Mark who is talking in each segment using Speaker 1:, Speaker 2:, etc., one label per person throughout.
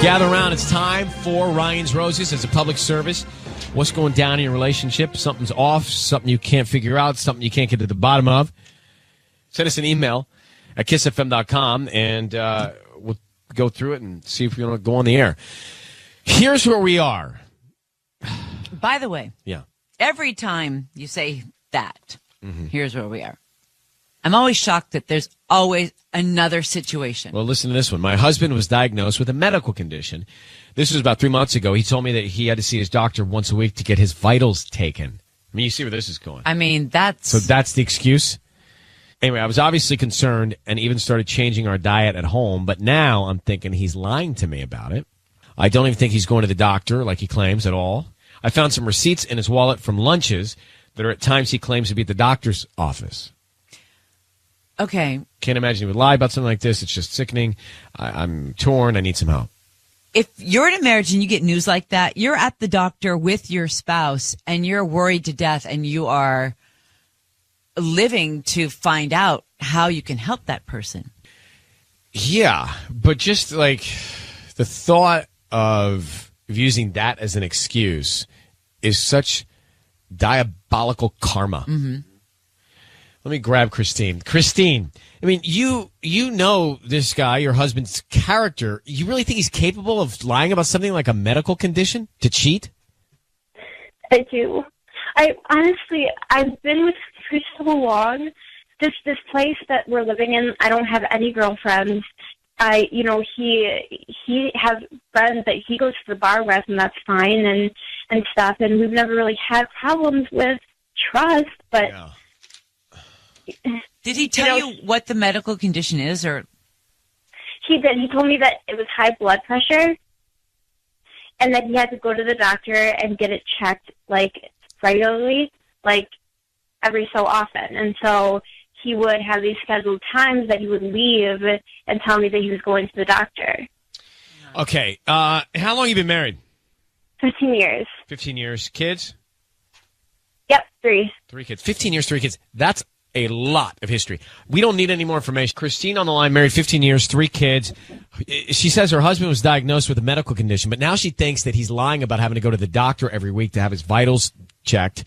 Speaker 1: Gather around. It's time for Ryan's Roses as a public service. What's going down in your relationship? Something's off, something you can't figure out, something you can't get to the bottom of. Send us an email at kissfm.com, and we'll go through it and see if we want to go on the air. Here's where we are.
Speaker 2: By the way,
Speaker 1: yeah,
Speaker 2: every time you say that, here's where we are. I'm always shocked that there's always another situation.
Speaker 1: Well, listen to this one. My husband was diagnosed with a medical condition. This was about 3 months ago. He told me that he had to see his doctor once a week to get his vitals taken. I mean, you see where this is going.
Speaker 2: I mean,
Speaker 1: So that's the excuse? Anyway, I was obviously concerned and even started changing our diet at home, but now I'm thinking he's lying to me about it. I don't even think he's going to the doctor like he claims at all. I found some receipts in his wallet from lunches that are at times he claims to be at the doctor's office.
Speaker 2: Okay.
Speaker 1: Can't imagine he would lie about something like this. It's just sickening. I'm torn. I need some help.
Speaker 2: If you're in a marriage and you get news like that, you're at the doctor with your spouse and you're worried to death and you are living to find out how you can help that person.
Speaker 1: Yeah, but just like the thought of using that as an excuse is such diabolical karma. Mm-hmm. Let me grab Christine. Christine, I mean, you know this guy, your husband's character. You really think he's capable of lying about something like a medical condition to cheat?
Speaker 3: I do. I've been with for so long. This place that we're living in, I don't have any girlfriends. He has friends that he goes to the bar with, and that's fine and stuff. And we've never really had problems with trust, but.
Speaker 1: Yeah.
Speaker 2: Did he tell you what the medical condition is, or?
Speaker 3: He did. He told me that it was high blood pressure, and that he had to go to the doctor and get it checked, like, regularly, like, every so often. And so he would have these scheduled times that he would leave and tell me that he was going to the doctor.
Speaker 1: Okay. How long have you been married?
Speaker 3: 15 years.
Speaker 1: 15 years. Kids?
Speaker 3: Yep, 3.
Speaker 1: 3 kids. 15 years, 3 kids. That's a lot of history. We don't need any more information. Christine on the line, married 15 years, 3 kids. She says her husband was diagnosed with a medical condition, but now she thinks that he's lying about having to go to the doctor every week to have his vitals checked.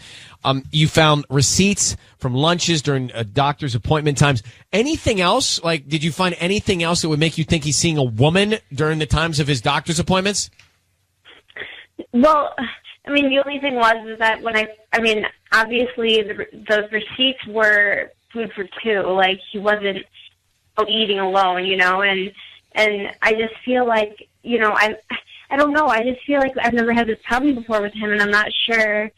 Speaker 1: You found receipts from lunches during doctor's appointment times. Anything else? Like, did you find anything else that would make you think he's seeing a woman during the times of his doctor's appointments?
Speaker 3: Well, I mean, the only thing was that when obviously the receipts were food for 2. Like, he wasn't eating alone, and I just feel like, I don't know. I just feel like I've never had this problem before with him, and I'm not sure,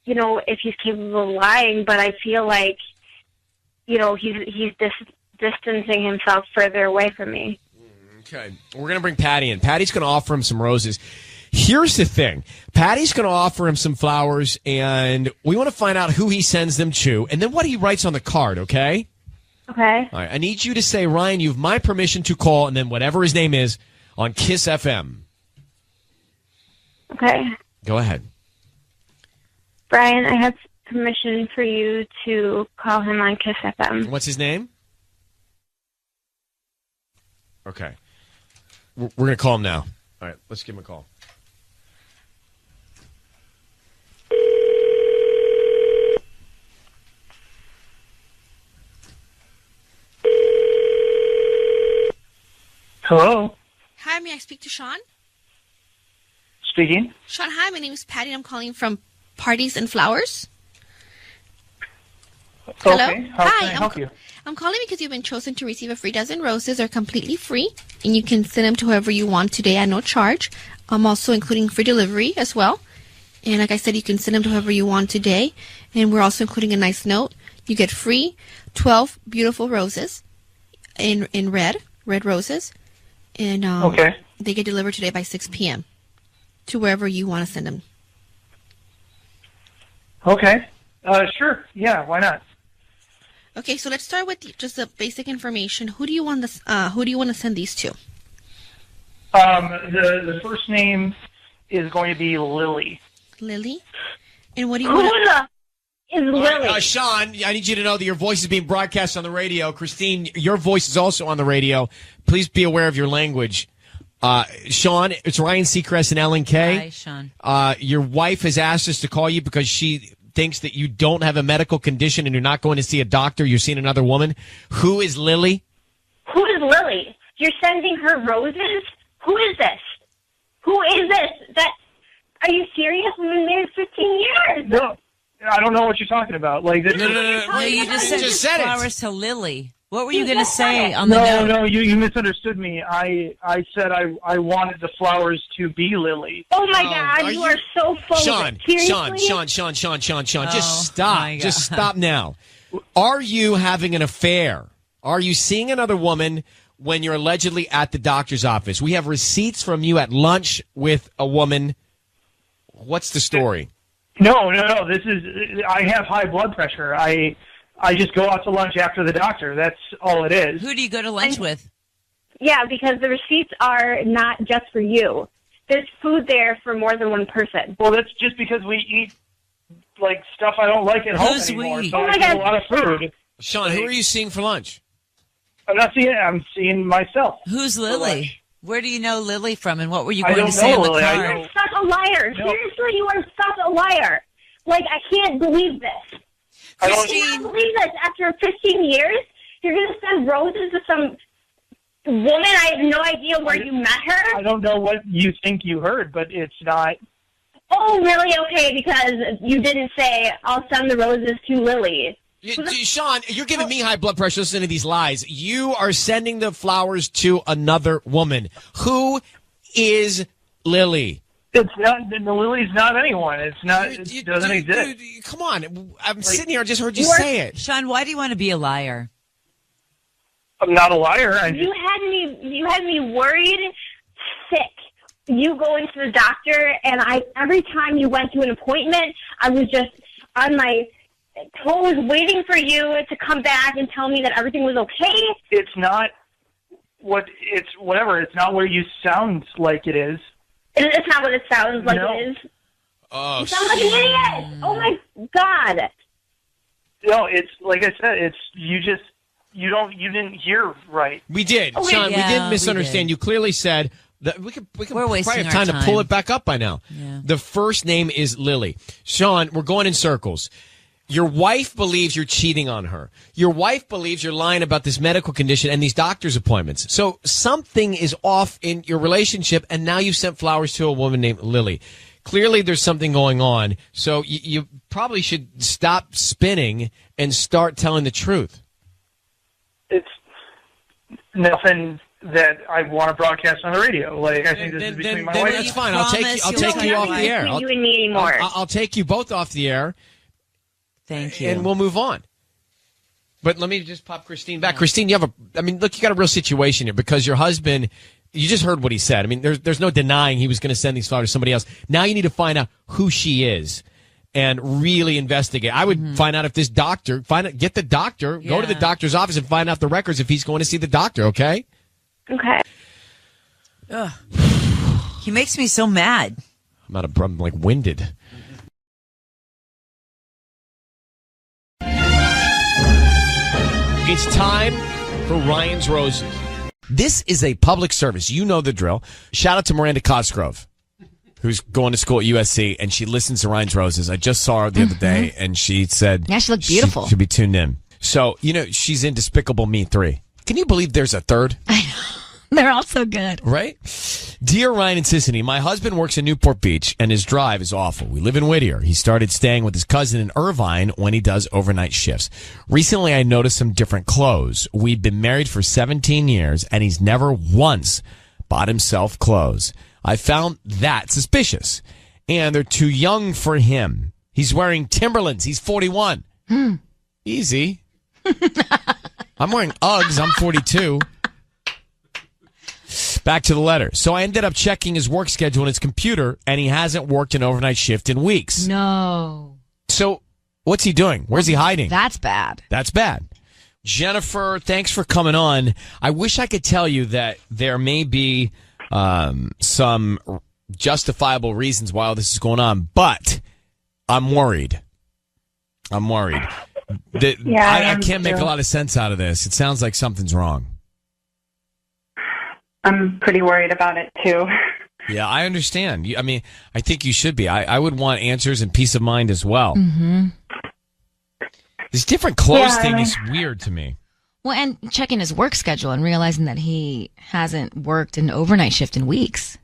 Speaker 3: if he's capable of lying, but I feel like, he's distancing himself further away from me.
Speaker 1: Okay. We're going to bring Patty in. Patty's going to offer him some roses. Here's the thing. Patty's going to offer him some flowers, and we want to find out who he sends them to and then what he writes on the card, okay?
Speaker 3: Okay.
Speaker 1: All right. I need you to say, Ryan, you have my permission to call, and then whatever his name is on Kiss FM.
Speaker 3: Okay.
Speaker 1: Go ahead.
Speaker 3: Brian, I have permission for you to call him on Kiss FM.
Speaker 1: What's his name? Okay. We're going to call him now. All right. Let's give him a call.
Speaker 4: Hello.
Speaker 5: Hi, may I speak to Sean?
Speaker 4: Speaking.
Speaker 5: Sean, hi, my name is Patty. I'm calling from Parties and Flowers. Hello.
Speaker 4: Okay. How can I help you?
Speaker 5: I'm calling because you've been chosen to receive a free dozen roses. They're completely free, and you can send them to whoever you want today at no charge. I'm also including free delivery as well. And like I said, you can send them to whoever you want today. And we're also including a nice note. You get free 12 beautiful roses in red roses. And
Speaker 4: okay.
Speaker 5: They get delivered today by 6 p.m. to wherever you want to send them.
Speaker 4: Okay. Sure. Yeah, why not?
Speaker 5: Okay, so let's start with just the basic information. Who do you want to send these to?
Speaker 4: The first name is going to be Lily.
Speaker 5: Lily? And what do you want to...
Speaker 3: Is Lily.
Speaker 1: Sean, I need you to know that your voice is being broadcast on the radio. Christine, your voice is also on the radio. Please be aware of your language. Sean, it's Ryan Seacrest and Ellen Kay.
Speaker 2: Hi, Sean.
Speaker 1: Your wife has asked us to call you because she thinks that you don't have a medical condition and you're not going to see a doctor. You're seeing another woman. Who is Lily?
Speaker 3: Who is Lily? You're sending her roses? Who is this? Who is this? Are you serious? We've been married 15 years.
Speaker 4: No, I don't know what you're talking about. Like this.
Speaker 2: No, you just sent
Speaker 1: said it.
Speaker 2: flowers to Lily. What were you going to say on the note?
Speaker 4: No, you misunderstood me. I said I wanted the flowers to be Lily.
Speaker 3: Oh my God, you are so full
Speaker 1: Sean,
Speaker 3: of it. Seriously?
Speaker 1: Sean,
Speaker 2: Oh,
Speaker 1: just stop.
Speaker 2: my God.
Speaker 1: Just stop now. Are you having an affair? Are you seeing another woman when you're allegedly at the doctor's office? We have receipts from you at lunch with a woman. What's the story?
Speaker 4: No. I have high blood pressure. I just go out to lunch after the doctor. That's all it is.
Speaker 2: Who do you go to lunch with?
Speaker 3: Yeah, because the receipts are not just for you. There's food there for more than one person.
Speaker 4: Well, that's just because we eat like stuff I don't like at home
Speaker 2: Who's
Speaker 4: anymore.
Speaker 2: we?
Speaker 4: So
Speaker 3: Oh
Speaker 4: I
Speaker 3: my
Speaker 4: eat
Speaker 3: God.
Speaker 4: a lot of food.
Speaker 1: Sean, who are you seeing for lunch?
Speaker 4: I'm not seeing it. I'm seeing myself.
Speaker 2: Who's Lily? Where do you know Lily from, and what were you
Speaker 4: I
Speaker 2: going
Speaker 4: don't
Speaker 2: to say
Speaker 4: know
Speaker 2: in the
Speaker 4: Lily. I
Speaker 2: car?
Speaker 4: know-
Speaker 3: You're such a liar.
Speaker 4: No.
Speaker 3: Seriously, you are such a liar. Like, I can't believe this.
Speaker 4: I
Speaker 3: I
Speaker 4: don't.
Speaker 3: cannot believe this. After 15 years, you're going to send roses to some woman. I have no idea where you met
Speaker 4: I
Speaker 3: her.
Speaker 4: don't know what you think you heard, but it's not.
Speaker 3: Oh, really? Okay, because you didn't say, I'll send the roses to Lily.
Speaker 1: Sean, you're giving me high blood pressure listening to these lies. You are sending the flowers to another woman. Who is Lily?
Speaker 4: It's not. The Lily's not anyone. It's not. It doesn't exist.
Speaker 1: Dude, come on. I'm sitting here. I just heard you
Speaker 3: You are-
Speaker 1: say it.
Speaker 2: Sean, why do you want to be a liar?
Speaker 4: I'm not a liar.
Speaker 3: You had me worried, sick. You go into the doctor, and every time you went to an appointment, I was just on my toes waiting for you to come back and tell me that everything was okay.
Speaker 4: It's not what. It's whatever. It's not what you sound like it is.
Speaker 3: It's not what it sounds like
Speaker 4: No.
Speaker 3: it is.
Speaker 1: Oh,
Speaker 3: You sound like an idiot. Oh my God.
Speaker 4: No, it's like I said. It's you just. You didn't hear right.
Speaker 1: we did.
Speaker 3: Okay.
Speaker 1: Sean, we
Speaker 2: Yeah,
Speaker 1: didn't
Speaker 2: we
Speaker 1: misunderstand.
Speaker 2: did.
Speaker 1: You clearly said that we could
Speaker 2: We're
Speaker 1: probably
Speaker 2: wasting
Speaker 1: have time
Speaker 2: our
Speaker 1: to pull
Speaker 2: time.
Speaker 1: it back up by now.
Speaker 2: Yeah.
Speaker 1: The first name is Lily. Sean, we're going in circles. Your wife believes you're cheating on her. Your wife believes you're lying about this medical condition and these doctor's appointments. So something is off in your relationship, and now you've sent flowers to a woman named Lily. Clearly, there's something going on. So you probably should stop spinning and start telling the truth.
Speaker 4: It's nothing that I want to broadcast on the radio. Like I think this is between my wife.
Speaker 1: That's
Speaker 4: and
Speaker 1: fine. I'll take you. I'll
Speaker 2: Promise
Speaker 1: take
Speaker 2: you'll
Speaker 1: you
Speaker 2: tell
Speaker 1: off
Speaker 2: me.
Speaker 1: the air.
Speaker 3: Between you and me anymore.
Speaker 1: I'll take you both off the air,
Speaker 2: Thank you.
Speaker 1: and we'll move on. But let me just pop Christine back. Christine, you got a real situation here because your husband, you just heard what he said. I mean, there's no denying he was going to send these flowers to somebody else. Now you need to find out who she is and really investigate. I would find out if this doctor, get the doctor, go to the
Speaker 2: Yeah.
Speaker 1: doctor's office and find out the records if he's going to see the doctor, okay?
Speaker 3: Okay.
Speaker 2: He makes me so mad.
Speaker 1: I'm like winded. It's time for Ryan's Roses. This is a public service. You know the drill. Shout out to Miranda Cosgrove, who's going to school at USC, and she listens to Ryan's Roses. I just saw her the other day, and she said...
Speaker 5: Yeah, she looked beautiful.
Speaker 1: She should be tuned in. So, she's in Despicable Me 3. Can you believe there's a third?
Speaker 5: They're all so good.
Speaker 1: Right? Dear Ryan and Sissany, my husband works in Newport Beach, and his drive is awful. We live in Whittier. He started staying with his cousin in Irvine when he does overnight shifts. Recently, I noticed some different clothes. We've been married for 17 years, and he's never once bought himself clothes. I found that suspicious, and they're too young for him. He's wearing Timberlands. He's 41. Easy. I'm wearing Uggs. I'm 42. Back to the letter. So I ended up checking his work schedule on his computer, and he hasn't worked an overnight shift in weeks.
Speaker 5: No.
Speaker 1: So what's he doing? Where's he hiding?
Speaker 5: That's bad.
Speaker 1: That's bad. Jennifer, thanks for coming on. I wish I could tell you that there may be some justifiable reasons why all this is going on, but I'm worried. I
Speaker 3: Yeah,
Speaker 1: can't make a lot of sense out of this. It sounds like something's wrong.
Speaker 3: I'm pretty worried about it too.
Speaker 1: Yeah, I understand. I mean, I think you should be. I would want answers and peace of mind as well.
Speaker 2: Mm-hmm.
Speaker 1: This different clothes thing is weird to me.
Speaker 6: Well, and checking his work schedule and realizing that he hasn't worked an overnight shift in weeks.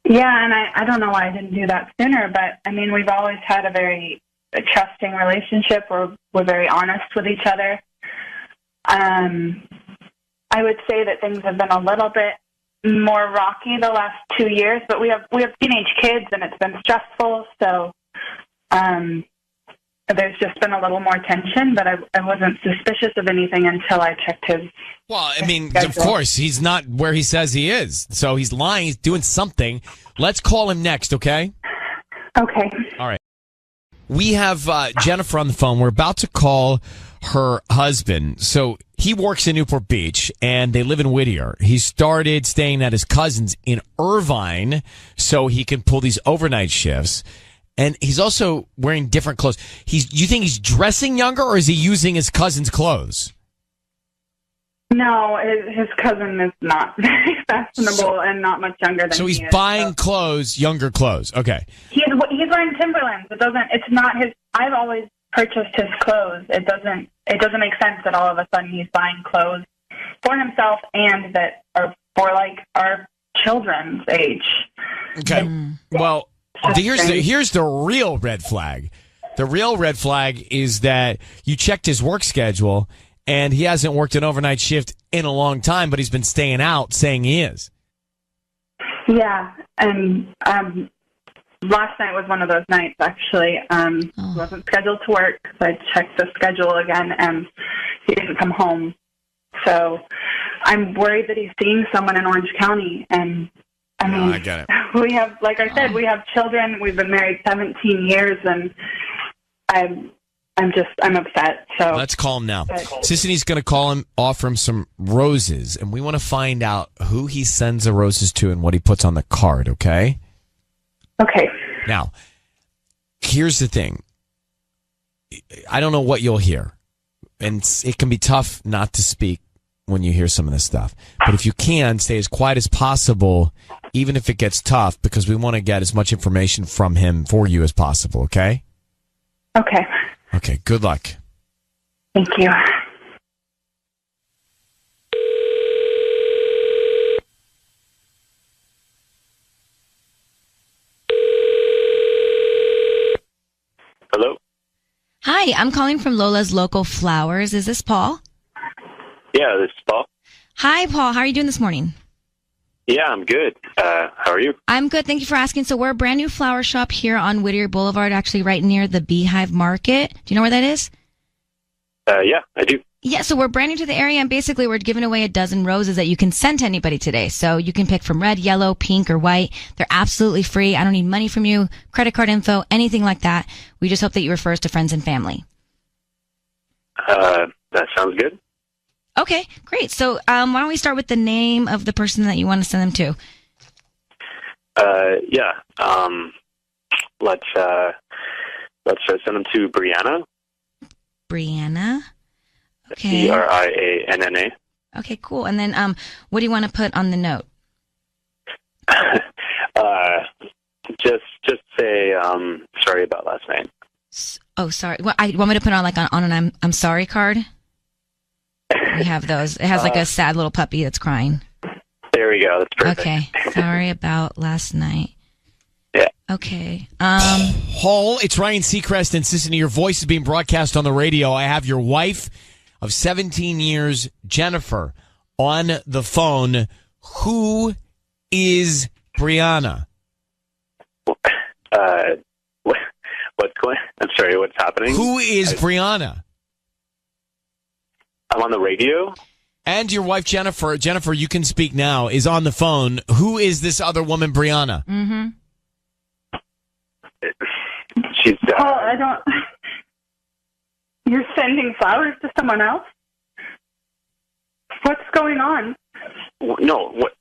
Speaker 3: Yeah, and I don't know why I didn't do that sooner, but I mean, we've always had a very trusting relationship where we're very honest with each other. I would say that things have been a little bit more rocky the last 2 years, but we have teenage kids and it's been stressful, so there's just been a little more tension, but I wasn't suspicious of anything until I checked his.
Speaker 1: Well, I mean,
Speaker 3: schedule.
Speaker 1: of course, he's not where he says he is. So he's lying. He's doing something. Let's call him next, okay?
Speaker 3: Okay.
Speaker 1: All right. We have Jennifer on the phone. We're about to call her husband. So he works in Newport Beach, and they live in Whittier. He started staying at his cousin's in Irvine so he can pull these overnight shifts. And he's also wearing different clothes. You think he's dressing younger, or is he using his cousin's clothes?
Speaker 3: No, his cousin is not very fashionable and not much younger than
Speaker 1: so he's
Speaker 3: he is.
Speaker 1: buying clothes, younger clothes. Okay.
Speaker 3: He's wearing Timberlands. It's not his. I've always purchased his clothes. It doesn't make sense that all of a sudden he's buying clothes for himself and that are for like our children's age.
Speaker 1: Okay. Well, here's the real red flag. The real red flag is that you checked his work schedule and he hasn't worked an overnight shift in a long time, but he's been staying out saying he is.
Speaker 3: Yeah, and last night was one of those nights, actually. He wasn't scheduled to work, so I checked the schedule again, and he didn't come home. So I'm worried that he's seeing someone in Orange County, and I mean,
Speaker 1: I get it.
Speaker 3: We have, like I said, we have children. We've been married 17 years, and I'm upset. So
Speaker 1: let's call him now. Sissy's going to call him, offer him some roses, and we want to find out who he sends the roses to and what he puts on the card, okay?
Speaker 3: Okay.
Speaker 1: Now, here's the thing. I don't know what you'll hear, and it can be tough not to speak when you hear some of this stuff. But if you can, stay as quiet as possible, even if it gets tough, because we want to get as much information from him for you as possible, okay?
Speaker 3: Okay.
Speaker 1: Okay, good luck.
Speaker 3: Thank you.
Speaker 7: Hello?
Speaker 6: Hi, I'm calling from Lola's Local Flowers. Is this Paul?
Speaker 7: Yeah, this is Paul.
Speaker 6: Hi, Paul. How are you doing this morning?
Speaker 7: Yeah, I'm good. How are you?
Speaker 6: I'm good. Thank you for asking. So we're a brand new flower shop here on Whittier Boulevard, actually right near the Beehive Market. Do you know where that is?
Speaker 7: Yeah, I do.
Speaker 6: Yeah, so we're brand new to the area, and basically we're giving away a dozen roses that you can send to anybody today. So you can pick from red, yellow, pink, or white. They're absolutely free. I don't need money from you, credit card info, anything like that. We just hope that you refer us to friends and family.
Speaker 7: That sounds good.
Speaker 6: Okay, great. So why don't we start with the name of the person that you want to send them to?
Speaker 7: Yeah. Let's send them to Brianna.
Speaker 6: Brianna. Okay.
Speaker 7: Brianna.
Speaker 6: Okay, cool. And then what do you want to put on the note?
Speaker 7: Just say sorry about last night.
Speaker 6: Sorry. Well, you want me to put on on an I'm sorry card? We have those. It has like a sad little puppy that's crying.
Speaker 7: There we go. That's perfect.
Speaker 6: Okay. Sorry about last night.
Speaker 7: Yeah.
Speaker 6: Okay.
Speaker 1: Paul, it's Ryan Seacrest and Sissany. Your voice is being broadcast on the radio. I have your wife of 17 years, Jennifer, on the phone. Who is Brianna?
Speaker 7: What's going? I'm sorry. What's happening?
Speaker 1: Who is Brianna?
Speaker 7: I'm on the radio.
Speaker 1: And your wife, Jennifer. Jennifer, you can speak now. Is on the phone. Who is this other woman, Brianna?
Speaker 6: Mm-hmm.
Speaker 7: She's.
Speaker 3: I don't. You're sending flowers to someone else? What's going on?
Speaker 7: No. What?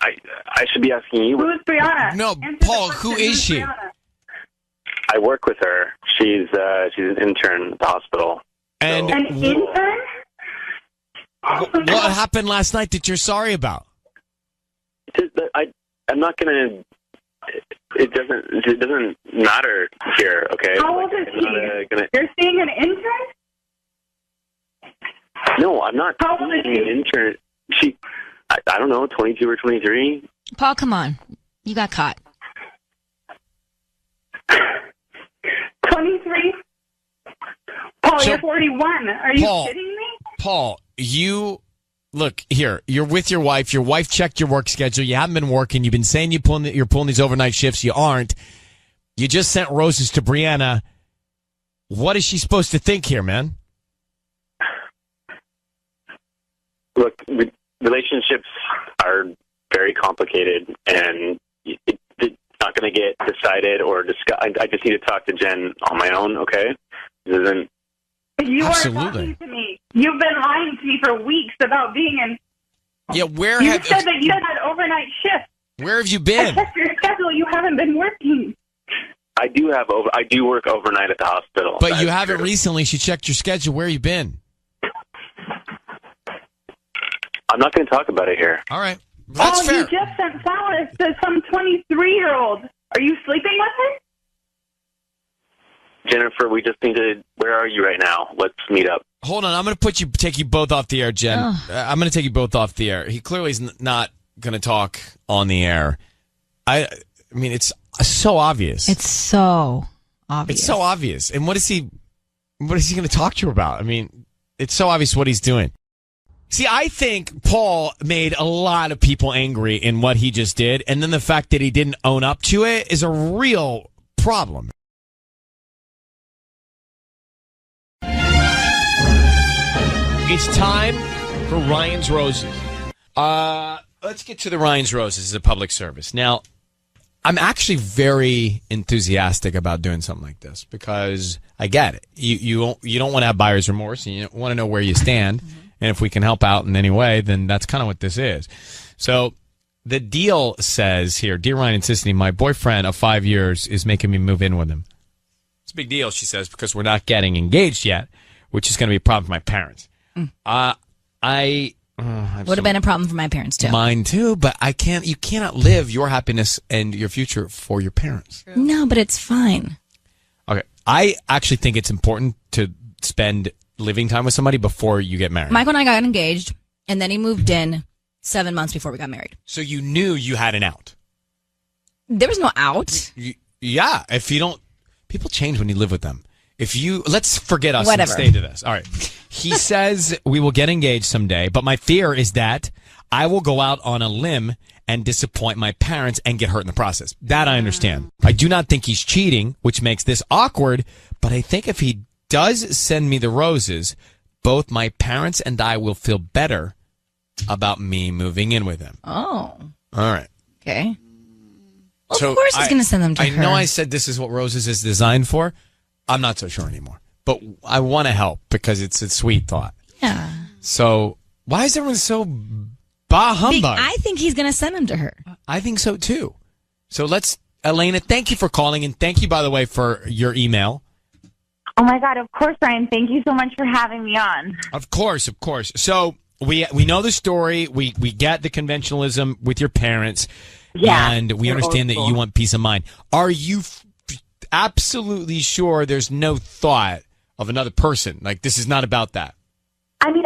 Speaker 7: I should be asking you.
Speaker 3: Who's Brianna?
Speaker 1: No,
Speaker 3: Answer
Speaker 1: Paul.
Speaker 3: the
Speaker 1: Who
Speaker 3: question.
Speaker 1: is
Speaker 3: Who's
Speaker 1: she?
Speaker 3: Brianna?
Speaker 7: I work with her. She's an intern at the hospital.
Speaker 1: And
Speaker 3: An intern?
Speaker 1: What happened last night that you're sorry about?
Speaker 7: I'm not gonna. It doesn't matter here. Okay.
Speaker 8: How old is he? You're seeing an intern?
Speaker 7: No, I'm not
Speaker 8: How old is
Speaker 7: seeing an intern. I don't know, 22 or 23.
Speaker 6: Paul, come on. You got caught.
Speaker 8: 23? Paul,
Speaker 1: So-
Speaker 8: you're 41. Are you
Speaker 1: Paul-
Speaker 8: kidding me?
Speaker 1: Paul, look here. You're with your wife. Your wife checked your work schedule. You haven't been working. You've been saying you're pulling these overnight shifts. You aren't. You just sent roses to Brianna. What is she supposed to think here, man?
Speaker 7: Look, relationships are very complicated, and it's not going to get decided or discussed. I just need to talk to Jen on my own, okay? This isn't...
Speaker 8: You
Speaker 1: Absolutely.
Speaker 8: are talking to me. You've been lying to me for weeks about being in...
Speaker 1: Yeah, where
Speaker 8: You
Speaker 1: have
Speaker 8: said that you had overnight shifts.
Speaker 1: where have you
Speaker 8: I
Speaker 1: been?
Speaker 8: checked your schedule. You haven't been working.
Speaker 7: I do work overnight at the hospital.
Speaker 1: But you
Speaker 7: That's
Speaker 1: haven't
Speaker 7: true.
Speaker 1: recently. She checked your schedule. Where you been?
Speaker 7: I'm not going to talk about it here.
Speaker 1: All right. That's fair.
Speaker 8: You just sent flowers to some 23-year-old. Are you sleeping with her?
Speaker 7: Jennifer, we just need to... Where are you right now? Let's meet up.
Speaker 1: Hold on. I'm going to take you both off the air, Jen. I'm going to take you both off the air. He clearly is not going to talk on the air. I mean, it's so obvious.
Speaker 6: It's so obvious.
Speaker 1: It's so obvious. And what is he going to talk to you about? I mean, it's so obvious what he's doing. See, I think Paul made a lot of people angry in what he just did. And then the fact that he didn't own up to it is a real problem. It's time for Ryan's Roses. Let's get to the Ryan's Roses as a public service. Now, I'm actually very enthusiastic about doing something like this because I get it. You don't want to have buyer's remorse, and you want to know where you stand. Mm-hmm. And if we can help out in any way, then that's kind of what this is. So the deal says here, Dear Ryan and Sissany, my boyfriend of 5 years is making me move in with him. It's a big deal, she says, because we're not getting engaged yet, which is going to be a problem for my parents.
Speaker 9: Would have been a problem for my parents too.
Speaker 1: Mine too, but you cannot live your happiness and your future for your parents.
Speaker 9: No, but it's fine.
Speaker 1: Okay. I actually think it's important to spend living time with somebody before you get married.
Speaker 9: Michael and I got engaged, and then he moved in 7 months before we got married.
Speaker 1: So you knew you had an out.
Speaker 9: There was no out.
Speaker 1: Yeah. If you don't, people change when you live with them. Let's forget us
Speaker 9: Whatever.
Speaker 1: and stay to this. All right. He says we will get engaged someday, but my fear is that I will go out on a limb and disappoint my parents and get hurt in the process. That I understand. I do not think he's cheating, which makes this awkward, but I think if he does send me the roses, both my parents and I will feel better about me moving in with him.
Speaker 9: Oh.
Speaker 1: All right.
Speaker 9: Okay. Well,
Speaker 1: So
Speaker 9: of course he's going to send them to her.
Speaker 1: I know I said this is what roses is designed for. I'm not so sure anymore. But I want to help because it's a sweet thought.
Speaker 9: Yeah.
Speaker 1: So why is everyone so bah humbug?
Speaker 9: I think he's going to send them to her.
Speaker 1: I think so too. So Elena, thank you for calling, and thank you, by the way, for your email.
Speaker 3: Oh my God! Of course, Ryan. Thank you so much for having me on.
Speaker 1: Of course. So we know the story. We get the conventionalism with your parents, and we understand that you want peace of mind. Are you absolutely sure there's no thought of another person? Like, this is not about that.
Speaker 3: I mean,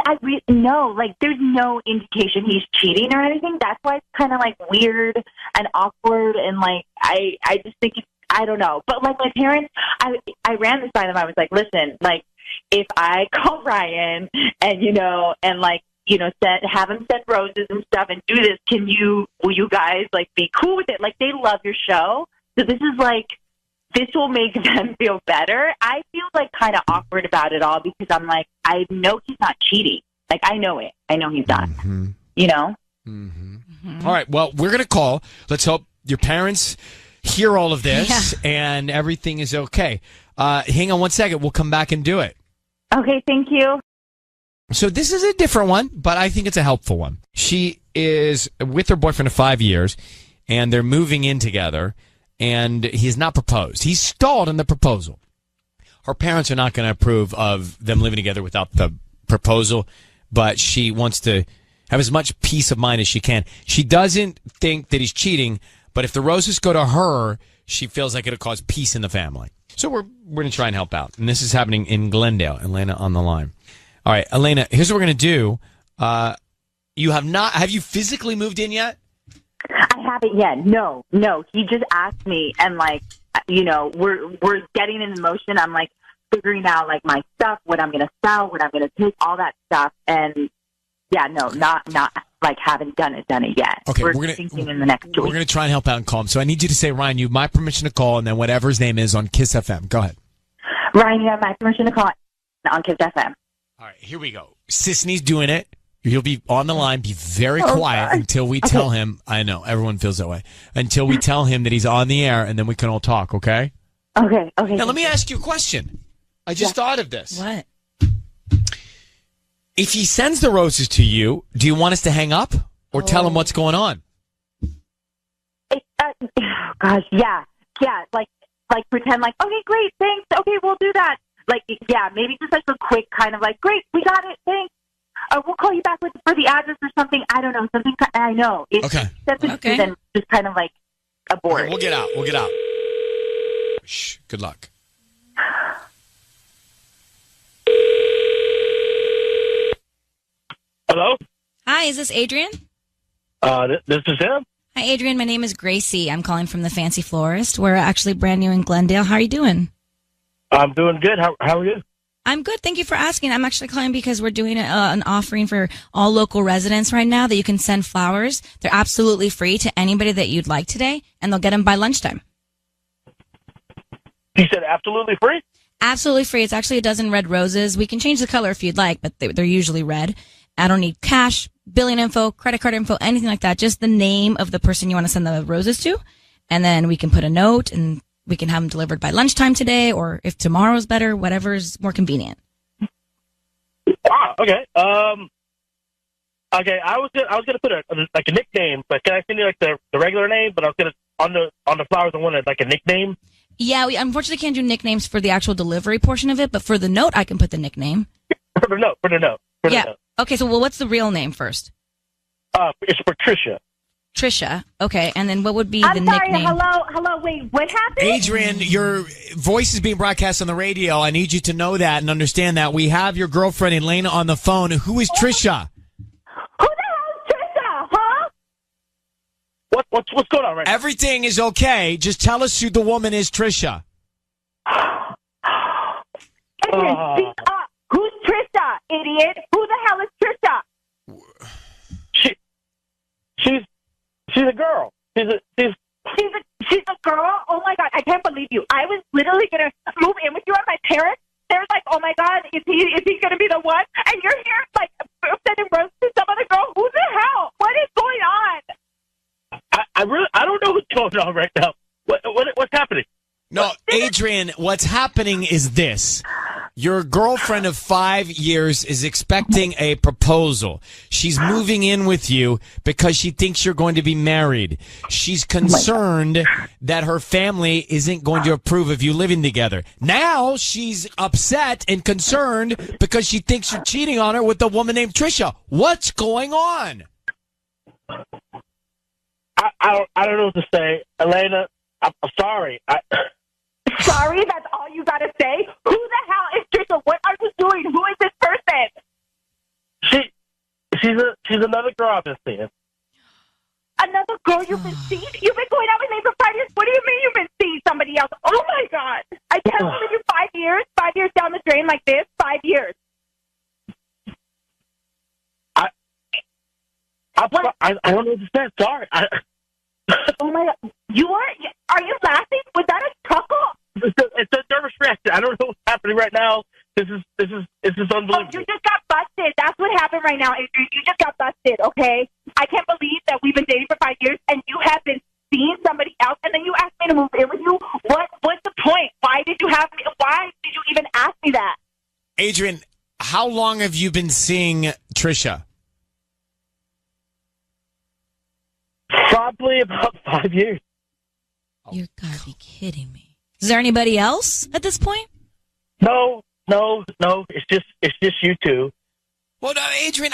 Speaker 3: no, like, there's no indication he's cheating or anything. That's why it's kind of, like, weird and awkward, and, like, I just think I don't know. But, like, my parents, I ran this by them. I was like, listen, like, if I call Ryan and, have him send roses and stuff and do this, will you guys, like, be cool with it? Like, they love your show. So this is, like, this will make them feel better. I feel, like, kind of awkward about it all because I'm like, I know he's not cheating. Like, I know it. I know he's not.
Speaker 1: Mm-hmm.
Speaker 3: You know?
Speaker 1: Mm-hmm. Mm-hmm. All right. Well, we're going to call. Let's hope your parents hear all of this and everything is okay. Hang on one second. We'll come back and do it.
Speaker 3: Okay. Thank you.
Speaker 1: So this is a different one, but I think it's a helpful one. She is with her boyfriend of 5 years, and they're moving in together, and he's not proposed. He's stalled in the proposal. Her parents are not going to approve of them living together without the proposal, but she wants to have as much peace of mind as she can. She doesn't think that he's cheating, but if the roses go to her, she feels like it'll cause peace in the family. So we're going to try and help out. And this is happening in Glendale. Elena on the line. All right, Elena, here's what we're going to do. Have you physically moved in yet?
Speaker 8: I haven't yet. No. He just asked me, and we're getting in motion. I'm like figuring out like my stuff, what I'm going to sell, what I'm going to take, all that stuff. And yeah, no, not like haven't done it yet.
Speaker 1: Okay,
Speaker 8: we're thinking in the next 2 weeks.
Speaker 1: We're going to try and help out and call him. So I need you to say, Ryan, you have my permission to call, and then whatever his name is on Kiss FM. Go ahead.
Speaker 8: Ryan, you have my permission to call on Kiss FM.
Speaker 1: All right, here we go. Sisney's doing it. He'll be on the line. Be very quiet until we tell him. I know everyone feels that way. Until we tell him that he's on the air, and then we can all talk. Okay.
Speaker 8: Okay.
Speaker 1: Now let me ask you a question. I just thought of this.
Speaker 2: What?
Speaker 1: If he sends the roses to you, do you want us to hang up or tell him what's going on?
Speaker 8: Gosh, yeah. Like pretend like, okay, great, thanks. Okay, we'll do that. Like, yeah, maybe just like a quick kind of like, great, we got it, thanks. We'll call you back for the address or something. I don't know, something. I know.
Speaker 1: Okay.
Speaker 8: Then just kind of like abort.
Speaker 1: Okay, we'll get out. Shh. Good luck.
Speaker 10: Hello?
Speaker 6: Hi, is this Adrian?
Speaker 10: This is him.
Speaker 6: Hi, Adrian. My name is Gracie. I'm calling from the Fancy Florist. We're actually brand new in Glendale. How are you doing?
Speaker 10: I'm doing good. How are you?
Speaker 6: I'm good. Thank you for asking. I'm actually calling because we're doing an offering for all local residents right now that you can send flowers. They're absolutely free to anybody that you'd like today, and they'll get them by lunchtime.
Speaker 10: You said absolutely free?
Speaker 6: Absolutely free. It's actually a dozen red roses. We can change the color if you'd like, but they're usually red. I don't need cash, billing info, credit card info, anything like that. Just the name of the person you want to send the roses to. And then we can put a note and we can have them delivered by lunchtime today, or if tomorrow's better, whatever's more convenient.
Speaker 10: Wow. Okay. Okay. I was gonna put a nickname, but can I send you like the regular name? But I was gonna on the flowers I wanted like a nickname.
Speaker 6: Yeah, we unfortunately can't do nicknames for the actual delivery portion of it, but for the note, I can put the nickname.
Speaker 10: For the note.
Speaker 6: Yeah. Okay. So, what's the real name first?
Speaker 10: It's Patricia.
Speaker 6: Trisha. Okay. And then what would be the
Speaker 8: I'm sorry,
Speaker 6: nickname?
Speaker 8: Hello. Wait, what happened?
Speaker 1: Adrian, your voice is being broadcast on the radio. I need you to know that and understand that. We have your girlfriend, Elena, on the phone. Who is Trisha?
Speaker 8: Who the hell is Trisha, huh?
Speaker 10: What's going on right now?
Speaker 1: Everything is okay. Just tell us who the woman is, Trisha.
Speaker 8: Adrian, speak up. Who's Trisha, idiot? Who the hell is Trisha?
Speaker 10: She's a girl. She's
Speaker 8: a girl? Oh my God, I can't believe you. I was literally gonna move in with you and my parents. They're like, oh my God, is he gonna be the one? And you're here like sending roses to some other girl? Who the hell? What is going on?
Speaker 10: I don't know what's going on right now. What's happening?
Speaker 1: No, Adrian, what's happening is this. Your girlfriend of 5 years is expecting a proposal. She's moving in with you because she thinks you're going to be married. She's concerned that her family isn't going to approve of you living together. Now she's upset and concerned because she thinks you're cheating on her with a woman named Trisha. What's going on?
Speaker 10: I don't know what to say. Elena, I'm sorry.
Speaker 8: Sorry, that's all you gotta say? Who the hell is Trisha? What are you doing? Who is this person?
Speaker 10: She's another girl I've been seeing.
Speaker 8: Another girl you've been seeing? You've been going out with me for 5 years? What do you mean you've been seeing somebody else? Oh my God. I can't believe you 5 years? 5 years down the drain like this? 5 years.
Speaker 10: I don't know what to say. Sorry.
Speaker 8: Oh my God. Are you laughing? Was that a chuckle?
Speaker 10: It's a nervous reaction. I don't know what's happening right now. This is unbelievable.
Speaker 8: Oh, you just got busted. That's what happened right now, Adrian. You just got busted, okay? I can't believe that we've been dating for 5 years and you have been seeing somebody else and then you asked me to move in with you. What's the point? Why did you even ask me that?
Speaker 1: Adrian, how long have you been seeing Trisha?
Speaker 10: Probably about 5 years.
Speaker 6: You gotta be kidding me. Is there anybody else at this point?
Speaker 10: No. It's just you two.
Speaker 1: Well, no, Adrian,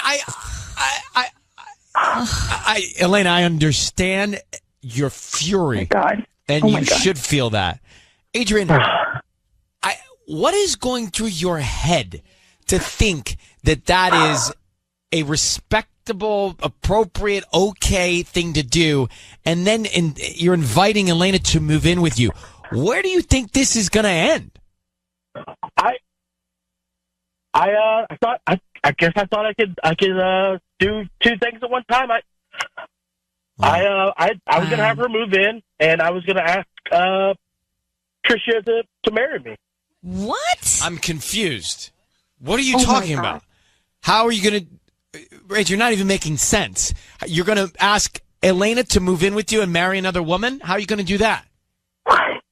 Speaker 1: Elena, I understand your fury.
Speaker 8: Oh my God.
Speaker 1: And
Speaker 8: Oh my
Speaker 1: you
Speaker 8: God.
Speaker 1: should feel that. Adrian, what is going through your head to think that is a respectable, appropriate, okay thing to do, and then you're inviting Elena to move in with you? Where do you think this is going to end?
Speaker 10: I guess I thought I could do two things at one time. I was gonna have her move in, and I was gonna ask Tricia to marry me.
Speaker 2: What?
Speaker 1: I'm confused. What are you talking about? How are you going to... Rach, you're not even making sense. You're going to ask Elena to move in with you and marry another woman? How are you going to do that?
Speaker 8: What?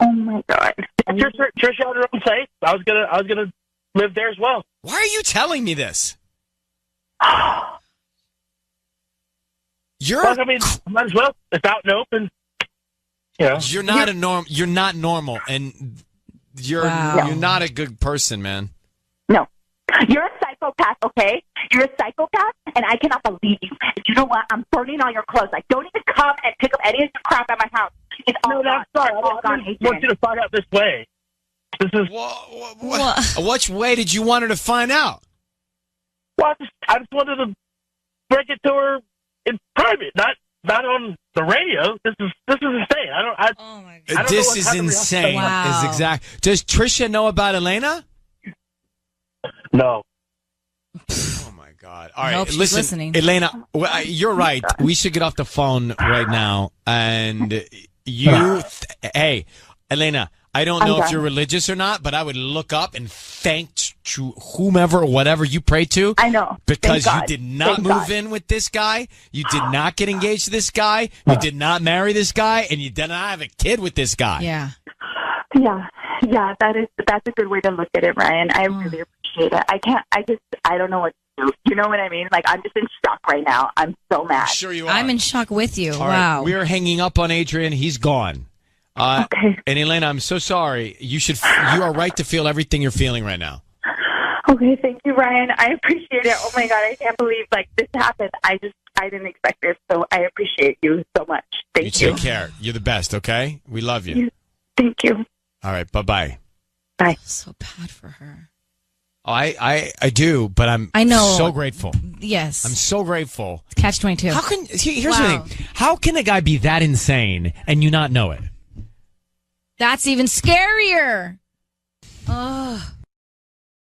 Speaker 8: Oh my God.
Speaker 10: Tricia had her own place. I was gonna live there as well.
Speaker 1: Why are you telling me this?
Speaker 10: Well, I mean, might as well. It's out and open.
Speaker 1: You're not normal, and you're not a good person, man.
Speaker 8: No. You're a psychopath, okay? You're a psychopath, and I cannot believe you. You know what? I'm burning all your clothes. Like, don't even come and pick up any of your crap at my house. It's all gone.
Speaker 10: Sorry.
Speaker 8: It's all gone,
Speaker 10: I want you to find out this way. This is...
Speaker 1: Which way did you want her to find out?
Speaker 10: Well, I just wanted to break it to her in private, not on the radio. This is insane.
Speaker 2: Oh my
Speaker 10: God.
Speaker 1: This is insane.
Speaker 2: Wow.
Speaker 1: Is exact. Does Tricia know about Elena?
Speaker 10: No.
Speaker 1: Oh my God! All right,
Speaker 9: hope she's
Speaker 1: listen,
Speaker 9: listening.
Speaker 1: Elena. You're right. We should get off the phone right now. And you, hey, Elena. I don't know if you're religious or not, but I would look up and thank to whomever or whatever you pray to.
Speaker 8: I know.
Speaker 1: Because you did not move in with this guy. You did not get engaged to this guy. You did not marry this guy. And you did not have a kid with this guy.
Speaker 2: Yeah.
Speaker 8: Yeah, that's a good way to look at it, Ryan. I really appreciate it. I don't know what to do. You know what I mean? Like, I'm just in shock right now. I'm so mad.
Speaker 1: Sure you are.
Speaker 9: I'm in shock with you.
Speaker 1: All
Speaker 9: Wow.
Speaker 1: right, we're hanging up on Adrian. He's gone.
Speaker 8: Okay.
Speaker 1: And Elena, I'm so sorry. You are right to feel everything you're feeling right now.
Speaker 8: Okay, thank you, Ryan. I appreciate it. Oh my God, I can't believe this happened. I didn't expect this, so I appreciate you so much. Thank you.
Speaker 1: You take care. You're the best, okay? We love you.
Speaker 8: Thank you.
Speaker 1: All right, bye-bye.
Speaker 8: Bye.
Speaker 2: So bad for her.
Speaker 1: Oh, I do, but
Speaker 9: I know.
Speaker 1: so grateful.
Speaker 9: Yes.
Speaker 1: I'm so grateful.
Speaker 9: Catch-22.
Speaker 1: How can here's the thing. How can a guy be that insane and you not know it?
Speaker 9: That's even scarier. Oh.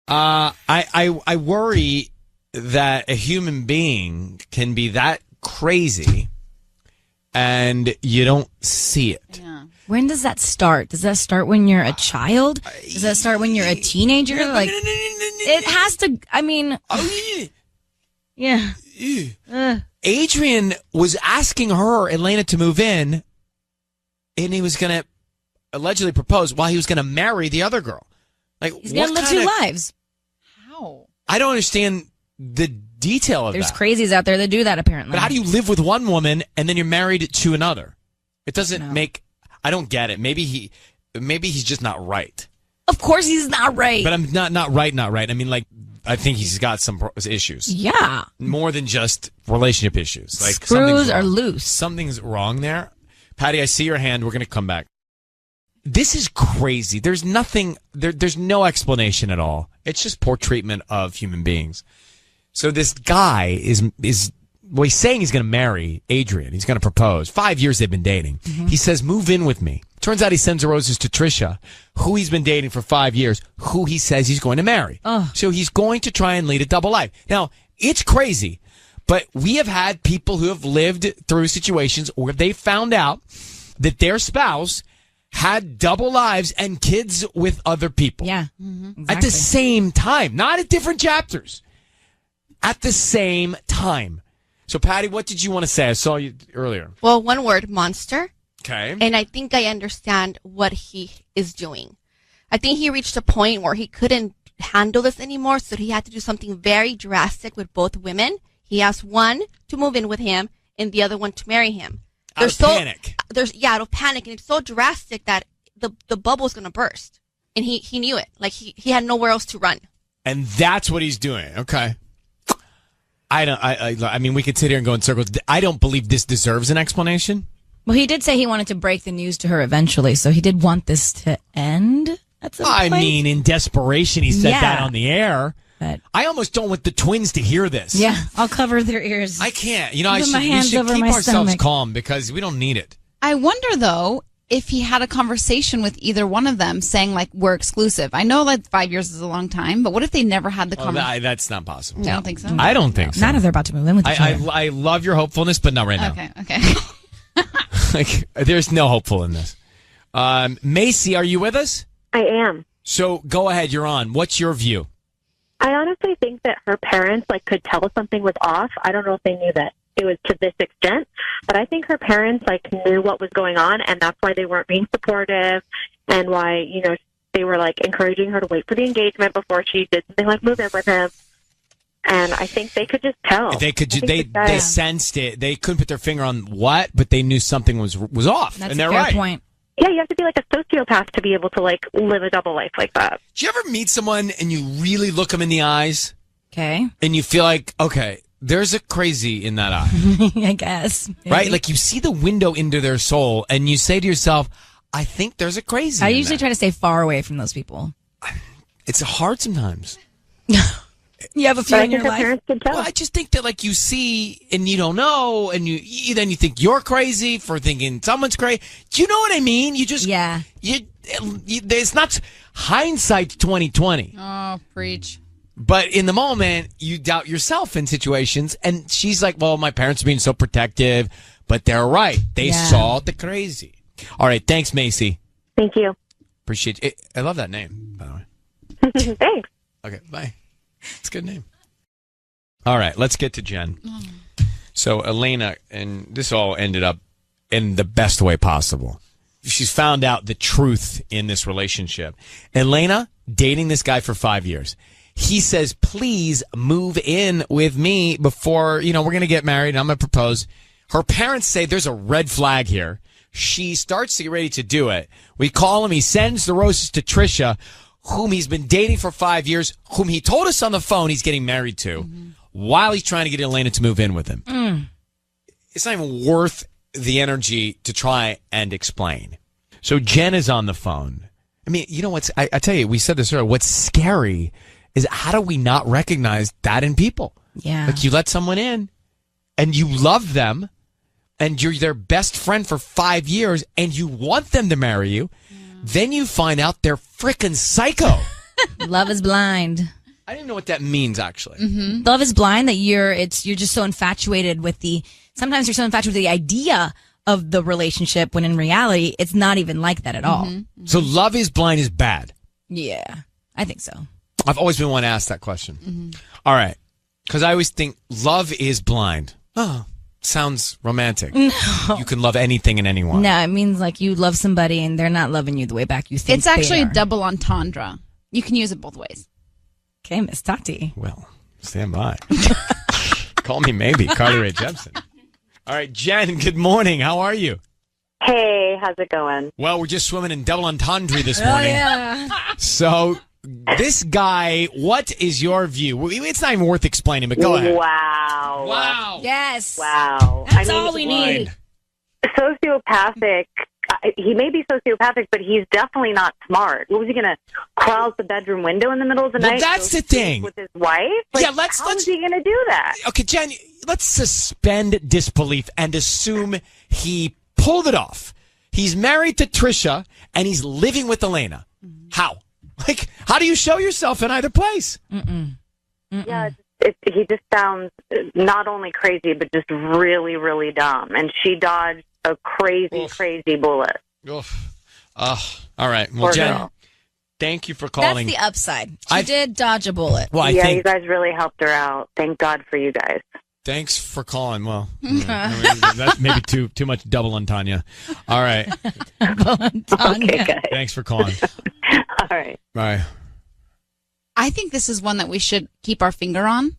Speaker 1: I worry that a human being can be that crazy and you don't see it.
Speaker 2: Yeah.
Speaker 9: When does that start? Does that start when you're a child? Does that start when you're a teenager? Like, it has to, I mean, yeah.
Speaker 1: Adrian was asking her, Elena, to move in, and he was going to allegedly propose while he was going to marry the other girl. Like,
Speaker 9: He's going to live two lives.
Speaker 2: How?
Speaker 1: I don't understand the detail of
Speaker 9: There's
Speaker 1: that.
Speaker 9: crazies out there that do that, apparently.
Speaker 1: But how do you live with one woman and then you're married to another? It doesn't make... I don't get it. Maybe he's just not right.
Speaker 9: Of course he's not right.
Speaker 1: But I'm not right. I mean, like, I think he's got some issues.
Speaker 9: Yeah.
Speaker 1: More than just relationship issues. Like,
Speaker 9: screws are loose.
Speaker 1: Something's wrong there. Patty, I see your hand. We're going to come back. This is crazy. There's nothing, there's no explanation at all. It's just poor treatment of human beings. So this guy is well, he's saying he's going to marry Adrian. He's going to propose. 5 years they've been dating. Mm-hmm. He says, move in with me. Turns out he sends the roses to Tricia, who he's been dating for 5 years, who he says he's going to marry. So he's going to try and lead a double life. Now, it's crazy, but we have had people who have lived through situations where they found out that their spouse had double lives and kids with other people.
Speaker 9: Yeah.
Speaker 2: Mm-hmm.
Speaker 1: At the same time, not at different chapters. At the same time. So, Patty, what did you want to say? I saw you earlier.
Speaker 5: Well, one word, monster.
Speaker 1: Okay.
Speaker 5: And I think I understand what he is doing. I think he reached a point where he couldn't handle this anymore, so he had to do something very drastic with both women. He asked one to move in with him and the other one to marry him.
Speaker 1: Out of panic.
Speaker 5: Out of panic. And it's so drastic that the bubble is going to burst. And he knew it. Like, he had nowhere else to run.
Speaker 1: And that's what he's doing. Okay. I mean, we could sit here and go in circles. I don't believe this deserves an explanation.
Speaker 9: Well, he did say he wanted to break the news to her eventually, so he did want this to end at some point.
Speaker 1: I mean, in desperation, he said that on the air.
Speaker 9: But
Speaker 1: I almost don't want the twins to hear this.
Speaker 9: Yeah, I'll cover their ears.
Speaker 1: I can't. We
Speaker 9: my
Speaker 1: should
Speaker 9: hands
Speaker 1: keep
Speaker 9: over my
Speaker 1: ourselves
Speaker 9: stomach.
Speaker 1: calm because we don't need it.
Speaker 11: I wonder, though, if he had a conversation with either one of them saying, like, we're exclusive. I know, like, 5 years is a long time, but what if they never had the conversation?
Speaker 1: That's not possible.
Speaker 11: You don't think so?
Speaker 1: I don't think so.
Speaker 9: Not if they're about to move in with each other.
Speaker 1: I love your hopefulness, but not right now.
Speaker 11: Okay.
Speaker 1: Like, there's no hopeful in this. Macy, are you with us?
Speaker 12: I am.
Speaker 1: So go ahead. You're on. What's your view?
Speaker 12: I honestly think that her parents could tell something was off. I don't know if they knew that it was to this extent, but I think her parents knew what was going on, and that's why they weren't being supportive, and why they were encouraging her to wait for the engagement before she did something like move in with him. And I think they could just tell.
Speaker 1: They sensed it. They couldn't put their finger on what, but they knew something was off.
Speaker 9: That's
Speaker 1: and they're
Speaker 9: a fair
Speaker 1: right.
Speaker 9: point.
Speaker 12: Yeah, you have to be a sociopath to be able to live a double life like that.
Speaker 1: Do you ever meet someone and you really look them in the eyes?
Speaker 9: Okay.
Speaker 1: And you feel like, okay, there's a crazy in that eye.
Speaker 9: I guess. Maybe.
Speaker 1: Right? Like you see the window into their soul and you say to yourself, I think there's a crazy
Speaker 9: I
Speaker 1: in
Speaker 9: usually
Speaker 1: that.
Speaker 9: try to stay far away from those people.
Speaker 1: It's hard sometimes.
Speaker 9: You have a few in your life?
Speaker 1: Well, I just think that you see and you don't know, and then you think you're crazy for thinking someone's crazy. Do you know what I mean? You just it's not hindsight 2020.
Speaker 11: Oh, preach.
Speaker 1: But in the moment, you doubt yourself in situations, and she's like, "Well, my parents are being so protective, but they're right. They saw the crazy." All right, thanks, Macy.
Speaker 12: Thank you.
Speaker 1: Appreciate it. I love that name, by the way.
Speaker 12: Thanks.
Speaker 1: Okay, bye. It's a good name. All right, let's get to Jen. So Elena, and this all ended up in the best way possible. She's found out the truth in this relationship. Elena, dating this guy for 5 years. He says, please move in with me before, we're going to get married and I'm going to propose. Her parents say there's a red flag here. She starts to get ready to do it. We call him. He sends the roses to Trisha, whom he's been dating for 5 years, whom he told us on the phone he's getting married to, while he's trying to get Elena to move in with him. It's not even worth the energy to try and explain. So Jen is on the phone. I mean, you know what's, I tell you, we said this earlier, what's scary is how do we not recognize that in people?
Speaker 9: Yeah.
Speaker 1: Like you let someone in and you love them and you're their best friend for 5 years and you want them to marry you. Then you find out they're frickin' psycho.
Speaker 9: Love is blind.
Speaker 1: I didn't know what that means, actually.
Speaker 9: Mm-hmm. Love is blind, that you're just so infatuated with sometimes you're so infatuated with the idea of the relationship when in reality, it's not even like that at all.
Speaker 1: Mm-hmm. So love is blind is bad.
Speaker 9: Yeah, I think so.
Speaker 1: I've always been one to ask that question. All right. Because I always think love is blind. Oh, sounds romantic.
Speaker 9: No.
Speaker 1: You can love anything and anyone.
Speaker 9: No, it means you love somebody and they're not loving you the way back you think
Speaker 11: It's actually
Speaker 9: they
Speaker 11: a
Speaker 9: are.
Speaker 11: double entendre. You can use it both ways.
Speaker 9: Okay, Miss Tati.
Speaker 1: Well, stand by. Call me maybe, Carly Rae Jepsen. All right, Jen, good morning. How are you?
Speaker 12: Hey, how's it going?
Speaker 1: Well, we're just swimming in double entendre this morning. So, this guy, what is your view? It's not even worth explaining, but go ahead.
Speaker 12: Wow.
Speaker 9: Yes.
Speaker 12: Wow.
Speaker 9: That's all we need.
Speaker 12: Sociopathic. He may be sociopathic, but he's definitely not smart. What was he going to crawl out the bedroom window in the middle of the night?
Speaker 1: Well, that's the thing.
Speaker 12: With his wife?
Speaker 1: Yeah,
Speaker 12: how is he going to do that?
Speaker 1: Okay, Jen, let's suspend disbelief and assume he pulled it off. He's married to Trisha and he's living with Elena. How? How do you show yourself in either place?
Speaker 12: Yeah, he just sounds not only crazy, but just really, really dumb. And she dodged a crazy bullet.
Speaker 1: All right. Well,
Speaker 12: Poor
Speaker 1: Jen,
Speaker 12: girl.
Speaker 1: thank you for calling.
Speaker 9: That's the upside. She did dodge a bullet.
Speaker 1: Well,
Speaker 12: you guys really helped her out. Thank God for you guys.
Speaker 1: Thanks for calling. Well, that's maybe too much double entendre. All right.
Speaker 12: Okay, guys.
Speaker 1: Thanks for calling.
Speaker 12: All right.
Speaker 1: Bye.
Speaker 11: I think this is one that we should keep our finger on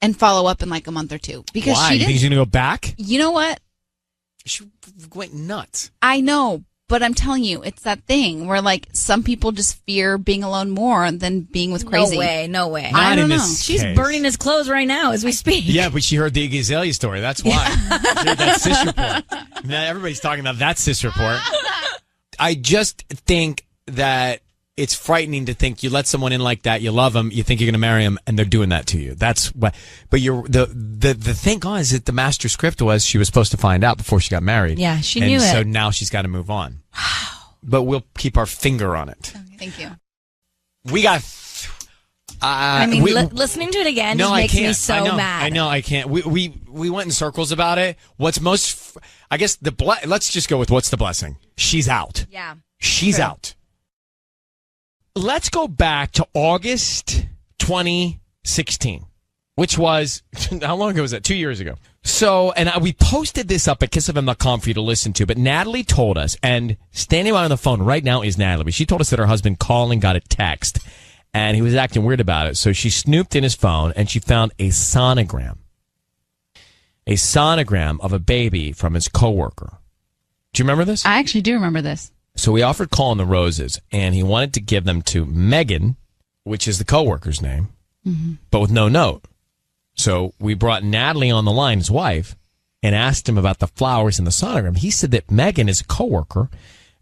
Speaker 11: and follow up in a month or two. Because
Speaker 1: why? You think he's going to go back?
Speaker 11: You know what?
Speaker 1: She went nuts.
Speaker 11: I know, But I'm telling you, it's that thing where like some people just fear being alone more than being with crazy.
Speaker 9: No way.
Speaker 11: I don't know.
Speaker 9: She's burning his clothes right now as we speak.
Speaker 1: Yeah, but she heard the Iggy Azalea story. That's why. She heard that sis report. Now everybody's talking about that sis report. I just think that it's frightening to think you let someone in like that, you love them, you think you're going to marry them, and they're doing that to you. That's what. But the thing is that the master script was she was supposed to find out before she got married.
Speaker 9: Yeah, she knew it.
Speaker 1: So now she's got to move on. Wow. But we'll keep our finger on it.
Speaker 11: Okay, thank you.
Speaker 1: We got.
Speaker 9: Listening to it again just makes me so mad.
Speaker 1: I know I can't. We went in circles about it. What's most? I guess let's just go with what's the blessing. She's out.
Speaker 9: Yeah,
Speaker 1: she's
Speaker 9: true.
Speaker 1: out. Let's go back to August 2016, which was, how long ago was that? 2 years ago. So, we posted this up at kissfm.com for you to listen to, but Natalie told us, and standing by on the phone right now is Natalie. She told us that her husband called and got a text, and he was acting weird about it. So she snooped in his phone, and she found a sonogram of a baby from his coworker. Do you remember this?
Speaker 11: I actually do remember this.
Speaker 1: So we offered Colin the roses, and he wanted to give them to Megan, which is the coworker's name, but with no note. So we brought Natalie on the line, his wife, and asked him about the flowers in the sonogram. He said that Megan is a coworker,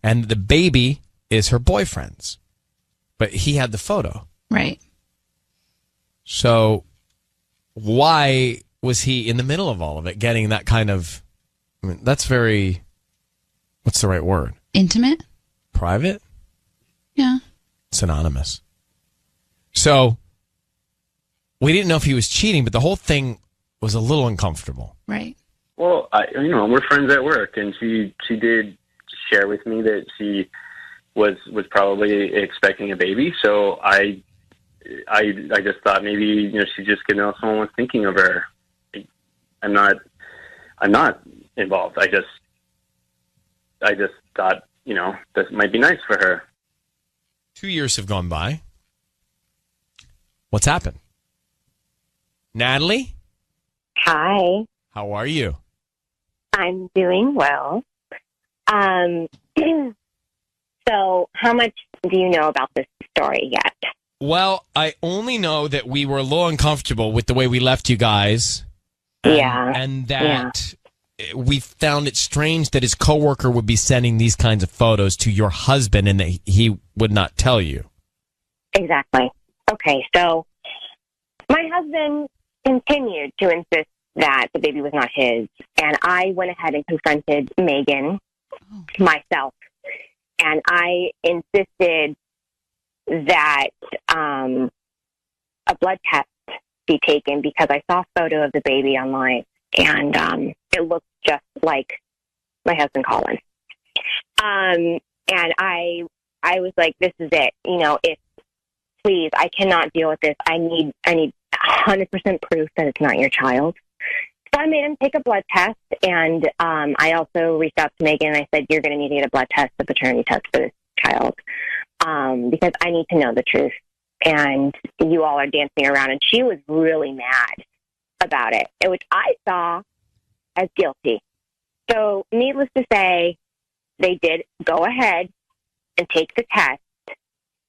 Speaker 1: and the baby is her boyfriend's. But he had the photo.
Speaker 11: Right.
Speaker 1: So why was he in the middle of all of it, getting that kind of, that's very, what's the right word?
Speaker 11: Intimate?
Speaker 1: Private?
Speaker 11: Yeah.
Speaker 1: Synonymous. So we didn't know if he was cheating, but the whole thing was a little uncomfortable.
Speaker 11: Right.
Speaker 7: Well, we're friends at work, and she did share with me that she was probably expecting a baby. So I just thought maybe she just could know someone was thinking of her. I'm not involved. I just thought, this might be nice for her.
Speaker 1: 2 years have gone by. What's happened? Natalie?
Speaker 13: Hi.
Speaker 1: How are you?
Speaker 13: I'm doing well. So how much do you know about this story yet?
Speaker 1: Well, I only know that we were a little uncomfortable with the way we left you guys. And that we found it strange that his coworker would be sending these kinds of photos to your husband and that he would not tell you.
Speaker 13: Exactly. Okay, so my husband continued to insist that the baby was not his, and I went ahead and confronted Megan myself, and I insisted that a blood test be taken because I saw a photo of the baby online, and it looked just like my husband Colin. And I was like, this is it. Please, I cannot deal with this. I need 100% proof that it's not your child. So I made him take a blood test, and I also reached out to Megan, and I said, you're going to need to get a blood test, a paternity test for this child, because I need to know the truth. And you all are dancing around, and she was really mad about it, which I saw as guilty. So needless to say, they did go ahead and take the test.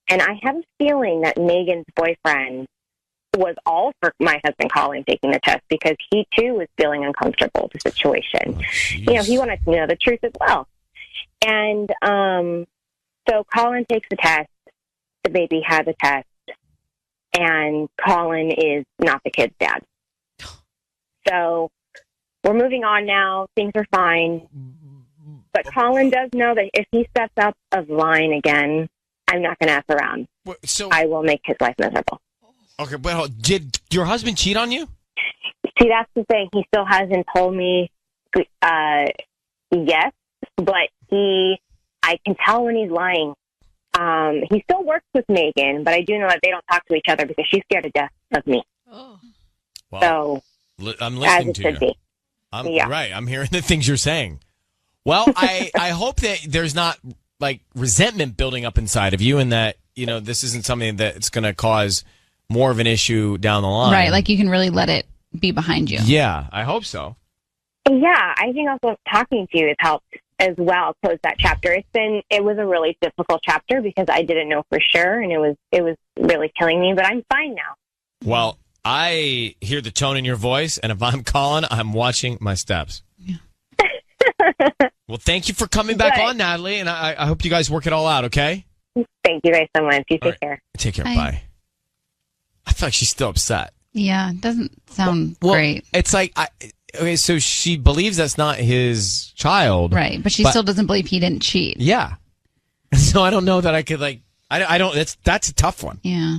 Speaker 13: And I have a feeling that Megan's boyfriend was all for my husband Colin taking the test because he too was feeling uncomfortable with the situation. He wanted to know the truth as well. And so Colin takes the test. The baby had the test. And Colin is not the kid's dad. So we're moving on now. Things are fine. But Colin does know that if he steps up of line again, I'm not going to F around.
Speaker 1: So
Speaker 13: I will make his life miserable.
Speaker 1: Okay, well, did your husband cheat on you?
Speaker 13: See, that's the thing. He still hasn't told me yes, but I can tell when he's lying. He still works with Megan, but I do know that they don't talk to each other because she's scared to death of me.
Speaker 1: Well,
Speaker 13: so
Speaker 1: I'm listening
Speaker 13: as it
Speaker 1: to
Speaker 13: should
Speaker 1: you.
Speaker 13: be.
Speaker 1: Right. I'm hearing the things you're saying. Well, I hope that there's not like resentment building up inside of you, and that this isn't something that's going to cause more of an issue down the line.
Speaker 11: Right. Like you can really let it be behind you.
Speaker 1: Yeah, I hope so.
Speaker 13: Yeah, I think also talking to you has helped as well, close that chapter. It was a really difficult chapter because I didn't know for sure, and it was really killing me, but I'm fine now.
Speaker 1: Well, I hear the tone in your voice, and if I'm calling, I'm watching my steps. Yeah. Well, thank you for coming back on, Natalie, and I hope you guys work it all out, okay?
Speaker 13: Thank you guys so much. You take care.
Speaker 1: Take care. Bye. I feel like she's still upset.
Speaker 11: Yeah, it doesn't sound great.
Speaker 1: It's like, okay, so she believes that's not his child.
Speaker 11: Right, but she still doesn't believe he didn't cheat.
Speaker 1: Yeah. So I don't know that I could, like, I don't, that's a tough one.
Speaker 11: Yeah.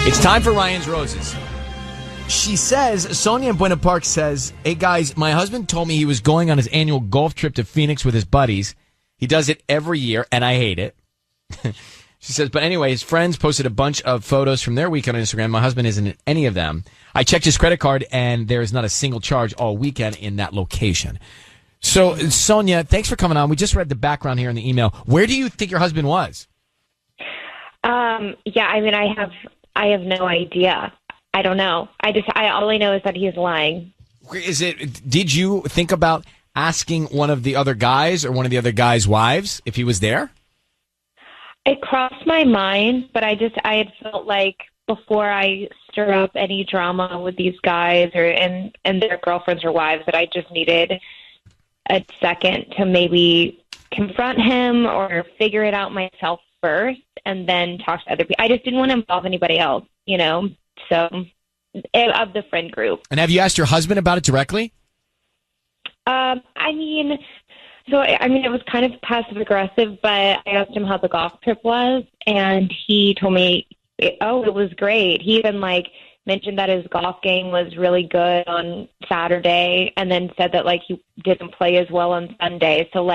Speaker 1: It's time for Ryan's Roses. She says, Sonia in Buena Park says, hey guys, my husband told me he was going on his annual golf trip to Phoenix with his buddies. He does it every year, and I hate it. She says, but anyway, his friends posted a bunch of photos from their weekend on Instagram. My husband isn't in any of them. I checked his credit card, and there is not a single charge all weekend in that location. So, Sonia, thanks for coming on. We just read the background here in the email. Where do you think your husband was?
Speaker 12: Yeah, I mean, I have no idea. I don't know. All I know is that he's lying.
Speaker 1: Did you think about asking one of the other guys or one of the other guys' wives if he was there?
Speaker 12: It crossed my mind, but I had felt like before I stir up any drama with these guys and their girlfriends or wives that I just needed a second to maybe confront him or figure it out myself first and then talk to other people. I just didn't want to involve anybody else, so of the friend group.
Speaker 1: And have you asked your husband about it directly?
Speaker 12: It was kind of passive aggressive, but I asked him how the golf trip was, and he told me, it was great. He even mentioned that his golf game was really good on Saturday, and then said that he didn't play as well on Sunday. So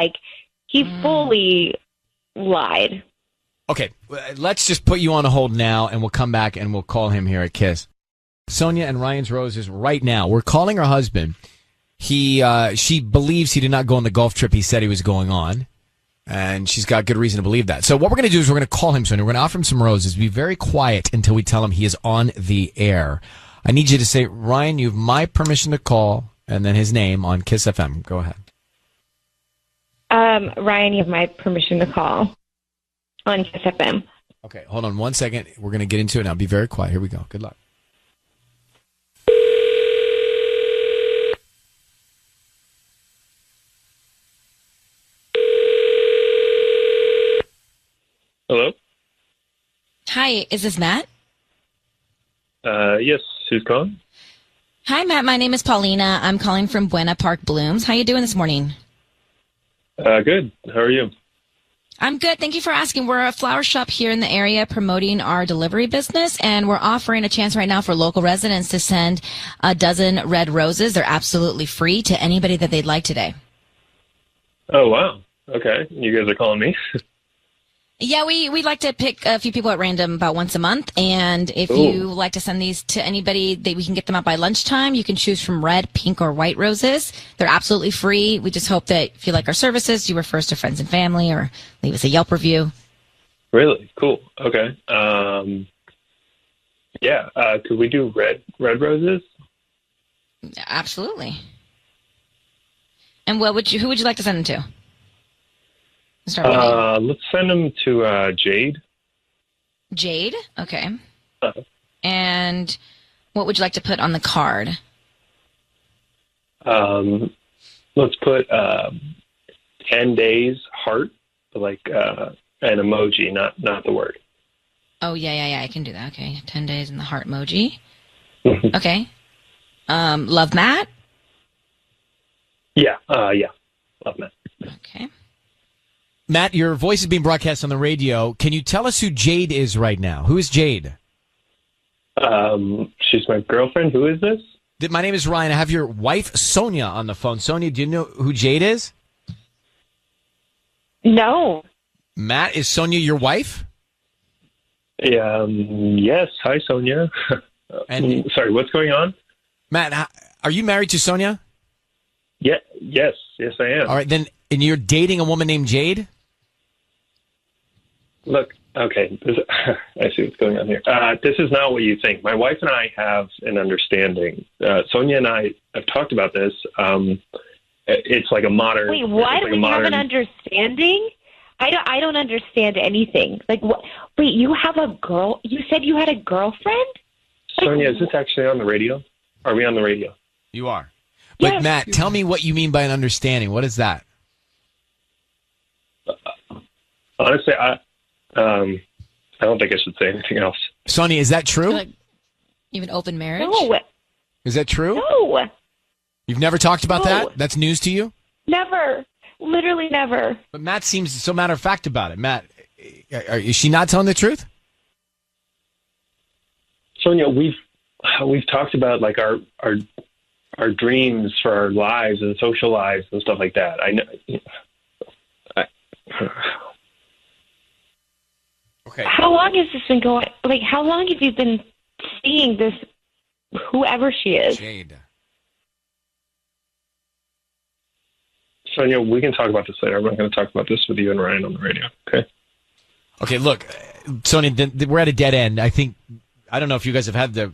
Speaker 12: he fully lied.
Speaker 1: Okay, let's just put you on a hold now, and we'll come back and we'll call him here at KISS. Sonia and Ryan's Roses right now. We're calling her husband. She believes he did not go on the golf trip he said he was going on, and she's got good reason to believe that. So what we're going to do is we're going to call him, Sonia. We're going to offer him some roses. Be very quiet until we tell him he is on the air. I need you to say, Ryan, you have my permission to call, and then his name on KISS FM. Go ahead.
Speaker 12: Ryan, you have my permission to call on KISS FM.
Speaker 1: Okay, hold on 1 second. We're going to get into it now. Be very quiet. Here we go. Good luck.
Speaker 14: Hello?
Speaker 6: Hi, is this Matt?
Speaker 14: Yes, who's calling?
Speaker 6: Hi, Matt. My name is Paulina. I'm calling from Buena Park Blooms. How you doing this morning?
Speaker 14: Good. How are you?
Speaker 6: I'm good. Thank you for asking. We're a flower shop here in the area promoting our delivery business, and we're offering a chance right now for local residents to send a dozen red roses. They're absolutely free to anybody that they'd like today.
Speaker 14: Oh, wow. Okay. You guys are calling me?
Speaker 6: Yeah, we like to pick a few people at random about once a month, and if you like to send these to anybody, we can get them out by lunchtime. You can choose from red, pink, or white roses. They're absolutely free. We just hope that if you like our services, you refer us to friends and family or leave us a Yelp review.
Speaker 14: Really? Cool. Okay. Could we do red roses?
Speaker 6: Absolutely. And who would you like to send them to?
Speaker 14: Let's send them to Jade.
Speaker 6: Jade? Okay. And what would you like to put on the card?
Speaker 14: Let's put 10 days heart, an emoji, not the word.
Speaker 6: Oh, yeah, I can do that. Okay, 10 days in the heart emoji. Okay. Love Matt?
Speaker 14: Yeah, love Matt.
Speaker 6: Okay.
Speaker 1: Matt, your voice is being broadcast on the radio. Can you tell us who Jade is right now? Who is Jade?
Speaker 14: She's my girlfriend. Who is this?
Speaker 1: My name is Ryan. I have your wife, Sonia, on the phone. Sonia, do you know who Jade is?
Speaker 12: No.
Speaker 1: Matt, is Sonia your wife?
Speaker 14: Yes. Hi, Sonia.
Speaker 1: And
Speaker 14: sorry, what's going on?
Speaker 1: Matt, are you married to Sonia?
Speaker 14: Yeah. Yes, I am.
Speaker 1: All right, then, and you're dating a woman named Jade?
Speaker 14: Look, Okay, I see what's going on here. This is not what you think. My wife and I have an understanding. Sonia and I have talked about this. It's like a modern.
Speaker 15: Wait, what?
Speaker 14: Like
Speaker 15: We have an understanding? I don't understand anything. Like, what? Wait, you have a girl? You said you had a girlfriend?
Speaker 14: Sonia, is this actually on the radio? Are we on the radio?
Speaker 1: You are. But
Speaker 15: Yes.
Speaker 1: Matt, tell me what you mean by an understanding. What is that?
Speaker 14: Honestly, I don't think I should say anything else.
Speaker 1: Sonia, is that true?
Speaker 9: Like, even open marriage?
Speaker 15: No,
Speaker 1: Is that true?
Speaker 15: no,
Speaker 1: You've never talked about
Speaker 15: No.
Speaker 1: that? That's news to you?
Speaker 15: never. Literally never.
Speaker 1: But Matt seems so matter of fact about it. Matt, is she not telling the truth?
Speaker 14: Sonia, we've talked about like our dreams for our lives and social lives and stuff like that. I know.
Speaker 1: Okay.
Speaker 15: How long has this been going? Like, how long have you been seeing this, whoever she is?
Speaker 1: Jade.
Speaker 14: Sonia, we can talk about this later. I'm not going to talk about this with you and Ryan on the radio. Okay.
Speaker 1: Okay, look, Sonia, we're at a dead end. I don't know if you guys have had the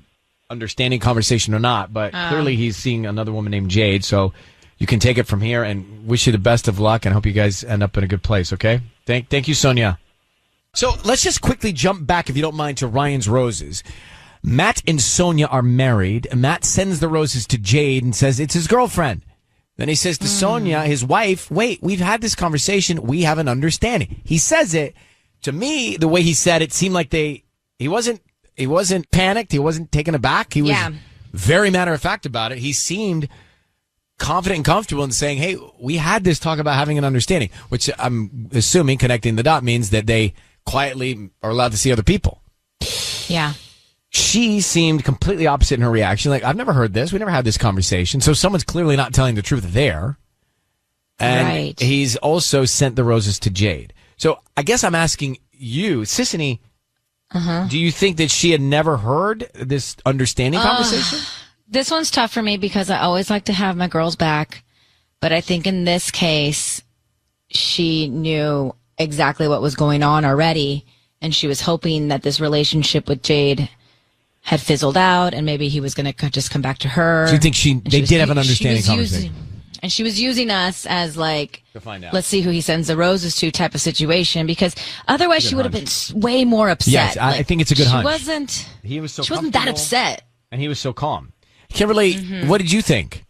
Speaker 1: understanding conversation or not, but clearly he's seeing another woman named Jade, so you can take it from here and wish you the best of luck and hope you guys end up in a good place, okay? Thank you, Sonia. So let's just quickly jump back, if you don't mind, to Ryan's roses. Matt and Sonia are married. Matt sends the roses to Jade and says it's his girlfriend. Then he says to Sonia, his wife, wait, we've had this conversation. We have an understanding. He says it. To me, the way he said it seemed like he wasn't panicked. He wasn't taken aback. He was very matter of fact about it. He seemed confident and comfortable in saying, hey, we had this talk about having an understanding, which I'm assuming, connecting the dot, means that they quietly are allowed to see other people.
Speaker 9: Yeah.
Speaker 1: She seemed completely opposite in her reaction. Like, I've never heard this. We never had this conversation. So someone's clearly not telling the truth there. And
Speaker 9: Right.
Speaker 1: he's also sent the roses to Jade. So I guess I'm asking you, Sissany, do you think that she had never heard this understanding conversation?
Speaker 9: This one's tough for me because I always like to have my girls back. But I think in this case, she knew exactly what was going on already. And she was hoping that this relationship with Jade had fizzled out and maybe he was going to just come back to her.
Speaker 1: So you think they did have an understanding
Speaker 9: she was
Speaker 1: conversation?
Speaker 9: And she was using us as like,
Speaker 1: To find out.
Speaker 9: let's see who he sends the roses to type of situation, because otherwise she would have been way more upset.
Speaker 1: Yes, I think it's a good hunch.
Speaker 9: She wasn't that
Speaker 1: comfortable,
Speaker 9: upset.
Speaker 1: And he was so calm. Kimberly, what did you think?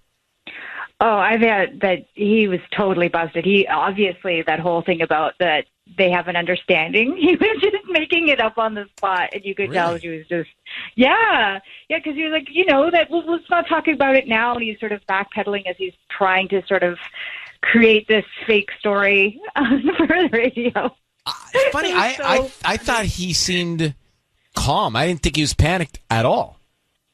Speaker 8: Oh, I thought that he was totally busted. He obviously, that whole thing about that they have an understanding, he was just making it up on the spot, and you could tell she was just, because he was like, that let's not talk about it now, and he's sort of backpedaling as he's trying to sort of create this fake story for the radio.
Speaker 1: Funny, I thought he seemed calm. I didn't think he was panicked at all.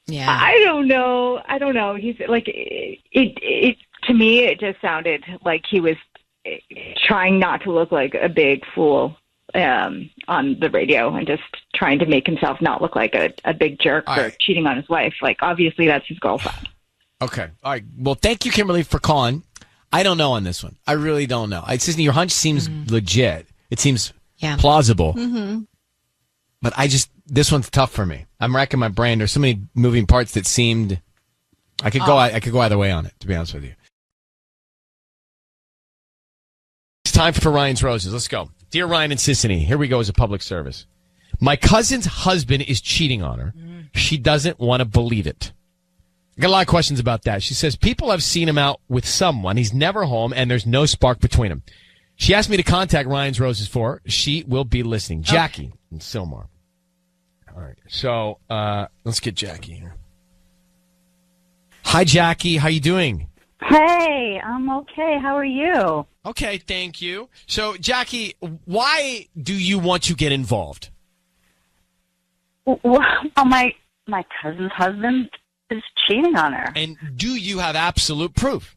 Speaker 9: Yeah,
Speaker 8: I don't know. He's like, it to me, it just sounded like he was trying not to look like a big fool on the radio and just trying to make himself not look like a big jerk for cheating on his wife. Like, obviously, that's his girlfriend.
Speaker 1: Okay. All right. Well, thank you, Kimberly, for calling. I don't know on this one. I really don't know. Your hunch seems legit. It seems plausible.
Speaker 5: Mm-hmm.
Speaker 1: But this one's tough for me. I'm racking my brain. There's so many moving parts that seemed, I could go either way on it, to be honest with you. It's time for Ryan's Roses. Let's go. Dear Ryan and Sissany, here we go as a public service. My cousin's husband is cheating on her. She doesn't want to believe it. I got a lot of questions about that. She says, people have seen him out with someone. He's never home, and there's no spark between them. She asked me to contact Ryan's Roses for her. She will be listening. Jackie and Silmar. All right. So let's get Jackie here. Hi, Jackie. How you doing?
Speaker 16: Hey, I'm okay. How are you?
Speaker 1: Okay, thank you. So, Jackie, why do you want to get involved?
Speaker 16: Well, my cousin's husband is cheating on her.
Speaker 1: And do you have absolute proof?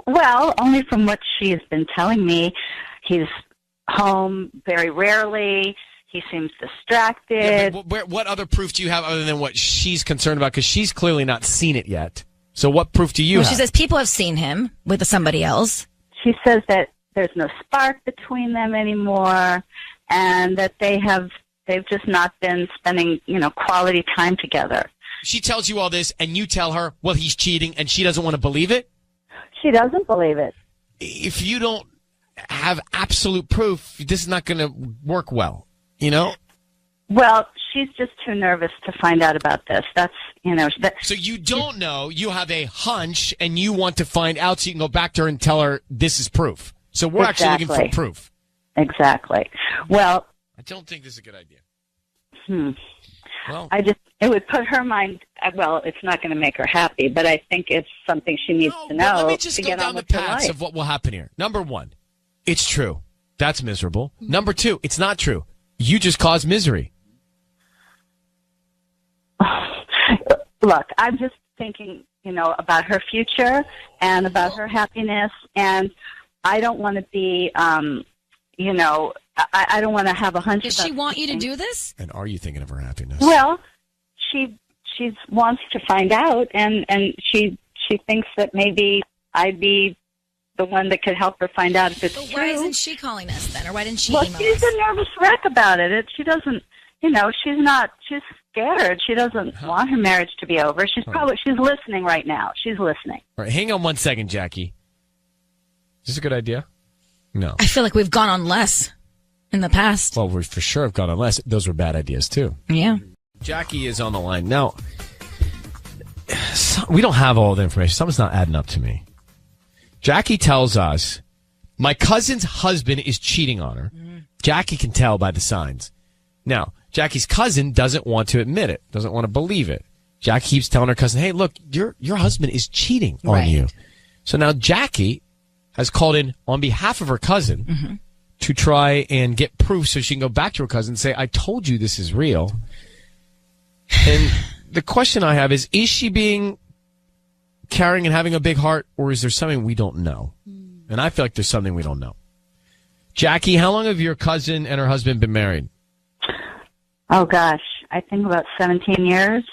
Speaker 16: Well, only from what she's been telling me. He's home very rarely. He seems distracted.
Speaker 1: Yeah, but what other proof do you have other than what she's concerned about? Because she's clearly not seen it yet. So what proof do you have?
Speaker 9: She says people have seen him with somebody else.
Speaker 16: She says that there's no spark between them anymore, and that they've just not been spending, quality time together.
Speaker 1: She tells you all this, and you tell her, well, he's cheating, and she doesn't want to believe it?
Speaker 16: She doesn't believe it.
Speaker 1: If you don't have absolute proof, this is not going to work well,
Speaker 16: Well, she's just too nervous to find out about this. That's,
Speaker 1: So you don't know, you have a hunch, and you want to find out so you can go back to her and tell her this is proof. So we're actually looking for proof.
Speaker 16: Exactly. Well,
Speaker 1: I don't think this is a good idea.
Speaker 16: Well, it would put her mind, well, it's not going to make her happy, but I think it's something she needs to know.
Speaker 1: Let me just
Speaker 16: to
Speaker 1: go
Speaker 16: get
Speaker 1: down
Speaker 16: on
Speaker 1: the
Speaker 16: with her
Speaker 1: paths
Speaker 16: life.
Speaker 1: of what will happen here. Number one, it's true. That's miserable. Number two, it's not true. You just caused misery.
Speaker 16: Look, I'm just thinking, about her future and about her happiness, and I don't want to be, I don't want to have a hunch.
Speaker 6: Does she want you to do this?
Speaker 1: And are you thinking of her happiness?
Speaker 16: Well, she wants to find out, and she thinks that maybe I'd be the one that could help her find out if it's
Speaker 6: But
Speaker 16: true.
Speaker 6: why isn't she calling us then, or why didn't she
Speaker 16: Well,
Speaker 6: email
Speaker 16: she's
Speaker 6: us?
Speaker 16: a nervous wreck about it. She doesn't, she's scared. She doesn't want her marriage to be over. She's listening right now. She's listening.
Speaker 1: All right, hang on 1 second, Jackie. Is this a good idea? No.
Speaker 6: I feel like we've gone on less in the past.
Speaker 1: Well, we for sure have gone on less. Those were bad ideas, too.
Speaker 6: Yeah.
Speaker 1: Jackie is on the line. Now, we don't have all the information. Something's not adding up to me. Jackie tells us, my cousin's husband is cheating on her. Jackie can tell by the signs. Now, Jackie's cousin doesn't want to admit it, doesn't want to believe it. Jackie keeps telling her cousin, hey, look, your husband is cheating on you. So now Jackie has called in on behalf of her cousin to try and get proof so she can go back to her cousin and say, I told you this is real. And the question I have is she being caring and having a big heart, or is there something we don't know? And I feel like there's something we don't know. Jackie, how long have your cousin and her husband been married?
Speaker 16: Oh, gosh. I think about 17 years.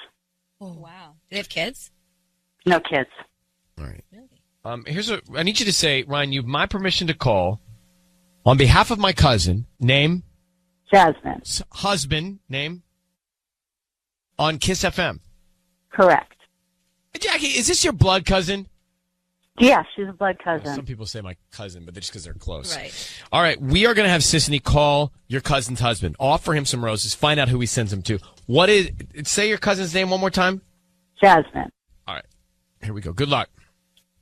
Speaker 6: Oh, wow. Do they have kids?
Speaker 16: No kids.
Speaker 1: All right. I need you to say, Ryan, you have my permission to call on behalf of my cousin, name?
Speaker 16: Jasmine.
Speaker 1: Husband, name? On Kiss FM.
Speaker 16: Correct.
Speaker 1: Jackie, is this your blood cousin?
Speaker 16: Yeah, she's a blood cousin.
Speaker 1: Some people say my cousin, but just because they're close.
Speaker 6: Right.
Speaker 1: All right, we are going to have Sissany call your cousin's husband, offer him some roses, find out who he sends them to. Say your cousin's name one more time?
Speaker 16: Jasmine.
Speaker 1: All right, here we go. Good luck.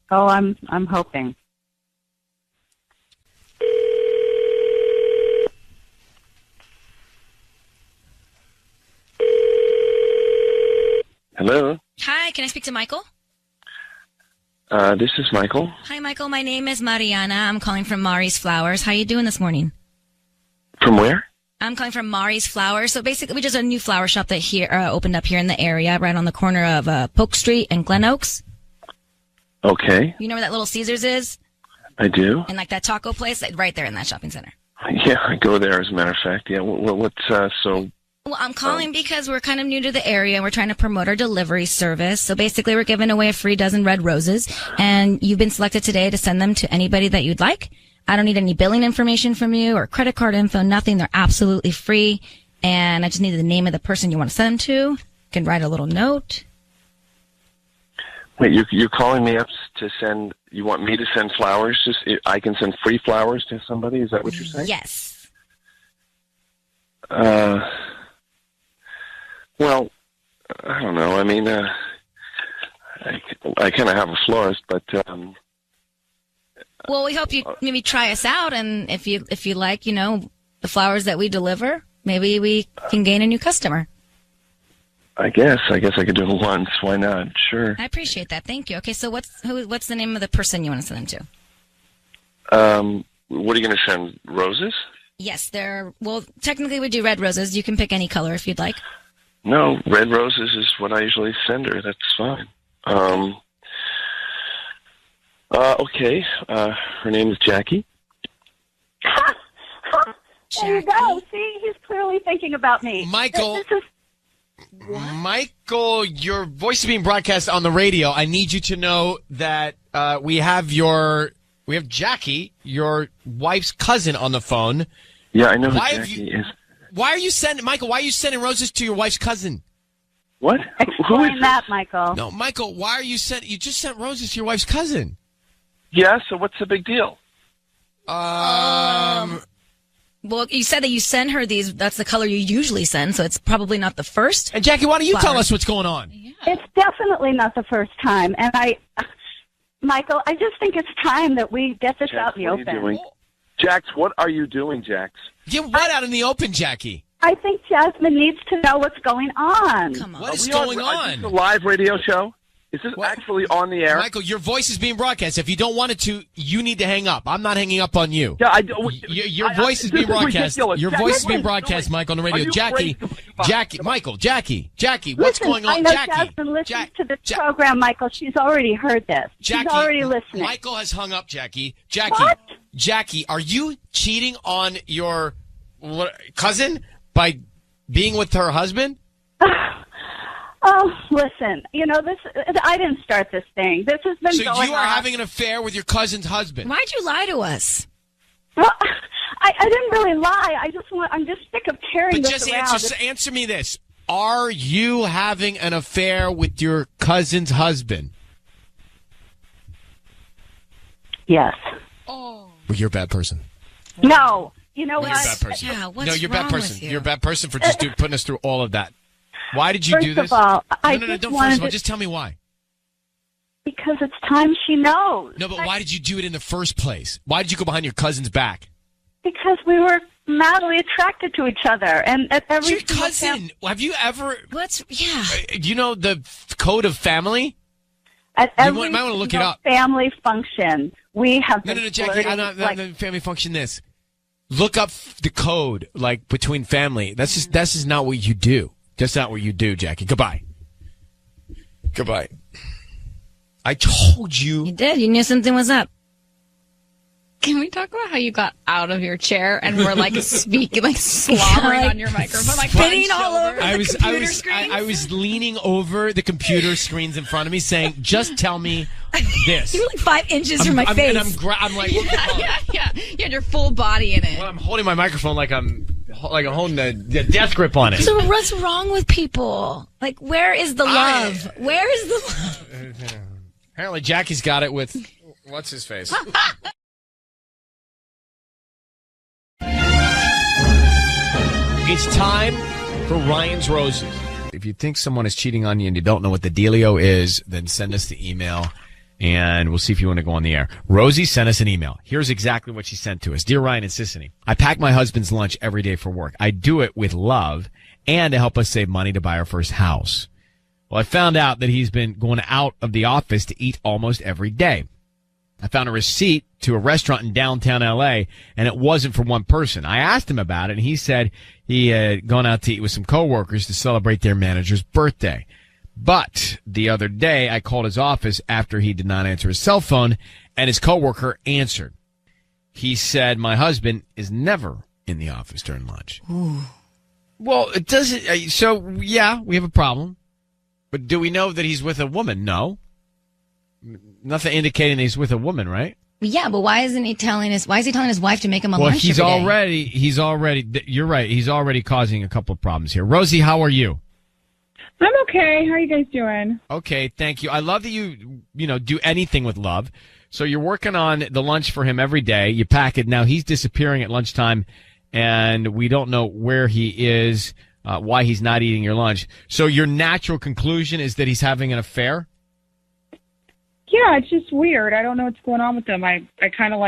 Speaker 16: Oh, I'm hoping.
Speaker 17: Hello.
Speaker 6: Hi, can I speak to Michael?
Speaker 17: This is Michael.
Speaker 6: Hi, Michael. My name is Mariana. I'm calling from Mari's Flowers. How you doing this morning?
Speaker 17: From where?
Speaker 6: I'm calling from Mari's Flowers. So basically, we just a new flower shop that opened up here in the area, right on the corner of Polk Street and Glen Oaks.
Speaker 17: Okay.
Speaker 6: You know where that Little Caesars is?
Speaker 17: I do.
Speaker 6: And like that taco place, right there in that shopping center.
Speaker 17: Yeah, I go there as a matter of fact. Yeah. So?
Speaker 6: Well, I'm calling because we're kind of new to the area and we're trying to promote our delivery service. So basically, we're giving away a free dozen red roses, and you've been selected today to send them to anybody that you'd like. I don't need any billing information from you or credit card info, nothing. They're absolutely free. And I just need the name of the person you want to send them to. You can write a little note.
Speaker 17: Wait, you're calling me up to send, you want me to send flowers? I can send free flowers to somebody? Is that what you're saying?
Speaker 6: Yes.
Speaker 17: Well, I don't know. I mean, I kind of have a florist, but
Speaker 6: well, we hope you maybe try us out, and if you like, the flowers that we deliver, maybe we can gain a new customer.
Speaker 17: I guess I could do it once. Why not? Sure.
Speaker 6: I appreciate that. Thank you. Okay, so what's the name of the person you want to send them
Speaker 17: to? What are you going to send? Roses?
Speaker 6: Yes, technically we do red roses. You can pick any color if you'd like.
Speaker 17: No, red roses is what I usually send her. That's fine. Okay. Her name is Jackie.
Speaker 16: There you go. See, he's clearly thinking about me.
Speaker 1: Michael, your voice is being broadcast on the radio. I need you to know that we have Jackie, your wife's cousin, on the phone,
Speaker 17: Yeah, I know who
Speaker 1: Why have
Speaker 17: Jackie
Speaker 1: you-
Speaker 17: is.
Speaker 1: Why are you sending Michael? Why are you sending roses to your wife's cousin?
Speaker 17: What?
Speaker 16: Explain that, Michael.
Speaker 1: No, Michael. Why are you sent? You just sent roses to your wife's cousin.
Speaker 17: Yeah, so what's the big deal?
Speaker 6: Well, you said that you send her these. That's the color you usually send, so it's probably not the first.
Speaker 1: And Jackie, why don't you tell
Speaker 6: flower.
Speaker 1: us what's going on?
Speaker 16: It's definitely not the first time. And Michael, I just think it's time that we get this out in the
Speaker 17: What are you
Speaker 16: open.
Speaker 17: doing? Jax, what are you doing, Jax?
Speaker 1: Get what out in the open, Jackie?
Speaker 16: I think Jasmine needs to know what's going on.
Speaker 6: Come on.
Speaker 1: What is
Speaker 17: Are we
Speaker 1: going
Speaker 17: Is this
Speaker 1: on?
Speaker 17: a live radio show? Is this actually on the air?
Speaker 1: Michael, your voice is being broadcast. If you don't want it to, you need to hang up. I'm not hanging up on you.
Speaker 17: Yeah,
Speaker 1: Your voice is being broadcast.
Speaker 17: ridiculous.
Speaker 1: Your
Speaker 17: Jack,
Speaker 1: voice is being
Speaker 17: what
Speaker 1: broadcast, Michael, on the
Speaker 17: Are
Speaker 1: radio.
Speaker 17: you
Speaker 1: Jackie,
Speaker 17: crazy?
Speaker 1: Michael, Jackie, what's
Speaker 16: Listen,
Speaker 1: going on?
Speaker 16: I know
Speaker 1: Jackie,
Speaker 16: Jasmine listens to this program, Michael. She's already heard this.
Speaker 1: Jackie,
Speaker 16: She's already listening.
Speaker 1: Michael has hung up, Jackie.
Speaker 16: What?
Speaker 1: Jackie, are you cheating on your cousin by being with her husband?
Speaker 16: Oh, listen, this. I didn't start this thing. This has been
Speaker 1: So
Speaker 16: going
Speaker 1: you are
Speaker 16: on.
Speaker 1: having an affair with your cousin's husband?
Speaker 6: Why'd you lie to us?
Speaker 16: Well, I didn't really lie. I'm just sick of carrying
Speaker 1: But
Speaker 16: this
Speaker 1: just
Speaker 16: around.
Speaker 1: answer me this. Are you having an affair with your cousin's husband?
Speaker 16: Yes.
Speaker 1: Well, you're a bad person.
Speaker 16: No. You know
Speaker 1: You're
Speaker 16: what?
Speaker 1: a bad person.
Speaker 6: Yeah, what's
Speaker 1: No, you're a bad
Speaker 6: wrong
Speaker 1: person.
Speaker 6: with you?
Speaker 1: You're a bad person for just putting us through all of that. Why did you
Speaker 16: First
Speaker 1: do this?
Speaker 16: of all, I
Speaker 1: no,
Speaker 16: just
Speaker 1: don't
Speaker 16: wanted
Speaker 1: first of all.
Speaker 16: to-
Speaker 1: Just tell me why.
Speaker 16: Because it's time she knows.
Speaker 1: No, but why did you do it in the first place? Why did you go behind your cousin's back?
Speaker 16: Because we were madly attracted to each other, and at every
Speaker 1: Your cousin. Have you ever?
Speaker 6: Yeah.
Speaker 1: Do you know the code of family?
Speaker 16: At
Speaker 1: You
Speaker 16: every
Speaker 1: might wanna look it
Speaker 16: single
Speaker 1: up.
Speaker 16: family function, we have
Speaker 1: No,
Speaker 16: been
Speaker 1: Jackie.
Speaker 16: flirting,
Speaker 1: I'm not
Speaker 16: like,
Speaker 1: the family function. This. Look up the code, like between family. That's just not what you do. That's not what you do, Jackie. Goodbye. Goodbye. I told you.
Speaker 6: You did. You knew something was up.
Speaker 11: Can we talk about how you got out of your chair and were like speaking, like slobbering on your microphone, like
Speaker 6: spitting all over
Speaker 1: I
Speaker 6: the
Speaker 1: was
Speaker 6: computer screen?
Speaker 1: I was leaning over the computer screens in front of me, saying, "Just tell me this."
Speaker 6: You were like 5 inches from my face.
Speaker 1: And I'm like,
Speaker 11: yeah. You had your full body in it.
Speaker 1: well, I'm holding my microphone like I'm holding the death grip on it.
Speaker 6: So what's wrong with people? Like, where is the love? Where is the love?
Speaker 1: Apparently, Jackie's got it with what's his face. It's time for Ryan's Roses. If you think someone is cheating on you and you don't know what the dealio is, then send us the email and we'll see if you want to go on the air. Rosie sent us an email. Here's exactly what she sent to us. Dear Ryan and Sissany, I pack my husband's lunch every day for work. I do it with love and to help us save money to buy our first house. Well, I found out that he's been going out of the office to eat almost every day. I found a receipt to a restaurant in downtown LA, and it wasn't for one person. I asked him about it, and he said he had gone out to eat with some coworkers to celebrate their manager's birthday. But the other day, I called his office after he did not answer his cell phone, and his coworker answered. He said, my husband is never in the office during lunch.
Speaker 6: Ooh.
Speaker 1: Well, it doesn't. So, yeah, we have a problem. But do we know that he's with a woman? No. Nothing indicating he's with a woman, right?
Speaker 6: Yeah, but why isn't he telling us? Why is he telling his wife to make him a lunch every day?
Speaker 1: He's already, you're right. He's already causing a couple of problems here. Rosie, how are you?
Speaker 18: I'm okay. How are you guys doing?
Speaker 1: Okay, thank you. I love that you do anything with love. So you're working on the lunch for him every day. You pack it. Now he's disappearing at lunchtime, and we don't know where he is, why he's not eating your lunch. So your natural conclusion is that he's having an affair?
Speaker 18: Yeah, it's just weird. I don't know what's going on with him. I kind of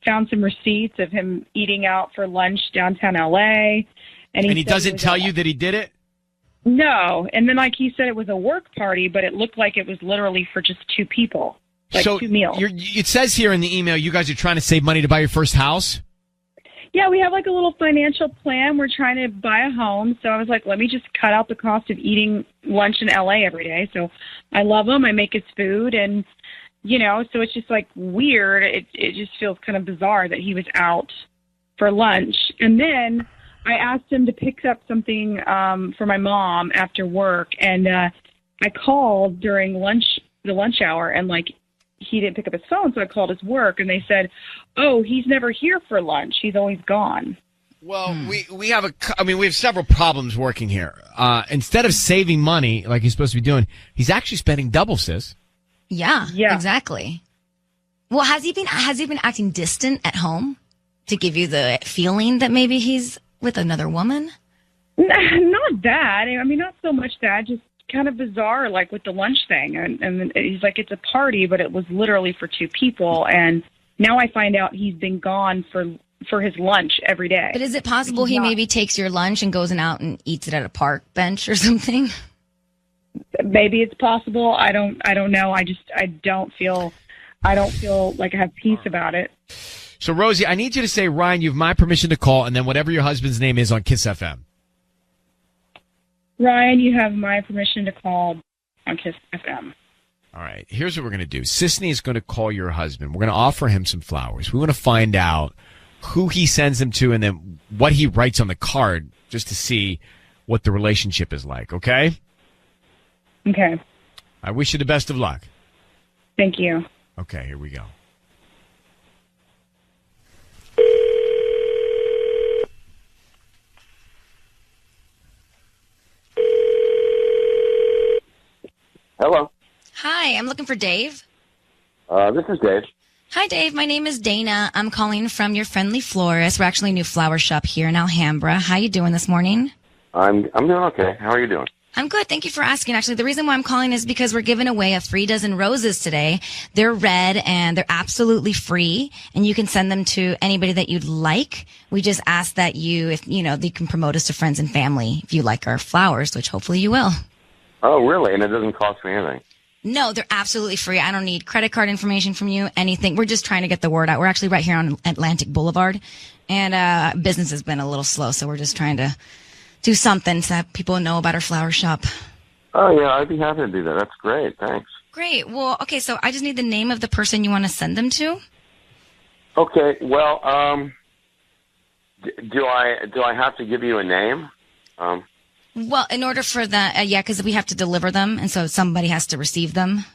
Speaker 18: found some receipts of him eating out for lunch downtown LA.
Speaker 1: And he doesn't tell you that he did it?
Speaker 18: No. And then he said it was a work party, but it looked like it was literally for just two people.
Speaker 1: So
Speaker 18: 2 meals.
Speaker 1: It says here in the email you guys are trying to save money to buy your first house?
Speaker 18: Yeah, we have a little financial plan. We're trying to buy a home. So I was like, let me just cut out the cost of eating lunch in LA every day. So I love him. I make his food. And, so it's just weird. It just feels kind of bizarre that he was out for lunch. And then I asked him to pick up something for my mom after work. And I called during the lunch hour, and he didn't pick up his phone, so I called his work, and they said, oh, he's never here for lunch. He's always gone.
Speaker 1: Well, we have we have several problems working here. Instead of saving money like he's supposed to be doing, he's actually spending double, sis.
Speaker 6: Yeah, exactly. Well, has he been acting distant at home to give you the feeling that maybe he's with another woman?
Speaker 18: Not that. I mean, not so much that. Just kind of bizarre, like with the lunch thing. And he's like, it's a party, but it was literally for two people. And now I find out he's been gone for his lunch every day.
Speaker 6: But is it possible he maybe takes your lunch and goes out and eats it at a park bench or something?
Speaker 18: Maybe it's possible. I don't know. I don't feel like I have peace about it.
Speaker 1: So, Rosie, I need you to say, Ryan, you have my permission to call, and then whatever your husband's name is on Kiss FM.
Speaker 18: Ryan, you have my permission to call on Kiss FM.
Speaker 1: All right. Here's what we're going to do. Sisney is going to call your husband. We're going to offer him some flowers. We want to find out who he sends them to and then what he writes on the card just to see what the relationship is like, okay?
Speaker 18: Okay.
Speaker 1: I wish you the best of luck.
Speaker 18: Thank you.
Speaker 1: Okay, here we go.
Speaker 19: Hello.
Speaker 6: Hi, I'm looking for Dave.
Speaker 19: This is Dave.
Speaker 6: Hi, Dave. My name is Dana. I'm calling from your friendly florist. We're actually a new flower shop here in Alhambra. How you doing this morning?
Speaker 19: I'm doing okay. How are you doing?
Speaker 6: I'm good. Thank you for asking. Actually, the reason why I'm calling is because we're giving away a free dozen roses today. They're red and they're absolutely free, and you can send them to anybody that you'd like. We just ask that you can promote us to friends and family if you like our flowers, which hopefully you will.
Speaker 19: Oh, really? And it doesn't cost me anything?
Speaker 6: No, they're absolutely free. I don't need credit card information from you, anything. We're just trying to get the word out. We're actually right here on Atlantic Boulevard, and business has been a little slow, so we're just trying to do something so that people know about our flower shop.
Speaker 19: Oh, yeah, I'd be happy to do that. That's great. Thanks.
Speaker 6: Great. Well, okay, so I just need the name of the person you want to send them to.
Speaker 19: Okay, well, do I have to give you a name?
Speaker 6: Well, in order for because we have to deliver them, and so somebody has to receive them.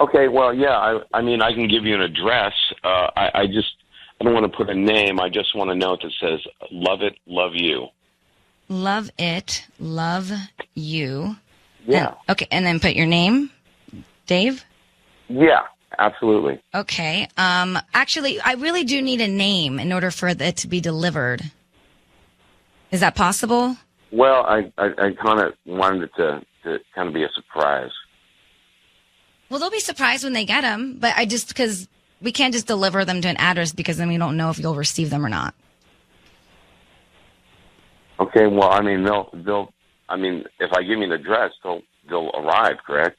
Speaker 19: Okay, well, yeah, I mean, I can give you an address. I don't want to put a name. I just want a note that says, love it, love you.
Speaker 6: Love it, love you.
Speaker 19: Yeah.
Speaker 6: And then put your name, Dave?
Speaker 19: Yeah, absolutely.
Speaker 6: Okay. Actually, I really do need a name in order for it to be delivered. Is that possible?
Speaker 19: Well, I kind of wanted it to kind of be a surprise.
Speaker 6: Well, they'll be surprised when they get them, but because we can't just deliver them to an address because then we don't know if you'll receive them or not.
Speaker 19: Okay, well, I mean, if I give you an address, they'll arrive, correct?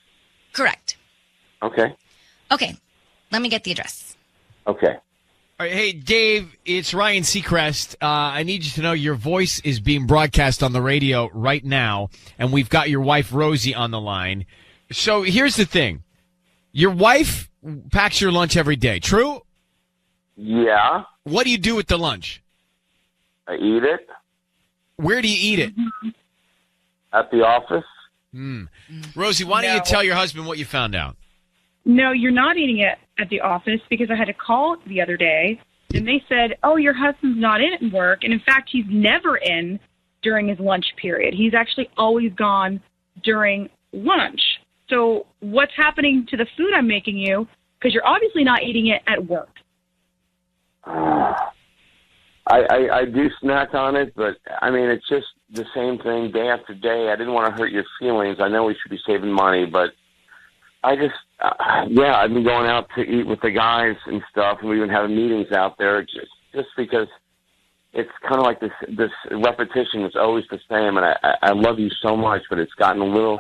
Speaker 6: Correct.
Speaker 19: Okay.
Speaker 6: Okay, let me get the address.
Speaker 19: Okay.
Speaker 1: All right, hey, Dave, it's Ryan Seacrest. I need you to know your voice is being broadcast on the radio right now, and we've got your wife, Rosie, on the line. So here's the thing. Your wife packs your lunch every day, true?
Speaker 19: Yeah.
Speaker 1: What do you do with the lunch?
Speaker 19: I eat it.
Speaker 1: Where do you eat it?
Speaker 19: At the office.
Speaker 1: Rosie, why don't you tell your husband what you found out?
Speaker 18: No, you're not eating it at the office because I had a call the other day, and they said, oh, your husband's not in at work. And, in fact, he's never in during his lunch period. He's actually always gone during lunch. So what's happening to the food I'm making you? Because you're obviously not eating it at work.
Speaker 19: I do snack on it, but, I mean, it's just the same thing day after day. I didn't want to hurt your feelings. I know we should be saving money, but I just, I've been going out to eat with the guys and stuff, and we've been having meetings out there just because it's kind of like this repetition is always the same, and I love you so much, but it's gotten a little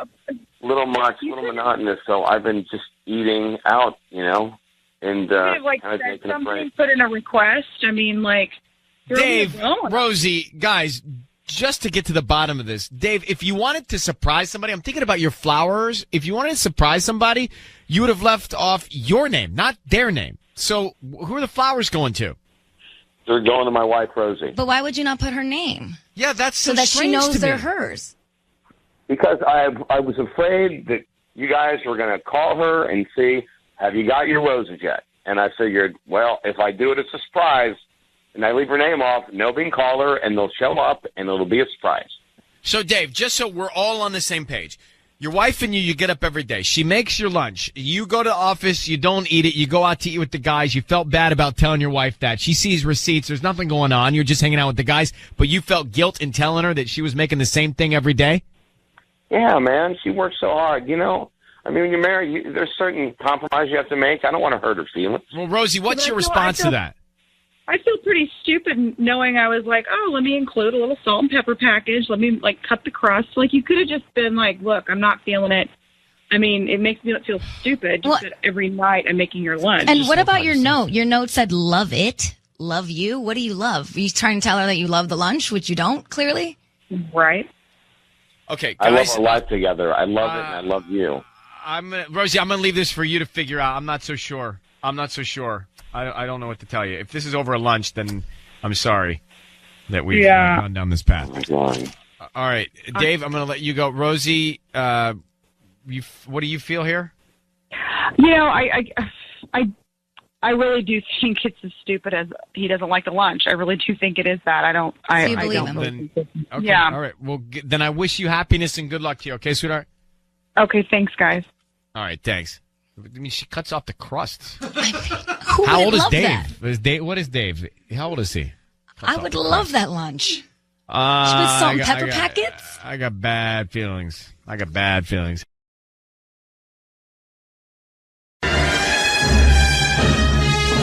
Speaker 19: much, a little monotonous, so I've been just eating out, and
Speaker 18: kind of taking a break. Put in a request. I mean,
Speaker 1: Dave, Rosie, guys, just to get to the bottom of this, Dave, if you wanted to surprise somebody, I'm thinking about your flowers. If you wanted to surprise somebody, you would have left off your name, not their name. So who are the flowers going to?
Speaker 19: They're going to my wife, Rosie.
Speaker 6: But why would you not put her name?
Speaker 1: Yeah, that's
Speaker 6: so that she knows
Speaker 1: to
Speaker 6: they're
Speaker 1: me.
Speaker 6: hers.
Speaker 19: Because I was afraid that you guys were going to call her and see, have you got your roses yet? And I figured, well, if I do it as a surprise, and I leave her name off, nobody can call her, and they'll show up, and it'll be a surprise.
Speaker 1: So, Dave, just so we're all on the same page, your wife and you get up every day. She makes your lunch. You go to the office. You don't eat it. You go out to eat with the guys. You felt bad about telling your wife that. She sees receipts. There's nothing going on. You're just hanging out with the guys. But you felt guilt in telling her that she was making the same thing every day?
Speaker 19: Yeah, man. She works so hard, you know. I mean, when you're married, there's certain compromises you have to make. I don't want to hurt her feelings.
Speaker 1: Well, Rosie, what's your response to that?
Speaker 18: I feel pretty stupid knowing I was like, oh, let me include a little salt and pepper package. Let me, like, cut the crust. Like, you could have just been like, look, I'm not feeling it. I mean, it makes me feel stupid just that every night I'm making your lunch.
Speaker 6: And what about your note? Your note said, love it, love you. What do you love? Are you trying to tell her that you love the lunch, which you don't, clearly?
Speaker 18: Right.
Speaker 1: Okay,
Speaker 19: I love
Speaker 1: guys.
Speaker 19: our life together. I love it, and I love you.
Speaker 1: Rosie, I'm going to leave this for you to figure out. I'm not so sure. I don't know what to tell you. If this is over a lunch, then I'm sorry that we've gone down this path. All right, Dave, I'm going to let you go. Rosie, what do you feel here?
Speaker 18: You know, I really do think it's as stupid as he doesn't like the lunch. I really do think it is that. I don't believe him.
Speaker 1: Okay,
Speaker 18: yeah.
Speaker 1: All right. Well, then I wish you happiness and good luck to you. Okay, sweetheart?
Speaker 18: Okay, thanks, guys.
Speaker 1: All right, thanks. I mean, she cuts off the crusts.
Speaker 6: Who
Speaker 1: How
Speaker 6: would
Speaker 1: old is
Speaker 6: love
Speaker 1: Dave? What is Dave? How old is he?
Speaker 6: I would love that lunch. With salt
Speaker 1: I
Speaker 6: and
Speaker 1: got-
Speaker 6: pepper
Speaker 1: I got-
Speaker 6: packets?
Speaker 1: I got bad feelings.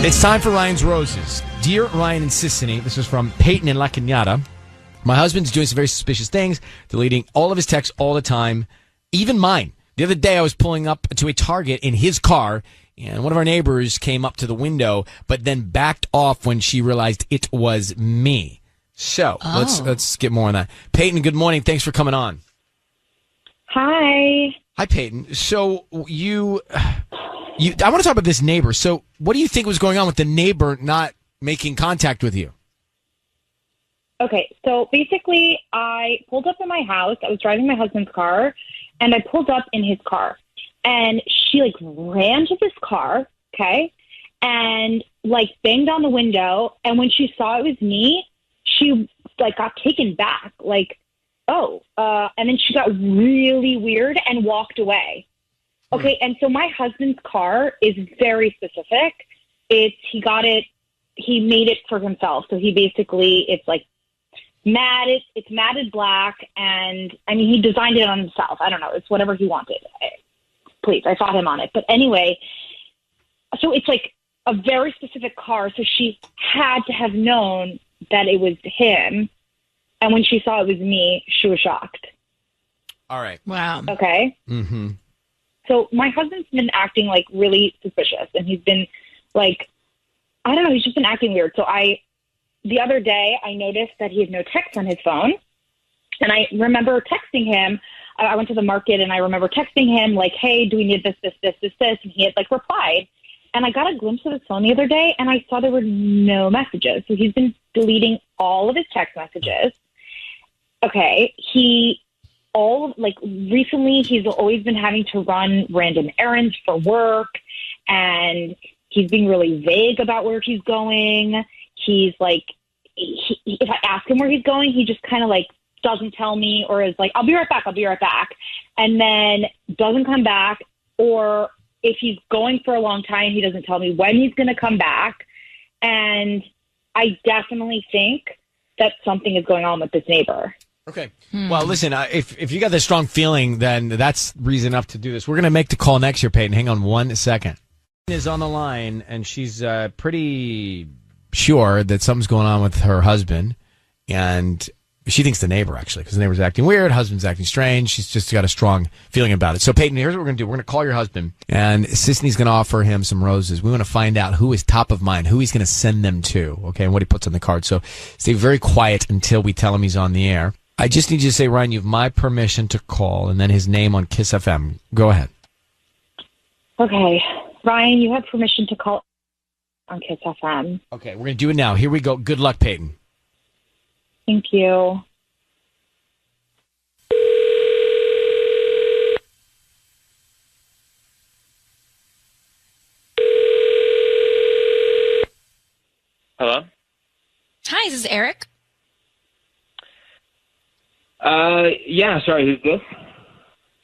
Speaker 1: It's time for Ryan's Roses. Dear Ryan and Sissany, this is from Peyton in La Cañada. My husband's doing some very suspicious things, deleting all of his texts all the time, even mine. The other day I was pulling up to a Target in his car, and one of our neighbors came up to the window, but then backed off when she realized it was me. So let's get more on that. Peyton, good morning. Thanks for coming on.
Speaker 15: Hi.
Speaker 1: Hi, Peyton. So I want to talk about this neighbor. So what do you think was going on with the neighbor not making contact with you?
Speaker 15: Okay, so basically, I pulled up in my house. I was driving my husband's car, and I pulled up in his car. And she, like, ran to this car, okay, and, like, banged on the window. And when she saw it was me, she, like, got taken back, like, and then she got really weird and walked away. Okay, and so my husband's car is very specific. He made it for himself. So he basically, it's like it's matted black, and I mean, he designed it on himself. I don't know. It's whatever he wanted. Please, I fought him on it. But anyway, so it's like a very specific car. So she had to have known that it was him. And when she saw it was me, she was shocked.
Speaker 1: All right.
Speaker 2: Wow.
Speaker 15: Okay.
Speaker 1: Mm-hmm.
Speaker 15: So my husband's been acting like really suspicious, and he's been like, I don't know, he's just been acting weird. So the other day I noticed that he had no text on his phone, and I remember texting him. I went to the market, and I remember texting him like, hey, do we need this, and he had like replied. And I got a glimpse of his phone the other day, and I saw there were no messages. So he's been deleting all of his text messages. Okay. Recently, he's always been having to run random errands for work, and he's being really vague about where he's going. He's like, if I ask him where he's going, he just kind of like doesn't tell me, or is like, I'll be right back. And then doesn't come back. Or if he's going for a long time, he doesn't tell me when he's going to come back. And I definitely think that something is going on with this neighbor.
Speaker 1: Okay. Well, listen, if you got this strong feeling, then that's reason enough to do this. We're going to make the call next year, Peyton. Hang on 1 second. Is on the line, and she's pretty sure that something's going on with her husband, and she thinks the neighbor, actually, because the neighbor's acting weird, husband's acting strange. She's just got a strong feeling about it. So, Peyton, here's what we're going to do. We're going to call your husband, and Sisney's going to offer him some roses. We want to find out who is top of mind, who he's going to send them to, okay, and what he puts on the card. So stay very quiet until we tell him he's on the air. I just need you to say, Ryan, you have my permission to call, and then his name on Kiss FM. Go ahead.
Speaker 15: Okay. Ryan, you have permission to call on Kiss FM.
Speaker 1: Okay, we're going to do it now. Here we go. Good luck, Peyton.
Speaker 15: Thank you.
Speaker 20: Hello?
Speaker 6: this is Eric.
Speaker 20: Yeah, sorry, who's this?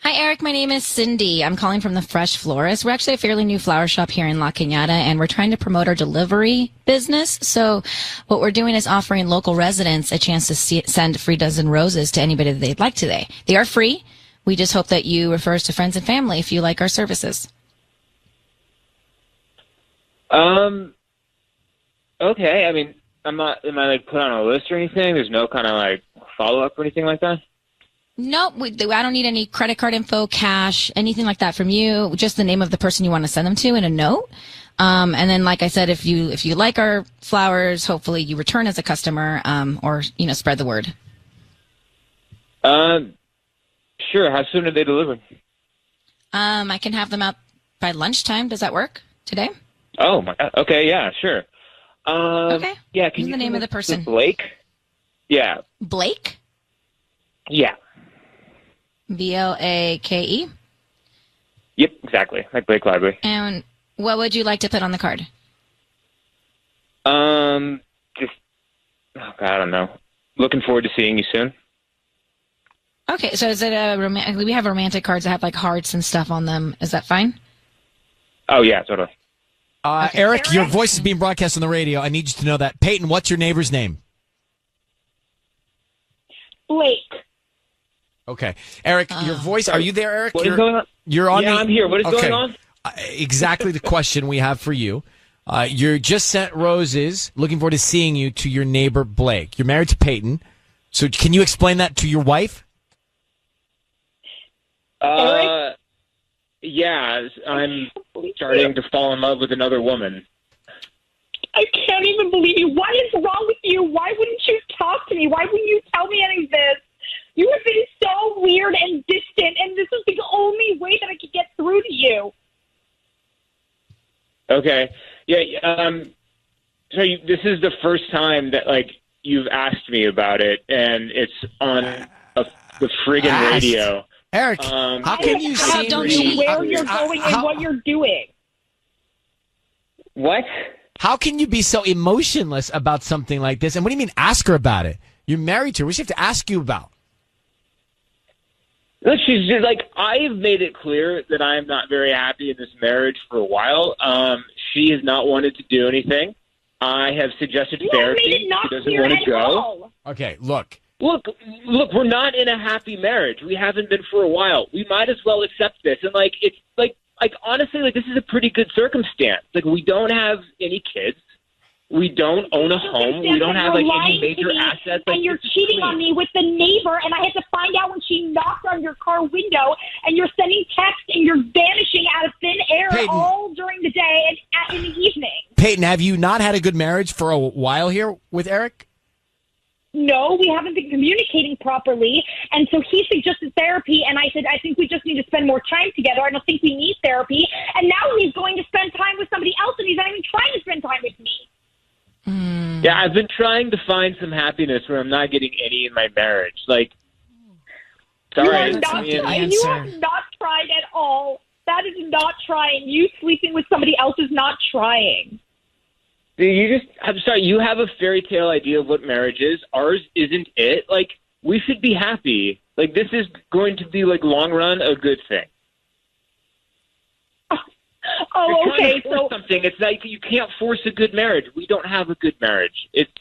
Speaker 6: Hi, Eric. My name is Cindy. I'm calling from the Fresh Florist. We're actually a fairly new flower shop here in La Cañada, and we're trying to promote our delivery business. So what we're doing is offering local residents a chance to send a free dozen roses to anybody that they'd like today. They are free. We just hope that you refer us to friends and family if you like our services.
Speaker 20: Okay, I mean, am I like put on a list or anything? There's no kind of like follow-up or anything like that?
Speaker 6: Nope, I don't need any credit card info, cash, anything like that from you. Just the name of the person you want to send them to and a note. And then, like I said, if you like our flowers, hopefully you return as a customer, or spread the word.
Speaker 20: Sure. How soon are they delivered?
Speaker 6: I can have them out by lunchtime. Does that work today?
Speaker 20: Oh my God. Okay. Yeah. Sure.
Speaker 6: Okay.
Speaker 20: Yeah.
Speaker 6: What's the name of the person?
Speaker 20: Blake. Yeah.
Speaker 6: Blake.
Speaker 20: Yeah.
Speaker 6: Blake.
Speaker 20: Yep, exactly. Like Blake Library.
Speaker 6: And what would you like to put on the card?
Speaker 20: Just, oh God, I don't know. Looking forward to seeing you soon.
Speaker 6: Okay, so is it we have romantic cards that have like hearts and stuff on them. Is that fine?
Speaker 20: Oh, yeah, totally.
Speaker 1: Eric, your voice is being broadcast on the radio. I need you to know that. Peyton, what's your neighbor's name?
Speaker 15: Blake.
Speaker 1: Okay. Eric, your voice, are you there, Eric?
Speaker 20: What is going on?
Speaker 1: You're on.
Speaker 20: Yeah, I'm here. What is going on?
Speaker 1: Exactly the question we have for you. You're just sent roses, looking forward to seeing you, to your neighbor, Blake. You're married to Peyton. So can you explain that to your wife?
Speaker 20: Yeah, I'm starting to fall in love with another woman.
Speaker 15: I can't even believe you. What is wrong with you? Why wouldn't you talk to me? Why wouldn't you tell me any of this? You have been so weird and distant, and this is the only way that I could get through to you.
Speaker 20: Okay. Yeah. This is the first time that you've asked me about it, and it's on the friggin' radio.
Speaker 1: Eric, how can you see
Speaker 15: where you're going and what you're doing?
Speaker 20: What?
Speaker 1: How can you be so emotionless about something like this? And what do you mean ask her about it? You're married to her. What does she have to ask you about?
Speaker 20: Look, she's just I've made it clear that I'm not very happy in this marriage for a while. She has not wanted to do anything. I have suggested therapy.
Speaker 15: Made it not
Speaker 20: she doesn't
Speaker 15: clear
Speaker 20: want
Speaker 15: at
Speaker 20: to go.
Speaker 15: all.
Speaker 1: Okay, look,
Speaker 20: we're not in a happy marriage. We haven't been for a while. We might as well accept this. And honestly, this is a pretty good circumstance. We don't have any kids. We don't own a home. We don't have any major assets.
Speaker 15: And you're cheating on me with the neighbor, and I had to find out when she knocked on your car window, and you're sending texts, and you're vanishing out of thin air all during the day and in the evening.
Speaker 1: Peyton, have you not had a good marriage for a while here with Eric?
Speaker 15: No, we haven't been communicating properly. And so he suggested therapy, and I said, I think we just need to spend more time together. I don't think we need therapy. And now he's going to spend time with somebody else, and he's not even trying to spend time with me.
Speaker 20: Yeah, I've been trying to find some happiness where I'm not getting any in my marriage. Sorry.
Speaker 15: You have not tried at all. That is not trying. You sleeping with somebody else is not trying.
Speaker 20: I'm sorry, you have a fairy tale idea of what marriage is. Ours isn't it. We should be happy. This is going to be, long run, a good thing.
Speaker 15: Oh,
Speaker 20: You're
Speaker 15: okay.
Speaker 20: trying to force something. It's you can't force a good marriage. We don't have a good marriage. It's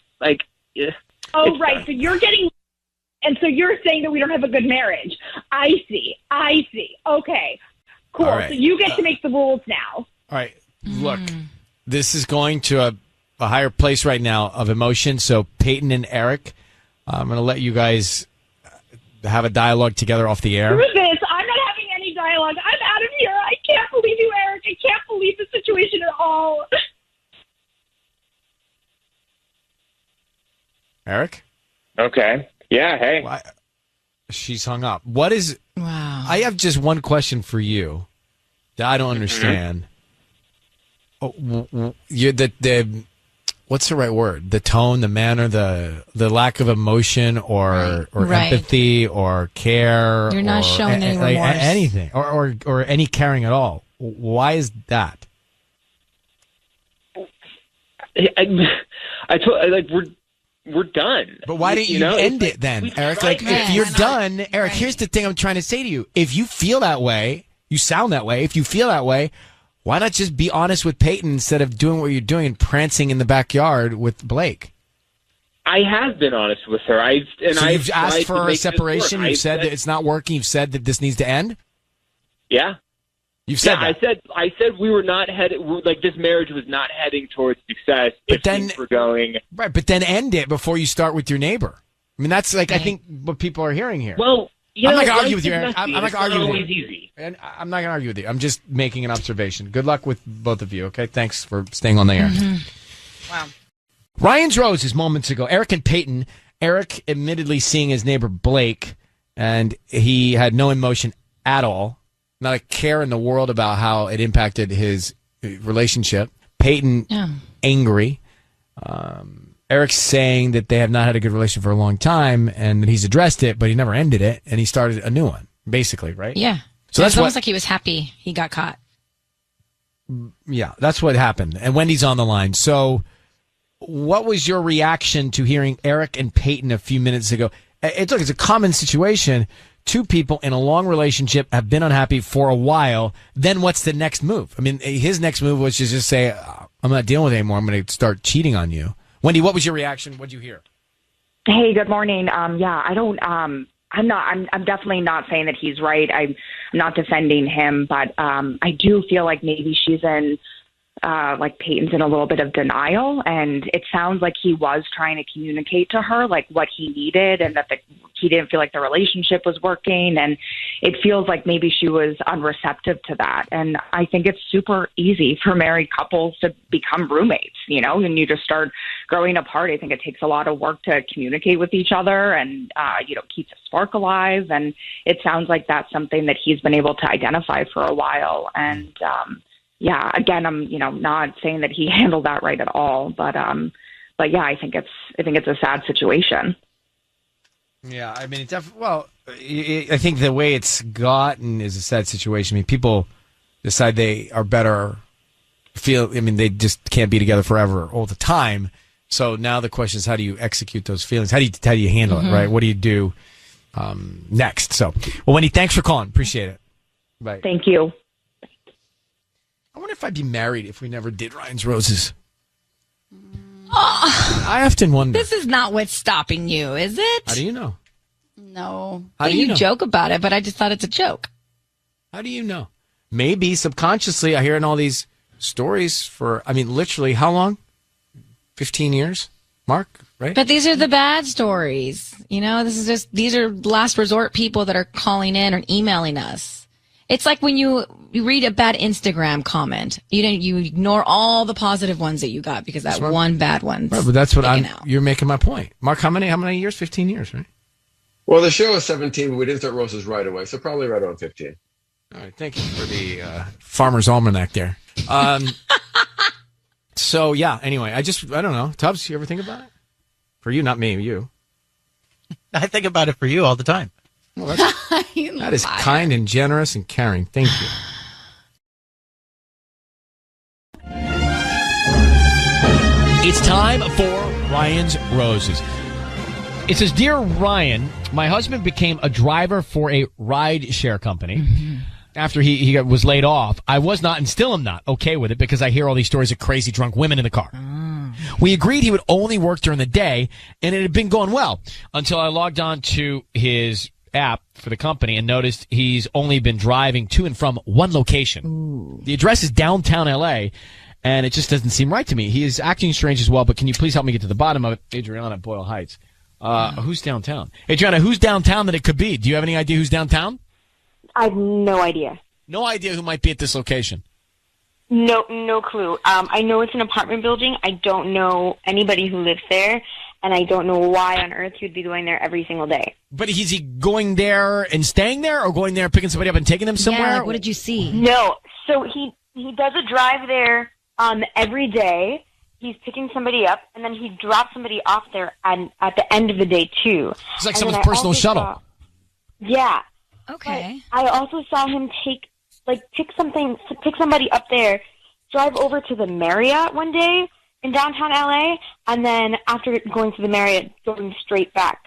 Speaker 20: yeah.
Speaker 15: Oh, right. So you're getting, and so you're saying that we don't have a good marriage. I see. Okay, cool.
Speaker 1: All right.
Speaker 15: So you get to make the rules now.
Speaker 1: All right. Look, this is going to a higher place right now of emotion. So Peyton and Eric, I'm going to let you guys have a dialogue together off the air.
Speaker 15: Screw this. I'm not having any dialogue. I'm out of here. I can't believe you, Eric. I can't believe the situation at all.
Speaker 1: Eric?
Speaker 20: Okay. Yeah, hey.
Speaker 1: She's hung up. Wow. I have just one question for you that I don't understand. What's the right word? The tone, the manner, the lack of emotion or empathy or care.
Speaker 6: You're not showing any remorse.
Speaker 1: Anything or any caring at all. Why is that?
Speaker 20: I told we're done.
Speaker 1: But why didn't you end it then, Eric? Like, if you're done, Eric, here's the thing I'm trying to say to you. If you feel that way, you sound that way. If you feel that way, why not just be honest with Peyton instead of doing what you're doing and prancing in the backyard with Blake?
Speaker 20: I have been honest with her.
Speaker 1: You've asked for a separation. You've said that it's not working. You've said that this needs to end.
Speaker 20: Yeah.
Speaker 1: You've said that.
Speaker 20: I said we were not headed, like this marriage was not heading towards success if things were going.
Speaker 1: Right, but then end it before you start with your neighbor. I mean, that's like, I think what people are hearing here.
Speaker 20: Well,
Speaker 1: I'm not going to argue with you, Eric. I'm not
Speaker 20: It's
Speaker 1: going to argue with
Speaker 20: always
Speaker 1: you.
Speaker 20: easy.
Speaker 1: And I'm not going to argue with you. I'm just making an observation. Good luck with both of you, okay? Thanks for staying on the air.
Speaker 2: Wow.
Speaker 1: Ryan's Roses moments ago. Eric and Peyton. Eric admittedly seeing his neighbor Blake, and he had no emotion at all. Not a care in the world about how it impacted his relationship. Peyton, angry. Eric's saying that they have not had a good relationship for a long time, and that he's addressed it, but he never ended it, and he started a new one, basically, right?
Speaker 6: Yeah.
Speaker 1: So that's
Speaker 6: almost like he was happy he got caught.
Speaker 1: Yeah, that's what happened. And Wendy's on the line. So what was your reaction to hearing Eric and Peyton a few minutes ago? It's a common situation. Two people in a long relationship have been unhappy for a while. Then what's the next move? I mean, his next move was to just say, I'm not dealing with it anymore. I'm going to start cheating on you. Wendy, what was your reaction? What did you hear?
Speaker 21: Hey, good morning. I'm definitely not saying that he's right. I'm not defending him, but I do feel like maybe she's in, like Peyton's in a little bit of denial, and it sounds like he was trying to communicate to her like what he needed, and that he didn't feel like the relationship was working, and it feels like maybe she was unreceptive to that. And I think it's super easy for married couples to become roommates, and you just start growing apart. I think it takes a lot of work to communicate with each other and, keep the spark alive. And it sounds like that's something that he's been able to identify for a while. And, again, I'm, not saying that he handled that right at all, but yeah, I think it's a sad situation.
Speaker 1: Yeah, I mean, I think the way it's gotten is a sad situation. I mean, people decide they are better, they just can't be together forever all the time. So now the question is, how do you execute those feelings? How do you handle it, right? What do you do next? So, well, Wendy, thanks for calling. Appreciate it. Bye.
Speaker 21: Thank you.
Speaker 1: I wonder if I'd be married if we never did Ryan's Roses. I often wonder.
Speaker 6: This is not what's stopping you, is it?
Speaker 1: How do you know?
Speaker 6: No.
Speaker 1: How do you know?
Speaker 6: Joke about it, but I just thought it's a joke.
Speaker 1: How do you know? Maybe subconsciously I hear in all these stories for, literally how long? 15 years? Mark, right?
Speaker 6: But these are the bad stories. These are last resort people that are calling in or emailing us. It's like when you read a bad Instagram comment, you ignore all the positive ones that you got because that one bad one's
Speaker 1: right, but that's what
Speaker 6: out.
Speaker 1: You're making my point. Mark, how many years? 15 years, right?
Speaker 22: Well, the show is 17. We didn't start roses right away, so probably right around 15.
Speaker 1: All right, thank you for the Farmer's Almanac there. So, yeah, anyway, I don't know. Tubbs, you ever think about it? For you, not me, you.
Speaker 23: I think about it for you all the time.
Speaker 1: Well, that is kind and generous and caring. Thank you. It's time for Ryan's Roses. It says, Dear Ryan, my husband became a driver for a ride share company. After he was laid off. I was not and still am not okay with it because I hear all these stories of crazy drunk women in the car. We agreed he would only work during the day, and it had been going well until I logged on to his app for the company and noticed he's only been driving to and from one location. Ooh. The address is downtown L.A., and it just doesn't seem right to me. He is acting strange as well, but can you please help me get to the bottom of it? Adriana at Boyle Heights. Who's downtown? Adriana, who's downtown that it could be? Do you have any idea who's downtown?
Speaker 24: I have no idea.
Speaker 1: No idea who might be at this location?
Speaker 24: No clue. I know it's an apartment building. I don't know anybody who lives there, and I don't know why on earth he would be going there every single day.
Speaker 1: But is he going there and staying there, or going there, picking somebody up and taking them somewhere?
Speaker 6: Yeah, like, what did you see?
Speaker 24: No. So he does a drive there every day. He's picking somebody up, and then he drops somebody off there at the end of the day, too.
Speaker 1: It's like someone's personal shuttle.
Speaker 24: Yeah.
Speaker 6: Okay.
Speaker 24: But I also saw him pick somebody up there, drive over to the Marriott one day, in downtown LA, and then after going to the Marriott, going straight back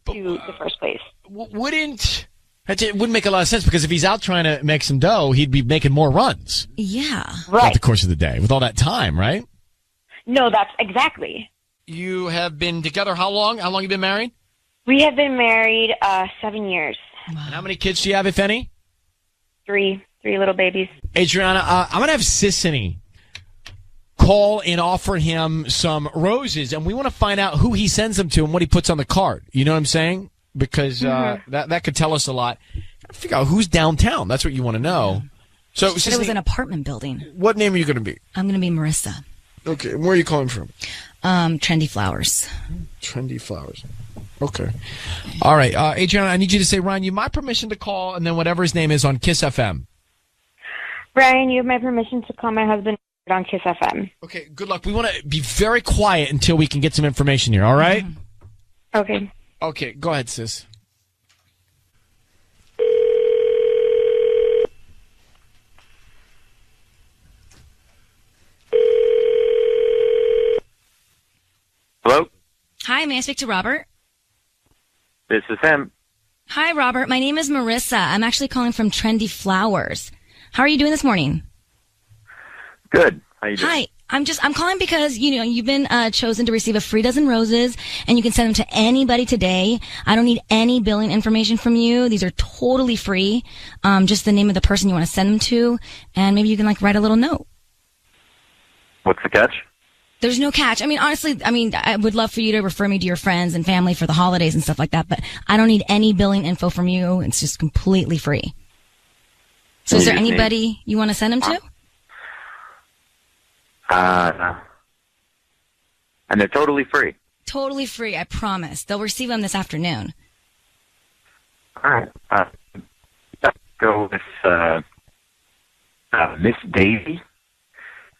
Speaker 24: to the first place.
Speaker 1: It wouldn't make a lot of sense because if he's out trying to make some dough, he'd be making more runs.
Speaker 2: Yeah.
Speaker 1: Throughout the course of the day with all that time, right?
Speaker 24: No, that's exactly.
Speaker 1: You have been together how long? How long have you been married?
Speaker 24: We have been married 7 years.
Speaker 1: And how many kids do you have, if any?
Speaker 24: Three little babies.
Speaker 1: Adriana, I'm going to have Sissany call and offer him some roses, and we want to find out who he sends them to and what he puts on the card. You know what I'm saying? Because that could tell us a lot. Figure out who's downtown. That's what you want to know. So
Speaker 2: It was an apartment building.
Speaker 1: What name are you going to be?
Speaker 2: I'm going to be Marissa.
Speaker 1: Okay. Where are you calling from?
Speaker 2: Trendy Flowers.
Speaker 1: Trendy Flowers. Okay. All right. Adriana, I need you to say, Ryan, you have my permission to call, and then whatever his name is on Kiss FM.
Speaker 24: Brian, you have my permission to call my husband on Kiss FM.
Speaker 1: Okay, good luck. We want to be very quiet until we can get some information here, all right?
Speaker 24: Okay.
Speaker 1: Okay, go ahead, sis.
Speaker 3: Hello?
Speaker 6: Hi, may I speak to Robert?
Speaker 3: This is him.
Speaker 6: Hi, Robert. My name is Marissa. I'm actually calling from Trendy Flowers. How are you doing this morning?
Speaker 3: Good. How you doing?
Speaker 6: Hi. I'm calling because, you've been chosen to receive a free dozen roses, and you can send them to anybody today. I don't need any billing information from you. These are totally free. Just the name of the person you want to send them to, and maybe you can, write a little note.
Speaker 3: What's the catch?
Speaker 6: There's no catch. Honestly, I would love for you to refer me to your friends and family for the holidays and stuff like that, but I don't need any billing info from you. It's just completely free. So is there anybody you want to send them to?
Speaker 3: And they're totally free.
Speaker 6: Totally free, I promise. They'll receive them this afternoon.
Speaker 3: All right. Let's go with Miss Daisy.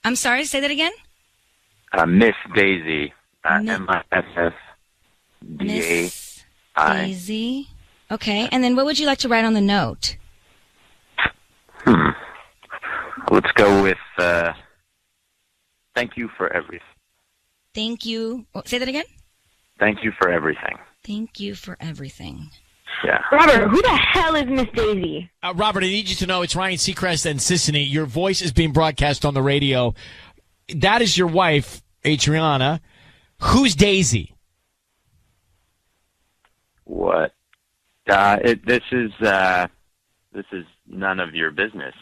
Speaker 6: I'm sorry, say that again?
Speaker 3: Miss Daisy. Missdai.
Speaker 6: Miss Daisy. Okay, and then what would you like to write on the note?
Speaker 3: Let's go with thank you for everything.
Speaker 6: Thank you. Say that again?
Speaker 3: Thank you for everything.
Speaker 6: Thank you for everything.
Speaker 3: Yeah.
Speaker 24: Robert, who the hell is Miss Daisy?
Speaker 1: Robert, I need you to know it's Ryan Seacrest and Sissany. Your voice is being broadcast on the radio. That is your wife, Adriana. Who's Daisy?
Speaker 3: What? This is none of your business.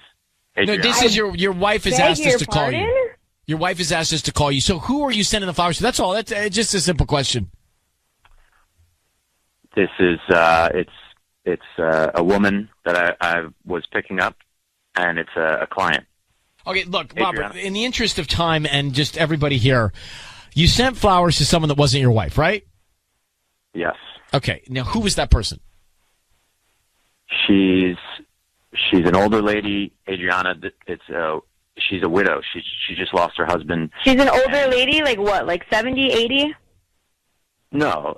Speaker 3: Adriana.
Speaker 1: No, this is your wife has asked us to call you. Your wife has asked us to call you. So who are you sending the flowers to? That's all. That's just a simple question.
Speaker 3: This is it's a woman that I was picking up, and it's a client.
Speaker 1: Okay, look, Robert, in the interest of time and just everybody here, you sent flowers to someone that wasn't your wife, right?
Speaker 3: Yes.
Speaker 1: Okay, now who was that person?
Speaker 3: She's an older lady, Adriana. She's a widow. She just lost her husband.
Speaker 24: She's an older lady, like what, like 70, 80?
Speaker 3: No,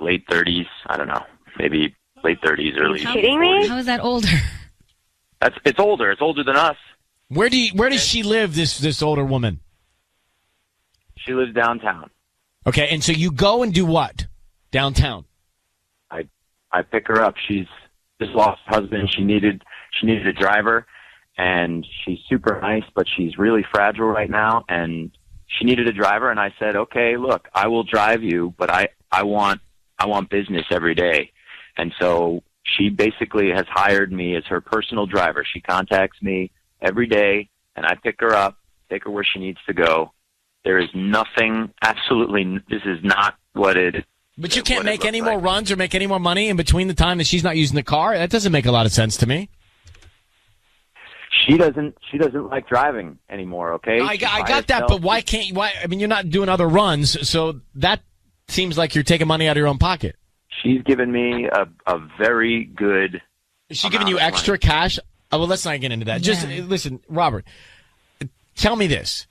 Speaker 3: late 30s. I don't know, maybe late 30s, early.
Speaker 24: Are you kidding me?
Speaker 6: How is that older?
Speaker 3: It's older. It's older than us.
Speaker 1: Where does she live? This older woman.
Speaker 3: She lives downtown.
Speaker 1: Okay, and so you go and do what downtown?
Speaker 3: I pick her up. She's just lost her husband. She needed a driver, and she's super nice, but she's really fragile right now, and she needed a driver. And I said, okay, look, I will drive you, but I want business every day, and so she basically has hired me as her personal driver. She contacts me every day, and I pick her up, take her where she needs to go. There is nothing, absolutely, this is not what it is.
Speaker 1: But you can't make any more runs or make any more money in between the time that she's not using the car? That doesn't make a lot of sense to me.
Speaker 3: She doesn't like driving anymore, okay?
Speaker 1: I got that, but why can't you? I mean, you're not doing other runs, so that seems like you're taking money out of your own pocket.
Speaker 3: She's given me a very good.
Speaker 1: Is she giving you extra cash? Oh, well, let's not get into that. Just listen, Robert, tell me this.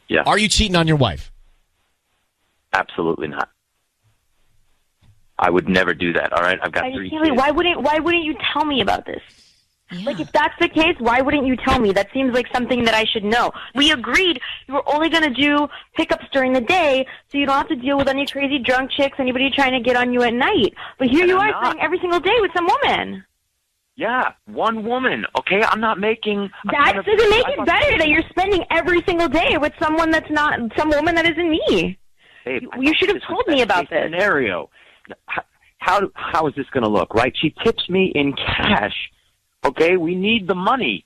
Speaker 3: Yeah.
Speaker 1: Are you cheating on your wife?
Speaker 3: Absolutely not. I would never do that. All right, I've got 3 kids.
Speaker 24: Why wouldn't you tell me about this? Like, if that's the case, why wouldn't you tell me? That seems like something that I should know. We agreed you were only going to do pickups during the day, so you don't have to deal with any crazy drunk chicks, anybody trying to get on you at night. But here you are saying every single day with some woman.
Speaker 3: Yeah, one woman. Okay, I'm not making.
Speaker 24: That doesn't make it better that you're spending every single day with someone that's not some woman that isn't me.
Speaker 3: Babe,
Speaker 24: You should have told me about this.
Speaker 3: Scenario. How is this going to look? Right? She tips me in cash. Okay, we need the money.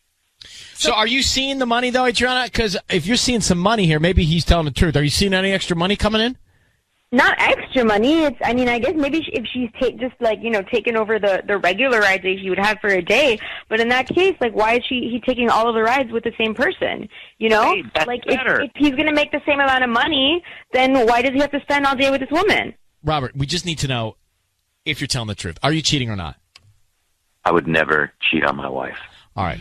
Speaker 1: So are you seeing the money, though, Adriana? Because if you're seeing some money here, maybe he's telling the truth. Are you seeing any extra money coming in?
Speaker 24: Not extra money. I guess maybe if she's taken over the regular rides that he would have for a day. But in that case, like, why is he taking all of the rides with the same person? You know,
Speaker 3: hey, that's
Speaker 24: like
Speaker 3: better.
Speaker 24: if he's going to make the same amount of money, then why does he have to spend all day with this woman?
Speaker 1: Robert, we just need to know if you're telling the truth. Are you cheating or not?
Speaker 3: I would never cheat on my wife.
Speaker 1: All right.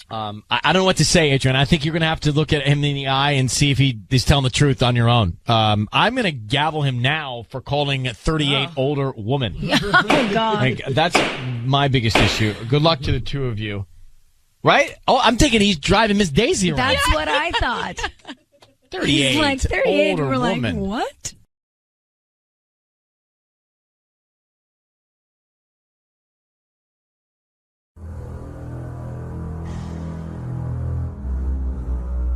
Speaker 1: I don't know what to say, Adrian. I think you're going to have to look at him in the eye and see if he is telling the truth on your own. I'm going to gavel him now for calling a 38 older woman.
Speaker 6: Oh, God.
Speaker 1: Like, that's my biggest issue. Good luck to the two of you. Right? Oh, I'm thinking he's driving Miss Daisy around.
Speaker 2: That's what I thought.
Speaker 1: 38.
Speaker 2: He's like 38.
Speaker 1: Older
Speaker 2: We're like,
Speaker 1: woman.
Speaker 2: what?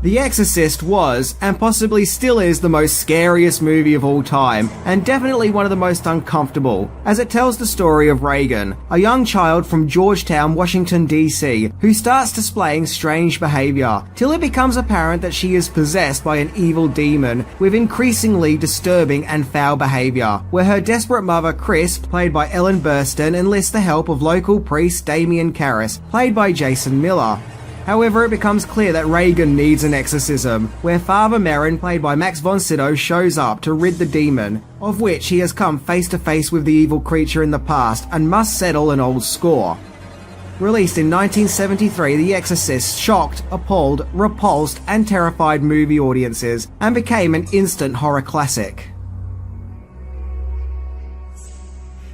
Speaker 4: The Exorcist was, and possibly still is, the most scariest movie of all time, and definitely one of the most uncomfortable, as it tells the story of Reagan, a young child from Georgetown, Washington DC, who starts displaying strange behavior, till it becomes apparent that she is possessed by an evil demon with increasingly disturbing and foul behavior, where her desperate mother, Chris, played by Ellen Burstyn, enlists the help of local priest Damian Karras, played by Jason Miller. However, it becomes clear that Reagan needs an exorcism, where Father Merrin, played by Max von Sydow, shows up to rid the demon, of which he has come face to face with the evil creature in the past and must settle an old score. Released in 1973, The Exorcist shocked, appalled, repulsed, and terrified movie audiences, and became an instant horror classic.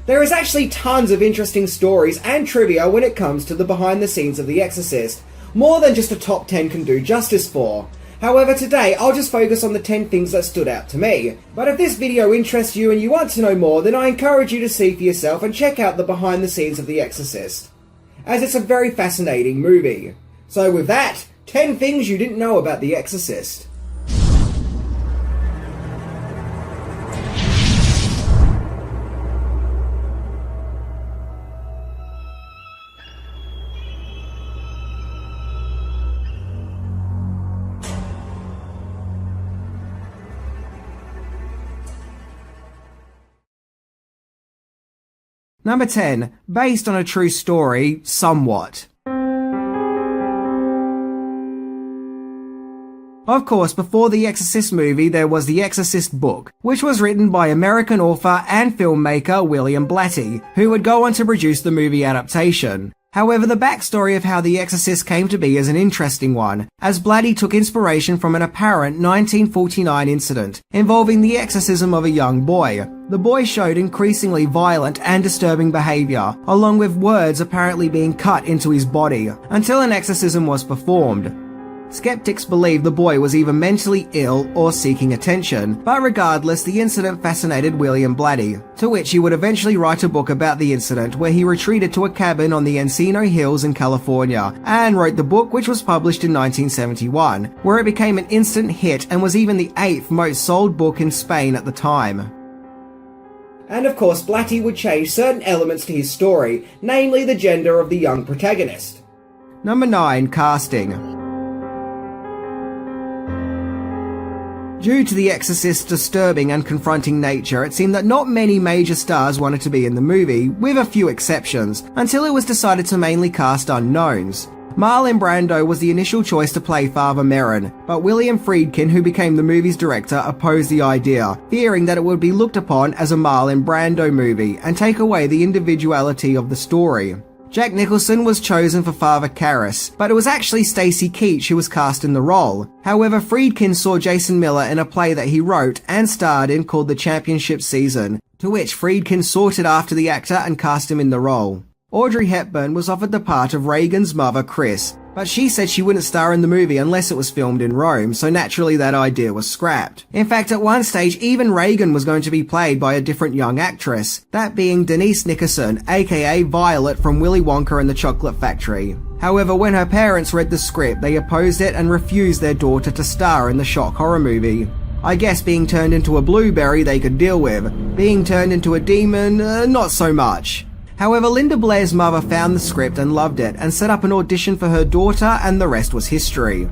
Speaker 4: There is actually tons of interesting stories and trivia when it comes to the behind the scenes of The Exorcist, more than just a top 10 can do justice for. However, today I'll just focus on the 10 things that stood out to me. But if this video interests you and you want to know more, then I encourage you to see for yourself and check out the behind the scenes of The Exorcist, as it's a very fascinating movie. So with that, 10 things you didn't know about The Exorcist. Number 10. Based on a true story, somewhat. Of course, before the Exorcist movie, there was the Exorcist book, which was written by American author and filmmaker William Blatty, who would go on to produce the movie adaptation. However, the backstory of how The Exorcist came to be is an interesting one, as Blatty took inspiration from an apparent 1949 incident involving the exorcism of a young boy. The boy showed increasingly violent and disturbing behavior, along with words apparently being cut into his body, until an exorcism was performed. Skeptics believe the boy was either mentally ill or seeking attention, but regardless, the incident fascinated William Blatty, to which he would eventually write a book about the incident where he retreated to a cabin on the Encino Hills in California, and wrote the book, which was published in 1971, where it became an instant hit and was even the 8th most sold book in Spain at the time. And of course, Blatty would change certain elements to his story, namely the gender of the young protagonist. Number 9. Casting. Due to The Exorcist's disturbing and confronting nature, it seemed that not many major stars wanted to be in the movie, with a few exceptions, until it was decided to mainly cast unknowns. Marlon Brando was the initial choice to play Father Merrin, but William Friedkin, who became the movie's director, opposed the idea, fearing that it would be looked upon as a Marlon Brando movie and take away the individuality of the story. Jack Nicholson was chosen for Father Karras, but it was actually Stacy Keach who was cast in the role. However, Friedkin saw Jason Miller in a play that he wrote and starred in called The Championship Season, to which Friedkin sought after the actor and cast him in the role. Audrey Hepburn was offered the part of Reagan's mother, Chris, but she said she wouldn't star in the movie unless it was filmed in Rome, so naturally that idea was scrapped. In fact, at one stage, even Reagan was going to be played by a different young actress, that being Denise Nickerson, aka Violet from Willy Wonka and the Chocolate Factory. However, when her parents read the script, they opposed it and refused their daughter to star in the shock horror movie. I guess being turned into a blueberry they could deal with. Being turned into a demon, not so much. However, Linda Blair's mother found the script and loved it, and set up an audition for her daughter, and the rest was history.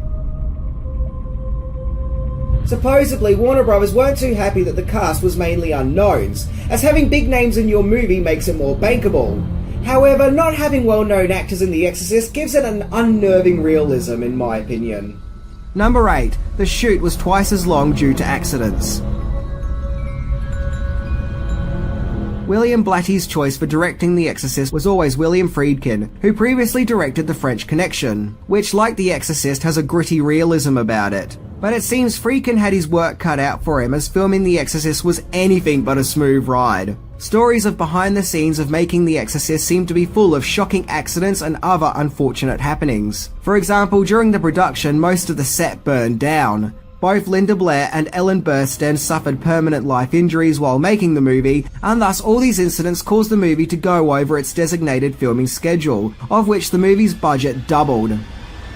Speaker 4: Supposedly, Warner Brothers weren't too happy that the cast was mainly unknowns, as having big names in your movie makes it more bankable. However, not having well-known actors in The Exorcist gives it an unnerving realism, in my opinion. Number 8. The shoot was twice as long due to accidents. William Blatty's choice for directing The Exorcist was always William Friedkin, who previously directed The French Connection, which, like The Exorcist, has a gritty realism about it. But it seems Friedkin had his work cut out for him, as filming The Exorcist was anything but a smooth ride. Stories of behind the scenes of making The Exorcist seem to be full of shocking accidents and other unfortunate happenings. For example, during the production, most of the set burned down. Both Linda Blair and Ellen Burstyn suffered permanent life injuries while making the movie, and thus all these incidents caused the movie to go over its designated filming schedule, of which the movie's budget doubled.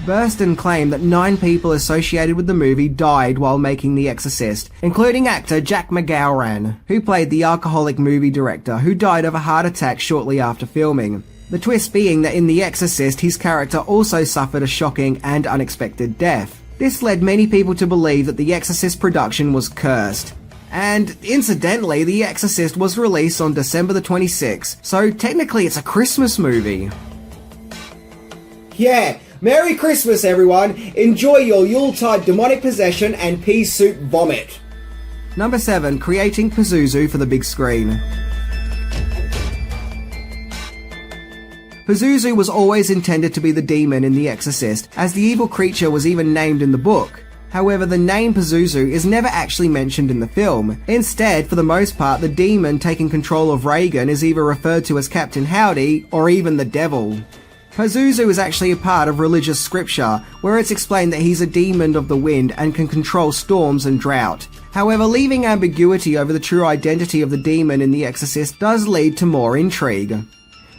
Speaker 4: Burstyn claimed that 9 people associated with the movie died while making The Exorcist, including actor Jack McGowran, who played the alcoholic movie director who died of a heart attack shortly after filming. The twist being that in The Exorcist, his character also suffered a shocking and unexpected death. This led many people to believe that The Exorcist production was cursed. And incidentally, The Exorcist was released on December the 26th, so technically it's a Christmas movie. Yeah, Merry Christmas everyone! Enjoy your Yuletide demonic possession and pea soup vomit! Number 7. Creating Pazuzu for the big screen. Pazuzu was always intended to be the demon in The Exorcist, as the evil creature was even named in the book. However, the name Pazuzu is never actually mentioned in the film. Instead, for the most part, the demon taking control of Reagan is either referred to as Captain Howdy or even the devil. Pazuzu is actually a part of religious scripture, where it's explained that he's a demon of the wind and can control storms and drought. However, leaving ambiguity over the true identity of the demon in The Exorcist does lead to more intrigue.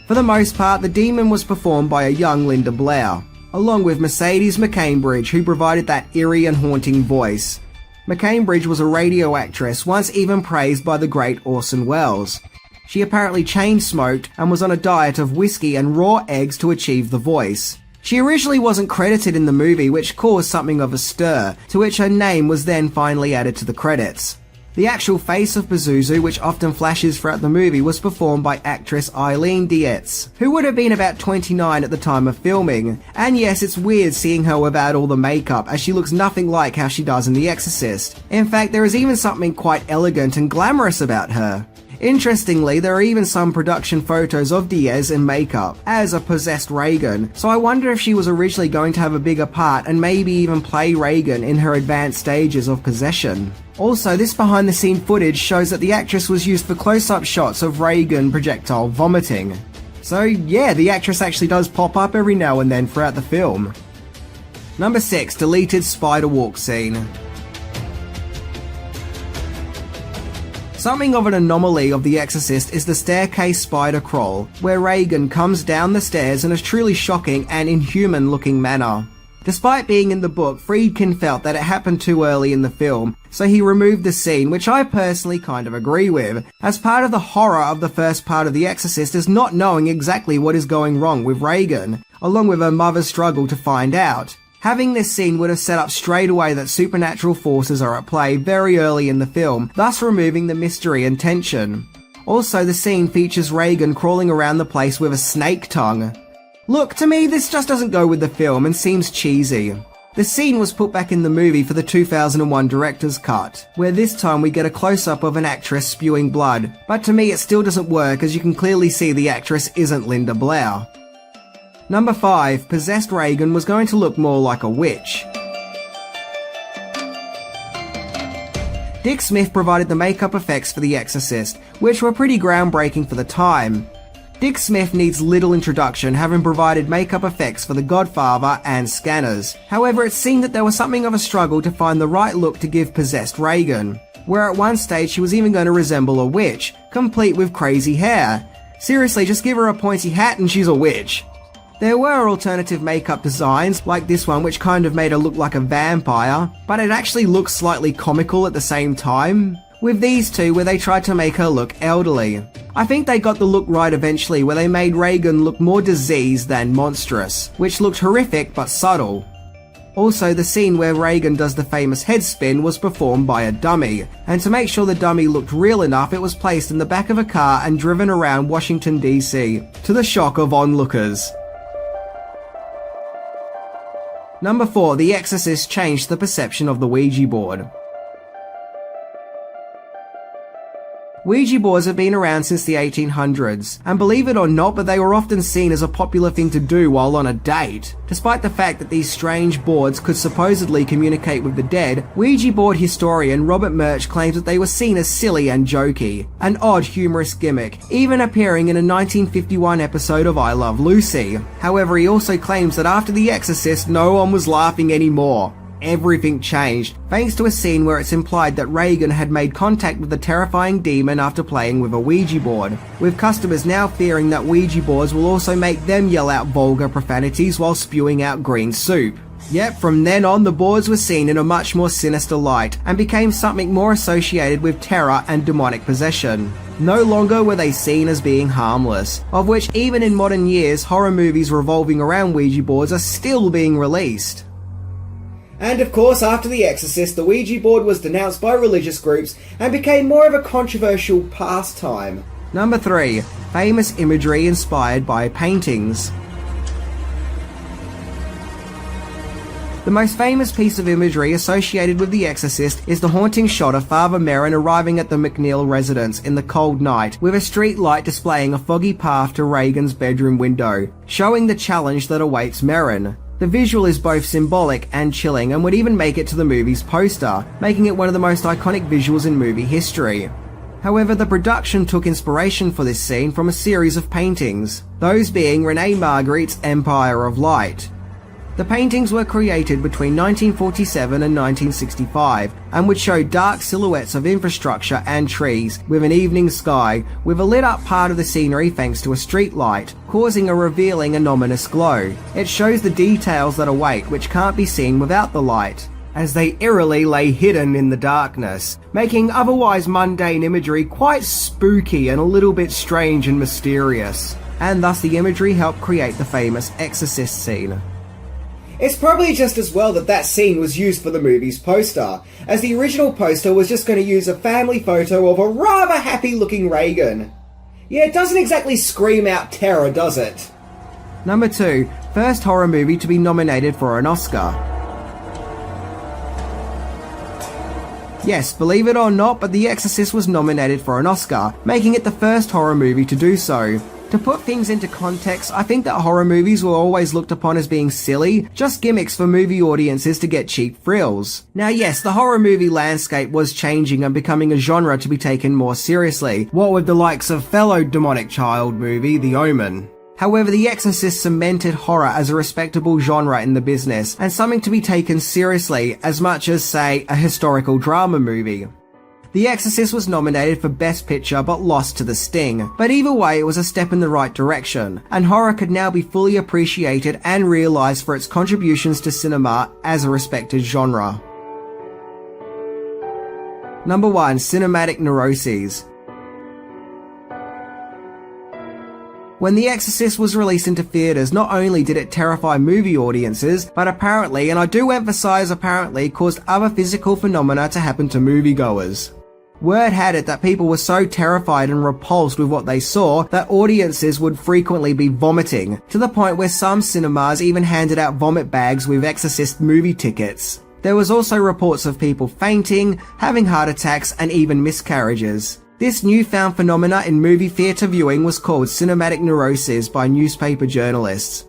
Speaker 4: For the most part, the demon was performed by a young Linda Blair, along with Mercedes McCambridge, who provided that eerie and haunting voice. McCambridge was a radio actress, once even praised by the great Orson Welles. She apparently chain-smoked and was on a diet of whiskey and raw eggs to achieve the voice. She originally wasn't credited in the movie, which caused something of a stir, to which her name was then finally added to the credits. The actual face of Pazuzu, which often flashes throughout the movie, was performed by actress Eileen Dietz, who would have been about 29 at the time of filming. And yes, it's weird seeing her without all the makeup, as she looks nothing like how she does in The Exorcist. In fact, there is even something quite elegant and glamorous about her. Interestingly, there are even some production photos of Diaz in makeup, as a possessed Reagan, so I wonder if she was originally going to have a bigger part and maybe even play Reagan in her advanced stages of possession. Also, this behind the scene footage shows that the actress was used for close-up shots of Reagan projectile vomiting. So yeah, the actress actually does pop up every now and then throughout the film. Number 6. Deleted spider walk scene. Something of an anomaly of The Exorcist is the staircase spider crawl, where Reagan comes down the stairs in a truly shocking and inhuman looking manner. Despite being in the book, Friedkin felt that it happened too early in the film, so he removed the scene, which I personally kind of agree with, as part of the horror of the first part of The Exorcist is not knowing exactly what is going wrong with Reagan, along with her mother's struggle to find out. Having this scene would have set up straight away that supernatural forces are at play very early in the film, thus removing the mystery and tension. Also, the scene features Reagan crawling around the place with a snake tongue. Look, to me this just doesn't go with the film and seems cheesy. The scene was put back in the movie for the 2001 director's cut, where this time we get a close-up of an actress spewing blood, but to me it still doesn't work as you can clearly see the actress isn't Linda Blair. Number 5. Possessed Reagan was going to look more like a witch. Dick Smith provided the makeup effects for The Exorcist, which were pretty groundbreaking for the time. Dick Smith needs little introduction, having provided makeup effects for The Godfather and Scanners. However, it seemed that there was something of a struggle to find the right look to give possessed Reagan, where at one stage she was even going to resemble a witch, complete with crazy hair. Seriously, just give her a pointy hat and she's a witch. There were alternative makeup designs, like this one which kind of made her look like a vampire, but it actually looks slightly comical at the same time. With these two, where they tried to make her look elderly. I think they got the look right eventually, where they made Reagan look more diseased than monstrous, which looked horrific but subtle. Also, the scene where Reagan does the famous head spin was performed by a dummy, and to make sure the dummy looked real enough, it was placed in the back of a car and driven around Washington DC, to the shock of onlookers. Number 4, The Exorcist changed the perception of the Ouija board. Ouija boards have been around since the 1800s, and believe it or not, but they were often seen as a popular thing to do while on a date. Despite the fact that these strange boards could supposedly communicate with the dead, Ouija board historian Robert Murch claims that they were seen as silly and jokey, an odd humorous gimmick, even appearing in a 1951 episode of I Love Lucy. However, he also claims that after The Exorcist, no one was laughing anymore. Everything changed, thanks to a scene where it's implied that Reagan had made contact with the terrifying demon after playing with a Ouija board, with customers now fearing that Ouija boards will also make them yell out vulgar profanities while spewing out green soup. Yet, from then on, the boards were seen in a much more sinister light, and became something more associated with terror and demonic possession. No longer were they seen as being harmless, of which even in modern years, horror movies revolving around Ouija boards are still being released. And of course, after The Exorcist, the Ouija board was denounced by religious groups and became more of a controversial pastime. Number 3. Famous imagery inspired by paintings. The most famous piece of imagery associated with The Exorcist is the haunting shot of Father Merrin arriving at the McNeil residence in the cold night, with a street light displaying a foggy path to Reagan's bedroom window, showing the challenge that awaits Merrin. The visual is both symbolic and chilling, and would even make it to the movie's poster, making it one of the most iconic visuals in movie history. However, the production took inspiration for this scene from a series of paintings, those being René Magritte's Empire of Light. The paintings were created between 1947 and 1965, and would show dark silhouettes of infrastructure and trees, with an evening sky, with a lit up part of the scenery thanks to a street light, causing a revealing and ominous glow. It shows the details that await, which can't be seen without the light, as they eerily lay hidden in the darkness, making otherwise mundane imagery quite spooky and a little bit strange and mysterious. And thus the imagery helped create the famous Exorcist scene. It's probably just as well that that scene was used for the movie's poster, as the original poster was just going to use a family photo of a rather happy-looking Reagan. Yeah, it doesn't exactly scream out terror, does it? Number 2. First horror movie to be nominated for an Oscar. Yes, believe it or not, but The Exorcist was nominated for an Oscar, making it the first horror movie to do so. To put things into context, I think that horror movies were always looked upon as being silly, just gimmicks for movie audiences to get cheap thrills. Now yes, the horror movie landscape was changing and becoming a genre to be taken more seriously, what with the likes of fellow demonic child movie, The Omen. However, The Exorcist cemented horror as a respectable genre in the business, and something to be taken seriously as much as, say, a historical drama movie. The Exorcist was nominated for Best Picture but lost to The Sting, but either way it was a step in the right direction, and horror could now be fully appreciated and realised for its contributions to cinema as a respected genre. Number 1. Cinematic Neuroses. When The Exorcist was released into theatres, not only did it terrify movie audiences, but apparently, and I do emphasise apparently, caused other physical phenomena to happen to moviegoers. Word had it that people were so terrified and repulsed with what they saw that audiences would frequently be vomiting, to the point where some cinemas even handed out vomit bags with Exorcist movie tickets. There was also reports of people fainting, having heart attacks, and even miscarriages. This newfound phenomena in movie theatre viewing was called cinematic neuroses by newspaper journalists.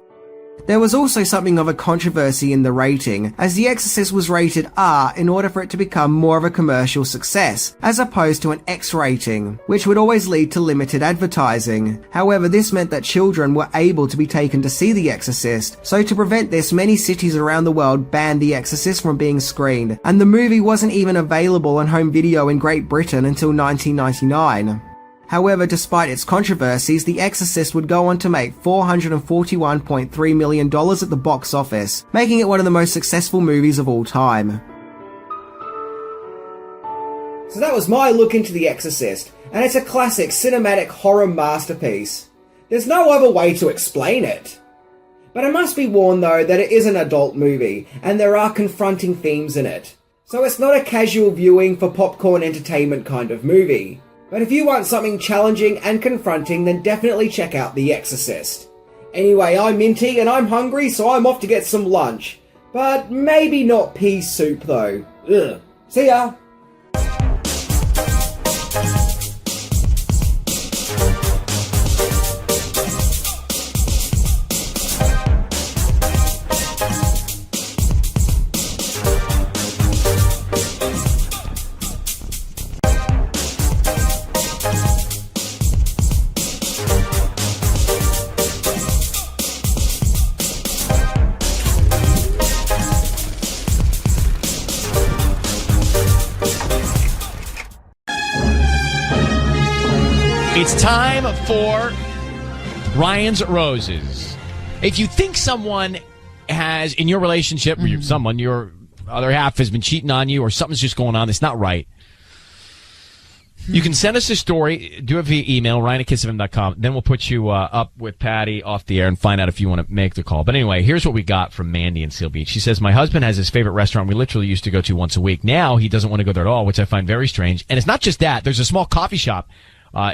Speaker 4: There was also something of a controversy in the rating, as The Exorcist was rated R in order for it to become more of a commercial success, as opposed to an X rating, which would always lead to limited advertising. However, this meant that children were able to be taken to see The Exorcist, so to prevent this, many cities around the world banned The Exorcist from being screened, and the movie wasn't even available on home video in Great Britain until 1999. However, despite its controversies, The Exorcist would go on to make $441.3 million at the box office, making it one of the most successful movies of all time. So that was my look into The Exorcist, and it's a classic cinematic horror masterpiece. There's no other way to explain it. But I must be warned though that it is an adult movie, and there are confronting themes in it. So it's not a casual viewing for popcorn entertainment kind of movie. But if you want something challenging and confronting, then definitely check out The Exorcist. Anyway, I'm Minty and I'm hungry, so I'm off to get some lunch. But maybe not pea soup though. Ugh. See ya!
Speaker 1: It's time for Ryan's Roses. If you think someone has, in your relationship, or your other half has been cheating on you, or something's just going on that's not right, you can send us a story. Do it via email, ryan@kissfm.com. Then we'll put you up with Patty off the air and find out if you want to make the call. But anyway, here's what we got from Mandy in Seal Beach. She says, my husband has his favorite restaurant we literally used to go to once a week. Now he doesn't want to go there at all, which I find very strange. And it's not just that. There's a small coffee shop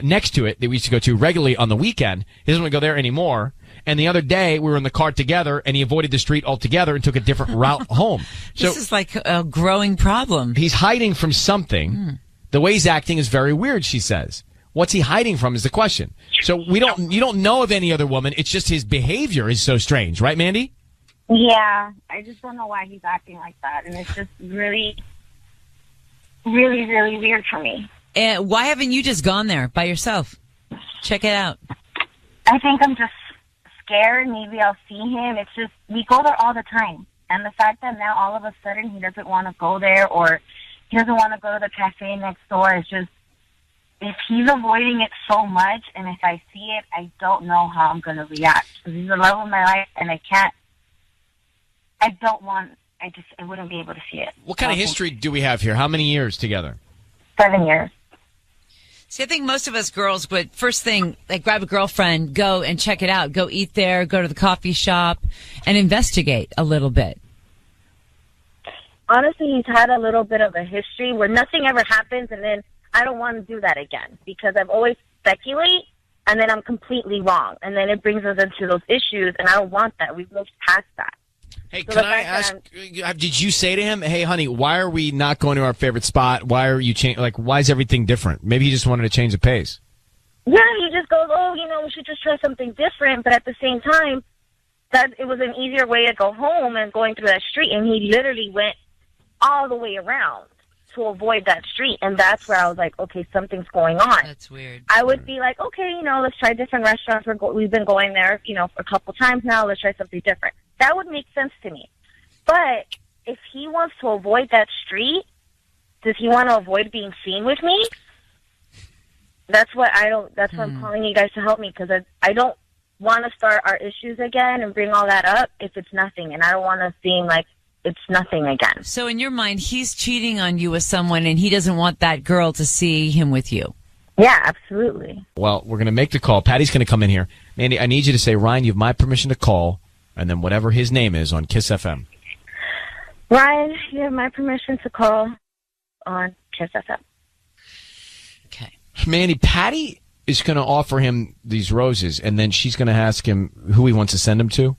Speaker 1: next to it that we used to go to regularly on the weekend. He doesn't want to go there anymore. And the other day, we were in the car together, and he avoided the street altogether and took a different route home. So
Speaker 2: this is like a growing problem.
Speaker 1: He's hiding from something. The way he's acting is very weird, she says. What's he hiding from is the question. So you don't know of any other woman. It's just his behavior is so strange, right, Mandy?
Speaker 24: Yeah, I just don't know why he's acting like that, and it's just really, really, really weird for me.
Speaker 2: And why haven't you just gone there by yourself? Check it out.
Speaker 24: I think I'm just scared. Maybe I'll see him. It's just, we go there all the time. And the fact that now all of a sudden he doesn't want to go there, or he doesn't want to go to the cafe next door, is just, if he's avoiding it so much, and if I see it, I don't know how I'm going to react. Because he's the love of my life, and I wouldn't be able to see it.
Speaker 1: What kind of history do we have here? How many years together?
Speaker 24: 7 years.
Speaker 2: See, I think most of us girls would first thing, like, grab a girlfriend, go and check it out, go eat there, go to the coffee shop, and investigate a little bit.
Speaker 24: Honestly, he's had a little bit of a history where nothing ever happens, and then I don't want to do that again because I've always speculate, and then I'm completely wrong, and then it brings us into those issues, and I don't want that. We've moved past that.
Speaker 1: Hey, so can I ask, did you say to him, hey, honey, why are we not going to our favorite spot? Why are you why is everything different? Maybe he just wanted to change the pace.
Speaker 24: Yeah, he just goes, we should just try something different. But at the same time, that it was an easier way to go home and going through that street. And he literally went all the way around to avoid that street. And that's where I was like, okay, something's going on.
Speaker 2: That's weird.
Speaker 24: I would be like, okay, let's try different restaurants. We've been going there, a couple times now. Let's try something different. That would make sense to me. But if he wants to avoid that street, does he want to avoid being seen with me? That's what I'm calling you guys to help me, because I don't want to start our issues again and bring all that up if it's nothing. And I don't want to seem like it's nothing again.
Speaker 2: So in your mind, he's cheating on you with someone, and he doesn't want that girl to see him with you.
Speaker 24: Yeah, absolutely.
Speaker 1: Well, we're going to make the call. Patty's going to come in here. Mandy, I need you to say, Ryan, you have my permission to call, and then whatever his name is on Kiss FM.
Speaker 24: Ryan, you have my permission to call on Kiss FM.
Speaker 2: Okay.
Speaker 1: Mandy, Patty is going to offer him these roses, and then she's going to ask him who he wants to send them to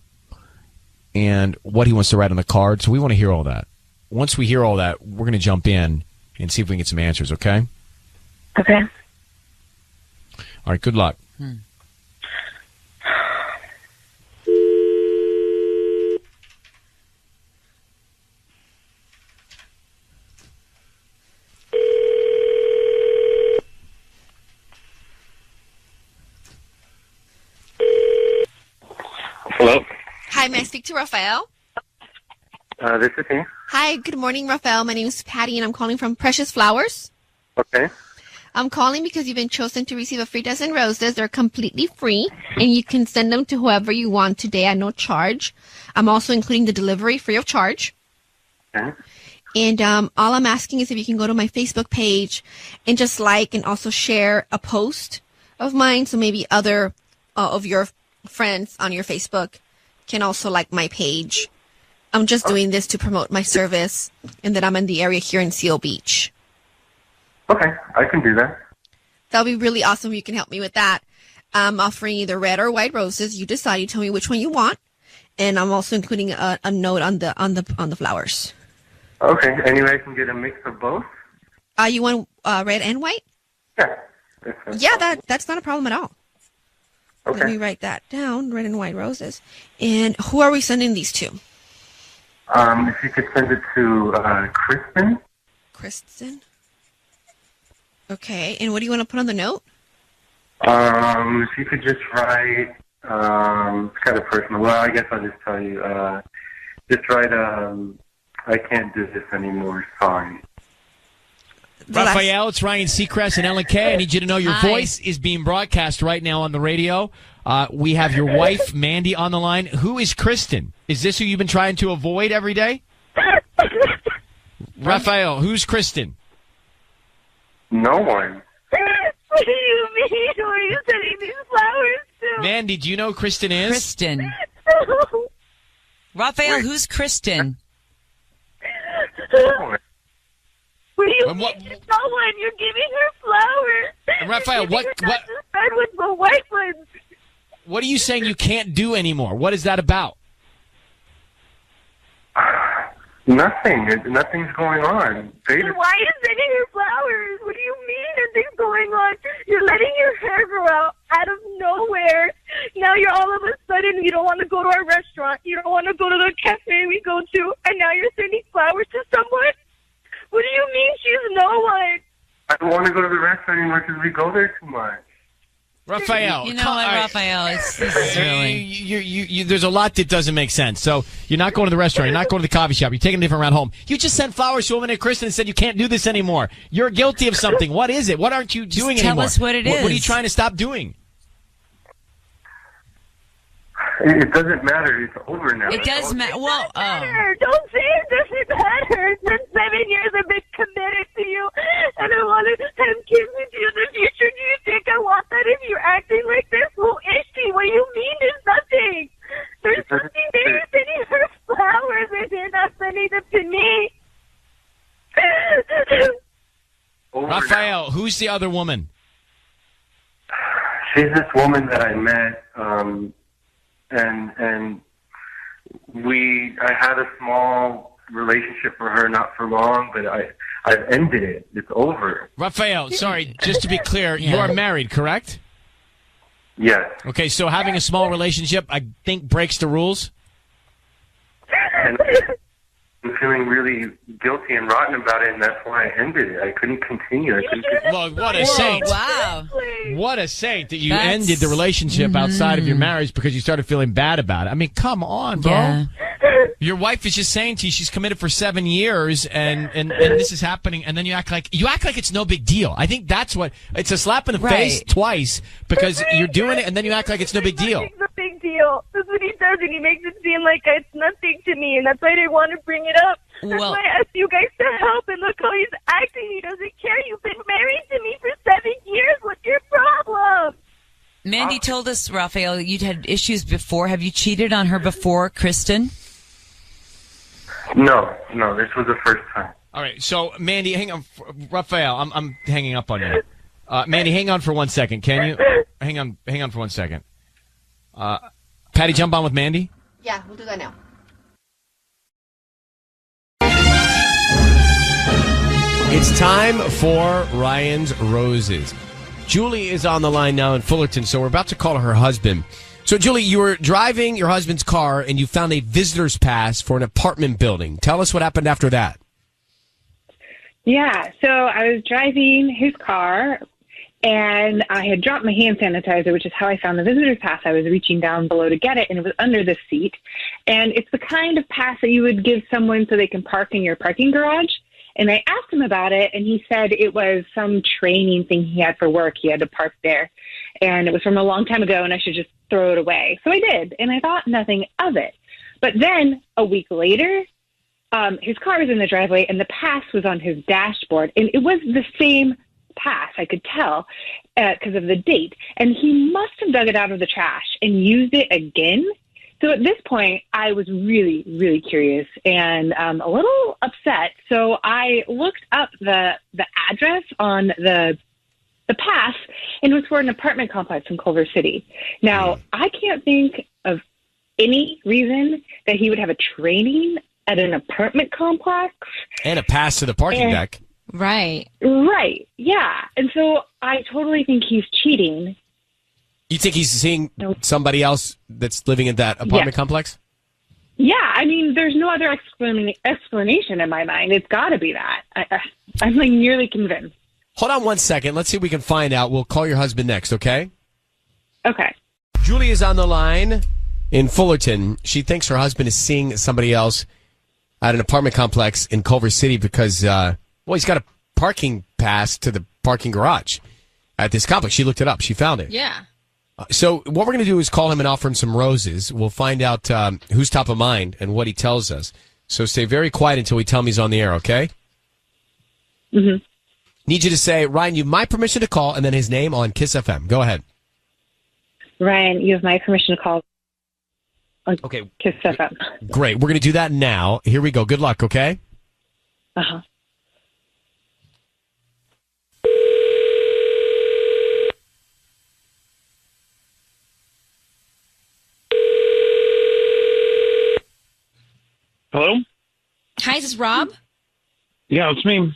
Speaker 1: and what he wants to write on the card. So we want to hear all that. Once we hear all that, we're going to jump in and see if we can get some answers, okay?
Speaker 24: Okay.
Speaker 1: All right, good luck.
Speaker 5: to Rafael?
Speaker 7: This is he.
Speaker 5: Hi, good morning, Rafael. My name is Patty, and I'm calling from Precious Flowers.
Speaker 7: Okay.
Speaker 5: I'm calling because you've been chosen to receive a free dozen roses. They're completely free, and you can send them to whoever you want today at no charge. I'm also including the delivery free of charge.
Speaker 7: Okay.
Speaker 5: And all I'm asking is if you can go to my Facebook page and just like and also share a post of mine, so maybe other of your friends on your Facebook can also like my page. I'm just doing this to promote my service and that I'm in the area here in Seal Beach.
Speaker 7: Okay, I can do that.
Speaker 5: That'll be really awesome if you can help me with that. I'm offering either red or white roses. You decide. You tell me which one you want, and I'm also including a note on the flowers.
Speaker 7: Okay, anyway, I can get a mix of both?
Speaker 5: You want red and white?
Speaker 7: Yeah.
Speaker 5: Yeah, that's not a problem at all.
Speaker 7: Okay.
Speaker 5: Let me write that down, red and white roses. And who are we sending these to?
Speaker 7: If you could send it to Kristen.
Speaker 5: Kristen. Okay, and what do you want to put on the note?
Speaker 7: If you could just write, it's kind of personal. Well, I guess I'll just tell you. Just write, I can't do this anymore, sorry.
Speaker 1: Rafael, it's Ryan Seacrest and Ellen Kay. I need you to know your voice is being broadcast right now on the radio. We have your wife, Mandy, on the line. Who is Kristen? Is this who you've been trying to avoid every day? Rafael, who's Kristen?
Speaker 7: No one.
Speaker 24: What do you mean? Who are you sending these flowers to?
Speaker 1: Mandy, do you know who Kristen is?
Speaker 2: Kristen. Rafael, who's Kristen?
Speaker 24: What do you mean? No one. You're giving her flowers.
Speaker 1: And Rafael, what
Speaker 24: red with the white ones.
Speaker 1: What are you saying you can't do anymore? What is that about?
Speaker 7: Nothing. Nothing's going on.
Speaker 24: Then why are you sending her flowers? What do you mean nothing's going on? You're letting your hair grow out of nowhere. Now you're all of a sudden, you don't want to go to our restaurant. You don't want to go to the cafe we go to. And now you're sending flowers to someone? What do you mean she's no one?
Speaker 7: I don't want to go to the restaurant anymore because we go there too much.
Speaker 1: Rafael,
Speaker 2: You know what, Rafael? This is really...
Speaker 1: there's a lot that doesn't make sense. So you're not going to the restaurant. You're not going to the coffee shop. You're taking a different route home. You just sent flowers to a woman named Kristen and said you can't do this anymore. You're guilty of something. What is it? What aren't you doing
Speaker 2: tell
Speaker 1: anymore?
Speaker 2: us what it
Speaker 1: What are you
Speaker 2: is.
Speaker 1: trying to stop doing?
Speaker 7: It doesn't matter. It's over now.
Speaker 2: It does matter. Well,
Speaker 24: Don't say it doesn't matter. It's been 7 years I've been committed to you, and I want to have kids with you in the future. Do you think I want that if you're acting like this? Who is she? What do you mean there's nothing? There's nothing there. You're sending her flowers, and you're not sending them to me.
Speaker 1: Rafael, who's the other woman?
Speaker 7: She's this woman that I met, and I had a small relationship for her, not for long, but I've ended it. It's over.
Speaker 1: Rafael, sorry, just to be clear, you are married, correct?
Speaker 7: Yes.
Speaker 1: Okay, so having a small relationship, I think, breaks the rules?
Speaker 7: And I'm feeling really guilty and rotten about it, and that's why I ended it. I couldn't continue.
Speaker 1: Well, what a saint.
Speaker 2: Wow.
Speaker 1: What a saint that you ended the relationship outside of your marriage because you started feeling bad about it. I mean, come on, bro.
Speaker 2: Yeah.
Speaker 1: Your wife is just saying to you she's committed for 7 years and this is happening, and then you act like it's no big deal. I think that's what it's a slap in the face twice because you're doing it and then you act like it's no big deal.
Speaker 24: It's a big deal. That's what he does, and he makes it seem like it's nothing to me, and that's why I didn't want to bring it up. That's why I asked you guys to help, and look how he's acting. He doesn't care. You've been married to me for 7 years. What's your problem?
Speaker 2: Mandy told us, Rafael, you'd had issues before. Have you cheated on her before, Kristen?
Speaker 7: No, this was the first time.
Speaker 1: All right, so Mandy, hang on, Rafael, I'm hanging up on you. Mandy, hang on for 1 second, can you? Hang on for 1 second. Patty, jump on with Mandy.
Speaker 5: Yeah, we'll do that now.
Speaker 1: It's time for Ryan's Roses. Julie is on the line now in Fullerton, so we're about to call her husband. So, Julie, you were driving your husband's car and you found a visitor's pass for an apartment building. Tell us what happened after that.
Speaker 18: Yeah, so I was driving his car, And I had dropped my hand sanitizer, which is how I found the visitor's pass. I was reaching down below to get it, and it was under the seat. And it's the kind of pass that you would give someone so they can park in your parking garage. And I asked him about it, and he said it was some training thing he had for work. He had to park there. And it was from a long time ago, and I should just throw it away. So I did, and I thought nothing of it. But then a week later, his car was in the driveway, and the pass was on his dashboard. And it was the same pass, I could tell, because of the date. And he must have dug it out of the trash and used it again. So at this point, I was really, really curious and a little upset. So I looked up the address on the pass, and it was for an apartment complex in Culver City. Now, I can't think of any reason that he would have a training at an apartment complex.
Speaker 1: And a pass to the parking deck.
Speaker 9: Right.
Speaker 18: Right. Yeah. And so I totally think he's cheating.
Speaker 1: You think he's seeing somebody else that's living in that apartment complex?
Speaker 18: Yeah. I mean, there's no other explanation in my mind. It's got to be that. I'm like nearly convinced.
Speaker 1: Hold on 1 second. Let's see if we can find out. We'll call your husband next, okay?
Speaker 18: Okay.
Speaker 1: Julie is on the line in Fullerton. She thinks her husband is seeing somebody else at an apartment complex in Culver City because, he's got a parking pass to the parking garage at this complex. She looked it up. She found it.
Speaker 9: Yeah.
Speaker 1: So what we're going to do is call him and offer him some roses. We'll find out who's top of mind and what he tells us. So stay very quiet until we tell him he's on the air, okay?
Speaker 18: Mm-hmm.
Speaker 1: Need you to say, Ryan, you have my permission to call, and then his name on Kiss FM. Go ahead.
Speaker 18: Ryan, you have my permission to call.
Speaker 1: Okay.
Speaker 18: Kiss FM.
Speaker 1: Great. We're going to do that now. Here we go. Good luck, okay?
Speaker 18: Uh-huh.
Speaker 10: Hello?
Speaker 9: Hi, is this Rob?
Speaker 10: Yeah, it's me.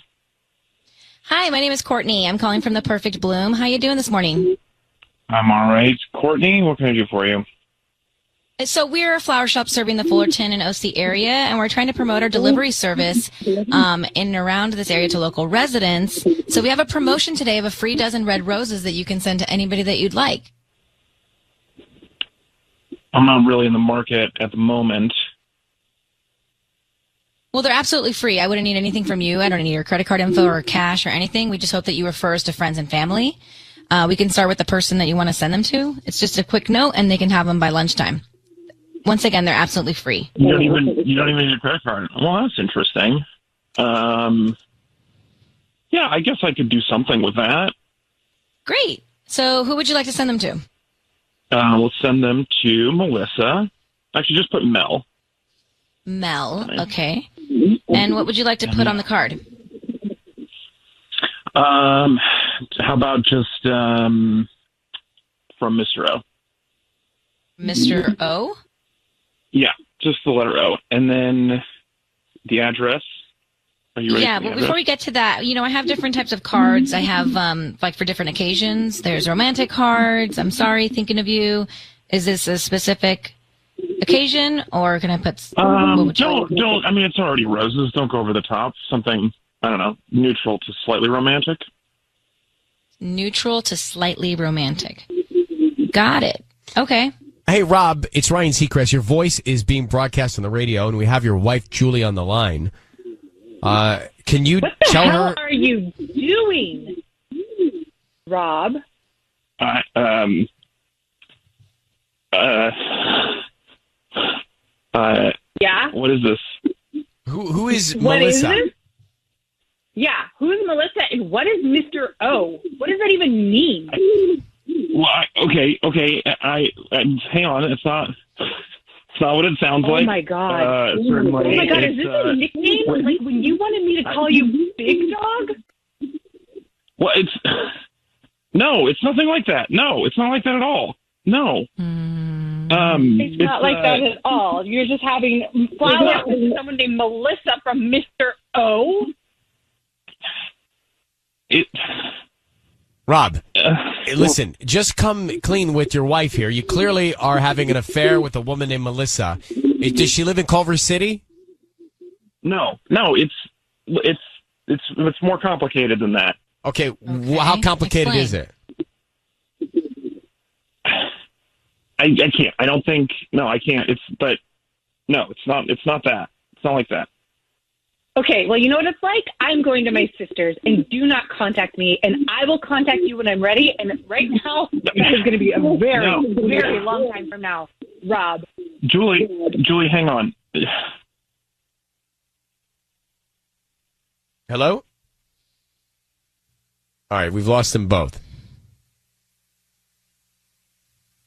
Speaker 9: Hi, my name is Courtney. I'm calling from the Perfect Bloom. How you doing this morning?
Speaker 10: I'm all right. Courtney, what can I do for you?
Speaker 9: So we're a flower shop serving the Fullerton and OC area, and we're trying to promote our delivery service in and around this area to local residents. So we have a promotion today of a free dozen red roses that you can send to anybody that you'd like.
Speaker 10: I'm not really in the market at the moment.
Speaker 9: Well, they're absolutely free. I wouldn't need anything from you. I don't need your credit card info or cash or anything. We just hope that you refer us to friends and family. We can start with the person that you want to send them to. It's just a quick note, and they can have them by lunchtime. Once again, they're absolutely free.
Speaker 10: You don't even need a credit card. Well, that's interesting. Yeah, I guess I could do something with that.
Speaker 9: Great. So who would you like to send them to?
Speaker 10: We'll send them to Melissa. Actually, just put Mel.
Speaker 9: Mel. Okay. And what would you like to put on the card?
Speaker 10: How about just from Mr. O?
Speaker 9: Mr. O?
Speaker 10: Yeah, just the letter O. And then the address. Are you ready?
Speaker 9: Yeah, well, before we get to that, I have different types of cards. I have, for different occasions. There's romantic cards. I'm sorry, thinking of you. Is this a specific occasion, or can I put...
Speaker 10: Don't. I mean, it's already roses. Don't go over the top. Something, I don't know, neutral to slightly romantic.
Speaker 9: Neutral to slightly romantic. Got it. Okay.
Speaker 1: Hey, Rob, it's Ryan Seacrest. Your voice is being broadcast on the radio, and we have your wife, Julie, on the line. Can you tell her...
Speaker 18: What are you doing, Rob? Yeah?
Speaker 10: What is this?
Speaker 1: Who is
Speaker 18: What is
Speaker 1: Melissa?
Speaker 18: this? Yeah, who's Melissa and what is Mr. O? What does that even mean?
Speaker 10: Well, okay. Hang on. It's not what it sounds like.
Speaker 18: Oh my god!
Speaker 10: Certainly,
Speaker 18: oh my god! Is this a nickname? Like when you wanted me to call you Big Dog?
Speaker 10: Well, no, it's nothing like that. No, it's not like that at all. No.
Speaker 18: It's not like that at all. You're just having flowers with someone named Melissa from Mr. O.
Speaker 1: Rob, listen, just come clean with your wife here. You clearly are having an affair with a woman named Melissa. Does she live in Culver City?
Speaker 10: No, it's more complicated than that.
Speaker 1: Okay, how complicated
Speaker 6: Explain.
Speaker 1: is it?
Speaker 10: I can't. I don't think. No, I can't. No, it's not. It's not that. It's not like that.
Speaker 18: Okay, well, you know what it's like? I'm going to my sister's, and do not contact me, and I will contact you when I'm ready. And right now, this is going to be a very long time from now, Rob.
Speaker 10: Julie, hang on.
Speaker 1: Hello? All right, we've lost them both.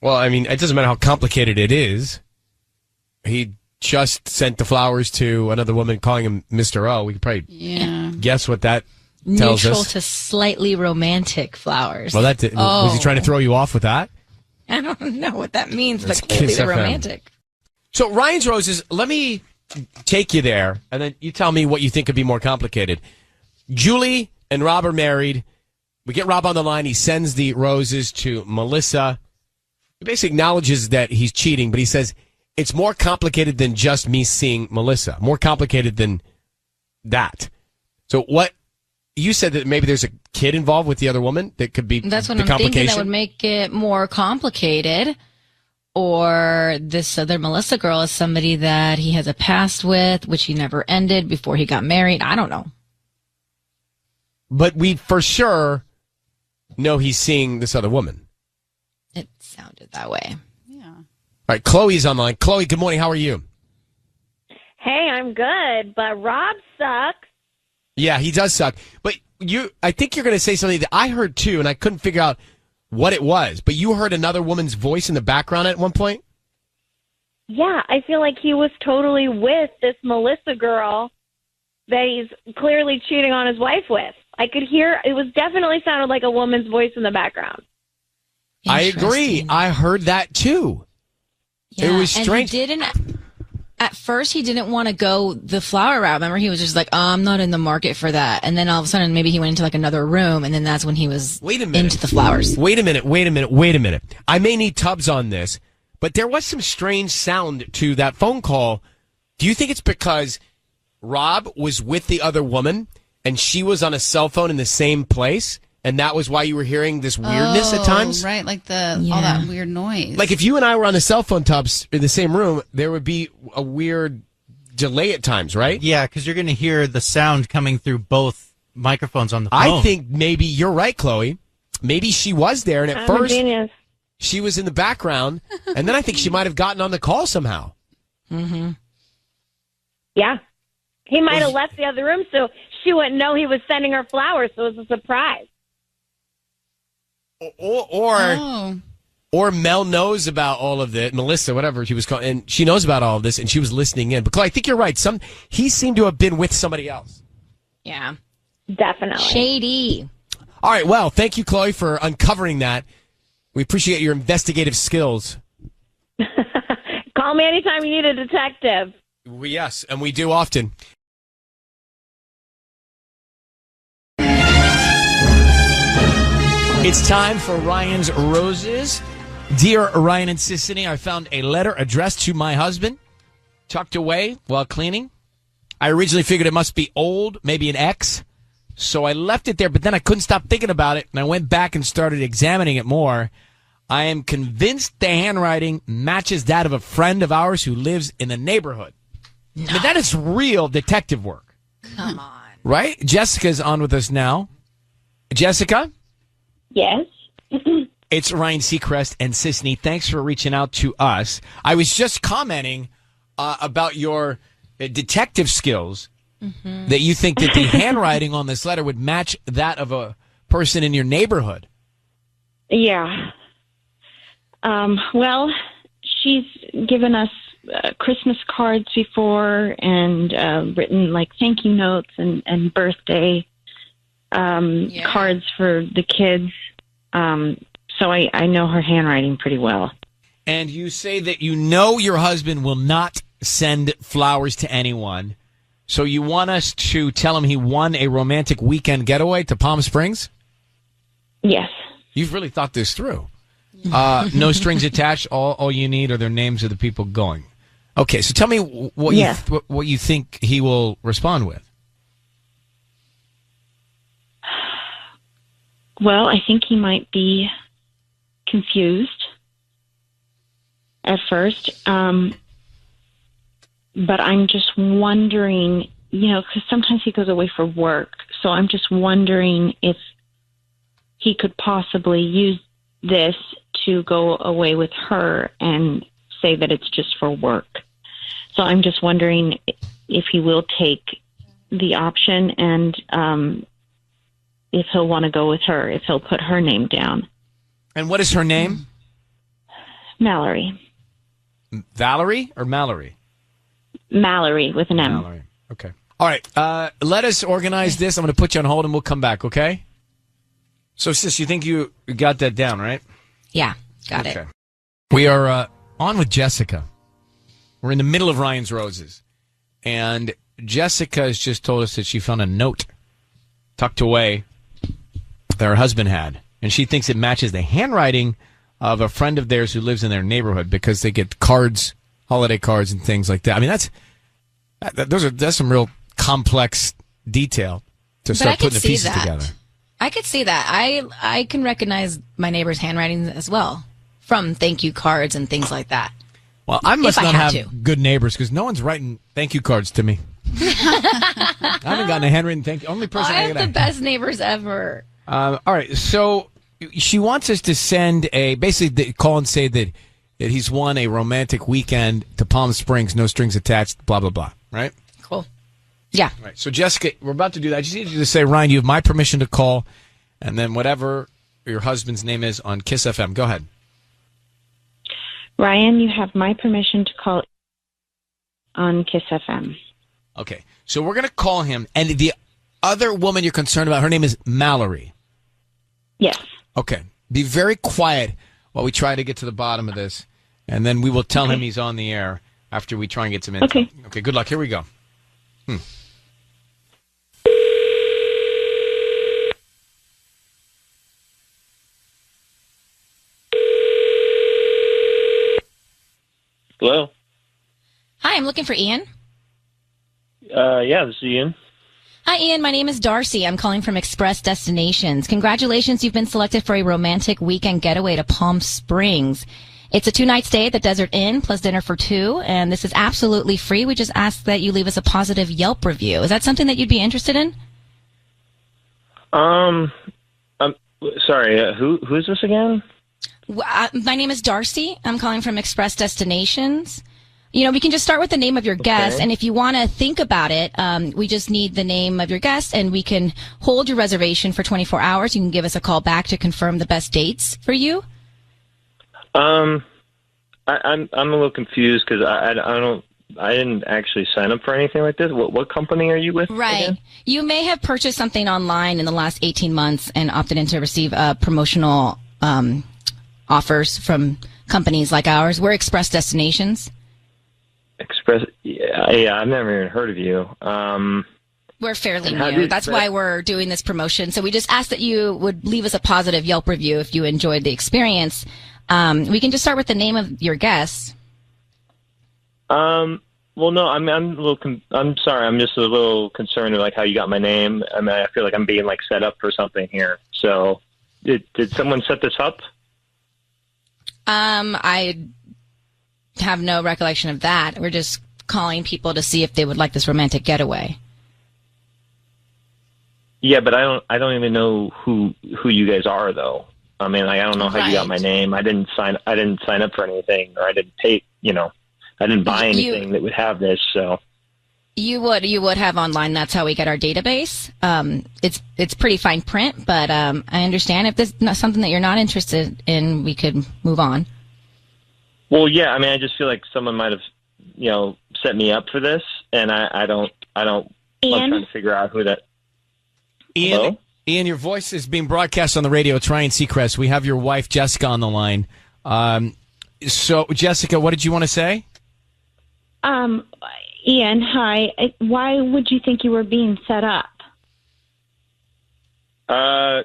Speaker 1: Well, I mean, it doesn't matter how complicated it is. He just sent the flowers to another woman calling him Mr. O. We could probably guess what that tells
Speaker 6: Neutral
Speaker 1: us.
Speaker 6: to slightly romantic flowers.
Speaker 1: Well, was he trying to throw you off with that?
Speaker 6: I don't know what that means,
Speaker 1: That's
Speaker 6: but clearly
Speaker 1: Kiss
Speaker 6: they're
Speaker 1: FM.
Speaker 6: romantic.
Speaker 1: So Ryan's Roses, let me take you there, and then you tell me what you think could be more complicated. Julie and Rob are married. We get Rob on the line. He sends the roses to Melissa. He basically acknowledges that he's cheating, but he says, it's more complicated than just me seeing Melissa. More complicated than that. So what you said that maybe there's a kid involved with the other woman that could be
Speaker 6: That's what
Speaker 1: the
Speaker 6: I'm thinking.
Speaker 1: complication?
Speaker 6: That would make it more complicated. Or this other Melissa girl is somebody that he has a past with, which he never ended before he got married. I don't know.
Speaker 1: But we for sure know he's seeing this other woman.
Speaker 6: It sounded that way.
Speaker 1: All right, Chloe's on the line. Chloe, good morning. How are you?
Speaker 24: Hey, I'm good, but Rob sucks.
Speaker 1: Yeah, he does suck. But I think you're going to say something that I heard too, and I couldn't figure out what it was. But you heard another woman's voice in the background at one point?
Speaker 24: Yeah, I feel like he was totally with this Melissa girl that he's clearly cheating on his wife with. I could hear, it was definitely sounded like a woman's voice in the background.
Speaker 1: I agree. I heard that too.
Speaker 6: Yeah,
Speaker 1: it was strange.
Speaker 6: And at first, he didn't want to go the flower route. Remember, he was just like, I'm not in the market for that. And then all of a sudden, maybe he went into like another room, and then that's when he was into the flowers.
Speaker 1: Wait a minute. I may need Tubbs on this, but there was some strange sound to that phone call. Do you think it's because Rob was with the other woman and she was on a cell phone in the same place? And that was why you were hearing this weirdness at times?
Speaker 11: Right, like all that weird noise.
Speaker 1: Like if you and I were on the cell phone, Tubbs, in the same room, there would be a weird delay at times, right?
Speaker 23: Yeah, because you're going to hear the sound coming through both microphones on the phone.
Speaker 1: I think maybe you're right, Chloe. Maybe she was there, and at
Speaker 24: I'm a
Speaker 1: first
Speaker 24: genius.
Speaker 1: she was in the background, and then I think she might have gotten on the call somehow.
Speaker 24: Mm-hmm. Yeah. He might have left the other room so she wouldn't know he was sending her flowers, so it was a surprise.
Speaker 1: Or Mel knows about all of this, Melissa, whatever she was called, and she knows about all of this, and she was listening in. But Chloe, I think you're right. He seemed to have been with somebody else.
Speaker 6: Yeah.
Speaker 24: Definitely.
Speaker 6: Shady.
Speaker 1: All right, well, thank you, Chloe, for uncovering that. We appreciate your investigative skills.
Speaker 24: Call me anytime you need a detective.
Speaker 1: Yes, and we do often. It's time for Ryan's Roses. Dear Ryan and Sissany, I found a letter addressed to my husband, tucked away while cleaning. I originally figured it must be old, maybe an ex, so I left it there, but then I couldn't stop thinking about it, and I went back and started examining it more. I am convinced the handwriting matches that of a friend of ours who lives in the neighborhood. No. I mean, that is real detective work.
Speaker 6: Come on.
Speaker 1: Right? Jessica's on with us now. Jessica?
Speaker 24: Yes.
Speaker 1: It's Ryan Seacrest and Sissany. Thanks for reaching out to us. I was just commenting about your detective skills, that you think that the handwriting on this letter would match that of a person in your neighborhood.
Speaker 18: Yeah. Well, she's given us Christmas cards before and written like thank you notes and birthday cards for the kids. So I know her handwriting pretty well.
Speaker 1: And you say that you know your husband will not send flowers to anyone. So you want us to tell him he won a romantic weekend getaway to Palm Springs?
Speaker 18: Yes.
Speaker 1: You've really thought this through. No strings attached. All you need are their names of the people going. Okay, so tell me what what you think he will respond with.
Speaker 8: Well, I think he might be confused at first. But I'm just wondering, because sometimes he goes away for work. So I'm just wondering if he could possibly use this to go away with her and say that it's just for work. So I'm just wondering if he will take the option and if he'll want to go with her, if he'll put her name down.
Speaker 1: And what is her name?
Speaker 8: Mallory.
Speaker 1: Valerie or Mallory?
Speaker 8: Mallory with an M.
Speaker 1: Mallory. Okay. All right. Let us organize this. I'm going to put you on hold and we'll come back, okay? So, sis, you think you got that down, right?
Speaker 6: Yeah, got it.
Speaker 1: We are on with Jessica. We're in the middle of Ryan's Roses. And Jessica has just told us that she found a note tucked away that her husband had. And she thinks it matches the handwriting of a friend of theirs who lives in their neighborhood because they get cards, holiday cards and things like that. I mean, that's some real complex detail to start putting the pieces together.
Speaker 6: I could see that. I can recognize my neighbor's handwriting as well from thank you cards and things like that.
Speaker 1: Well, I must not have good neighbors because no one's writing thank you cards to me. I haven't gotten a handwritten thank you. Only person
Speaker 6: I have the best neighbors ever.
Speaker 1: All right, so she wants us to send basically call and say that he's won a romantic weekend to Palm Springs, no strings attached, blah, blah, blah, right?
Speaker 6: Cool. Yeah.
Speaker 1: All right, so Jessica, we're about to do that. I just need you to say, Ryan, you have my permission to call, and then whatever your husband's name is on Kiss FM. Go ahead.
Speaker 8: Ryan, you have my permission to call on Kiss FM.
Speaker 1: Okay, so we're going to call him, and the other woman you're concerned about, her name is Mallory.
Speaker 8: Yes.
Speaker 1: Okay, be very quiet while we try to get to the bottom of this, and then we will tell him he's on the air after we try and get some info.
Speaker 8: Okay.
Speaker 1: Okay, good luck. Here we go.
Speaker 12: Hello?
Speaker 6: Hi, I'm looking for Ian.
Speaker 12: Yeah, this is Ian.
Speaker 6: Hi, Ian. My name is Darcy. I'm calling from Express Destinations. Congratulations. You've been selected for a romantic weekend getaway to Palm Springs. It's a 2-night stay at the Desert Inn plus dinner for 2, and this is absolutely free. We just ask that you leave us a positive Yelp review. Is that something that you'd be interested in?
Speaker 12: I'm sorry, who is this again?
Speaker 6: My name is Darcy. I'm calling from Express Destinations. We can just start with the name of your guest, and if you want to think about it, we just need the name of your guest, and we can hold your reservation for 24 hours. You can give us a call back to confirm the best dates for you.
Speaker 12: I'm a little confused because I didn't actually sign up for anything like this. What company are you with?
Speaker 6: Right.
Speaker 12: Again?
Speaker 6: You may have purchased something online in the last 18 months and opted in to receive promotional offers from companies like ours. We're Express Destinations.
Speaker 12: Express? Yeah, I've never even heard of you.
Speaker 6: We're fairly new. That's why we're doing this promotion. So we just ask that you would leave us a positive Yelp review if you enjoyed the experience. We can just start with the name of your guest.
Speaker 12: Well, no, I'm sorry. I'm just a little concerned with how you got my name. I mean, I feel like I'm being set up for something here. So, did someone set this up?
Speaker 6: I have no recollection of that. We're just calling people to see if they would like this romantic getaway.
Speaker 12: Yeah, but I don't even know who you guys are though. I mean, I don't know how you got my name. I didn't sign up for anything, or I didn't pay. I didn't buy anything that would have this. So
Speaker 6: you would have online. That's how we get our database. It's pretty fine print, but I understand if this is not something that you're not interested in, we could move on.
Speaker 12: Well, yeah. I mean, I just feel like someone might have, set me up for this, and I don't. I'm trying to figure out who that.
Speaker 1: Ian,
Speaker 12: Hello?
Speaker 1: Ian, your voice is being broadcast on the radio. It's Ryan Seacrest. We have your wife Jessica on the line. So, Jessica, what did you want to say?
Speaker 8: Ian, hi. Why would you think you were being set up?
Speaker 12: Hi.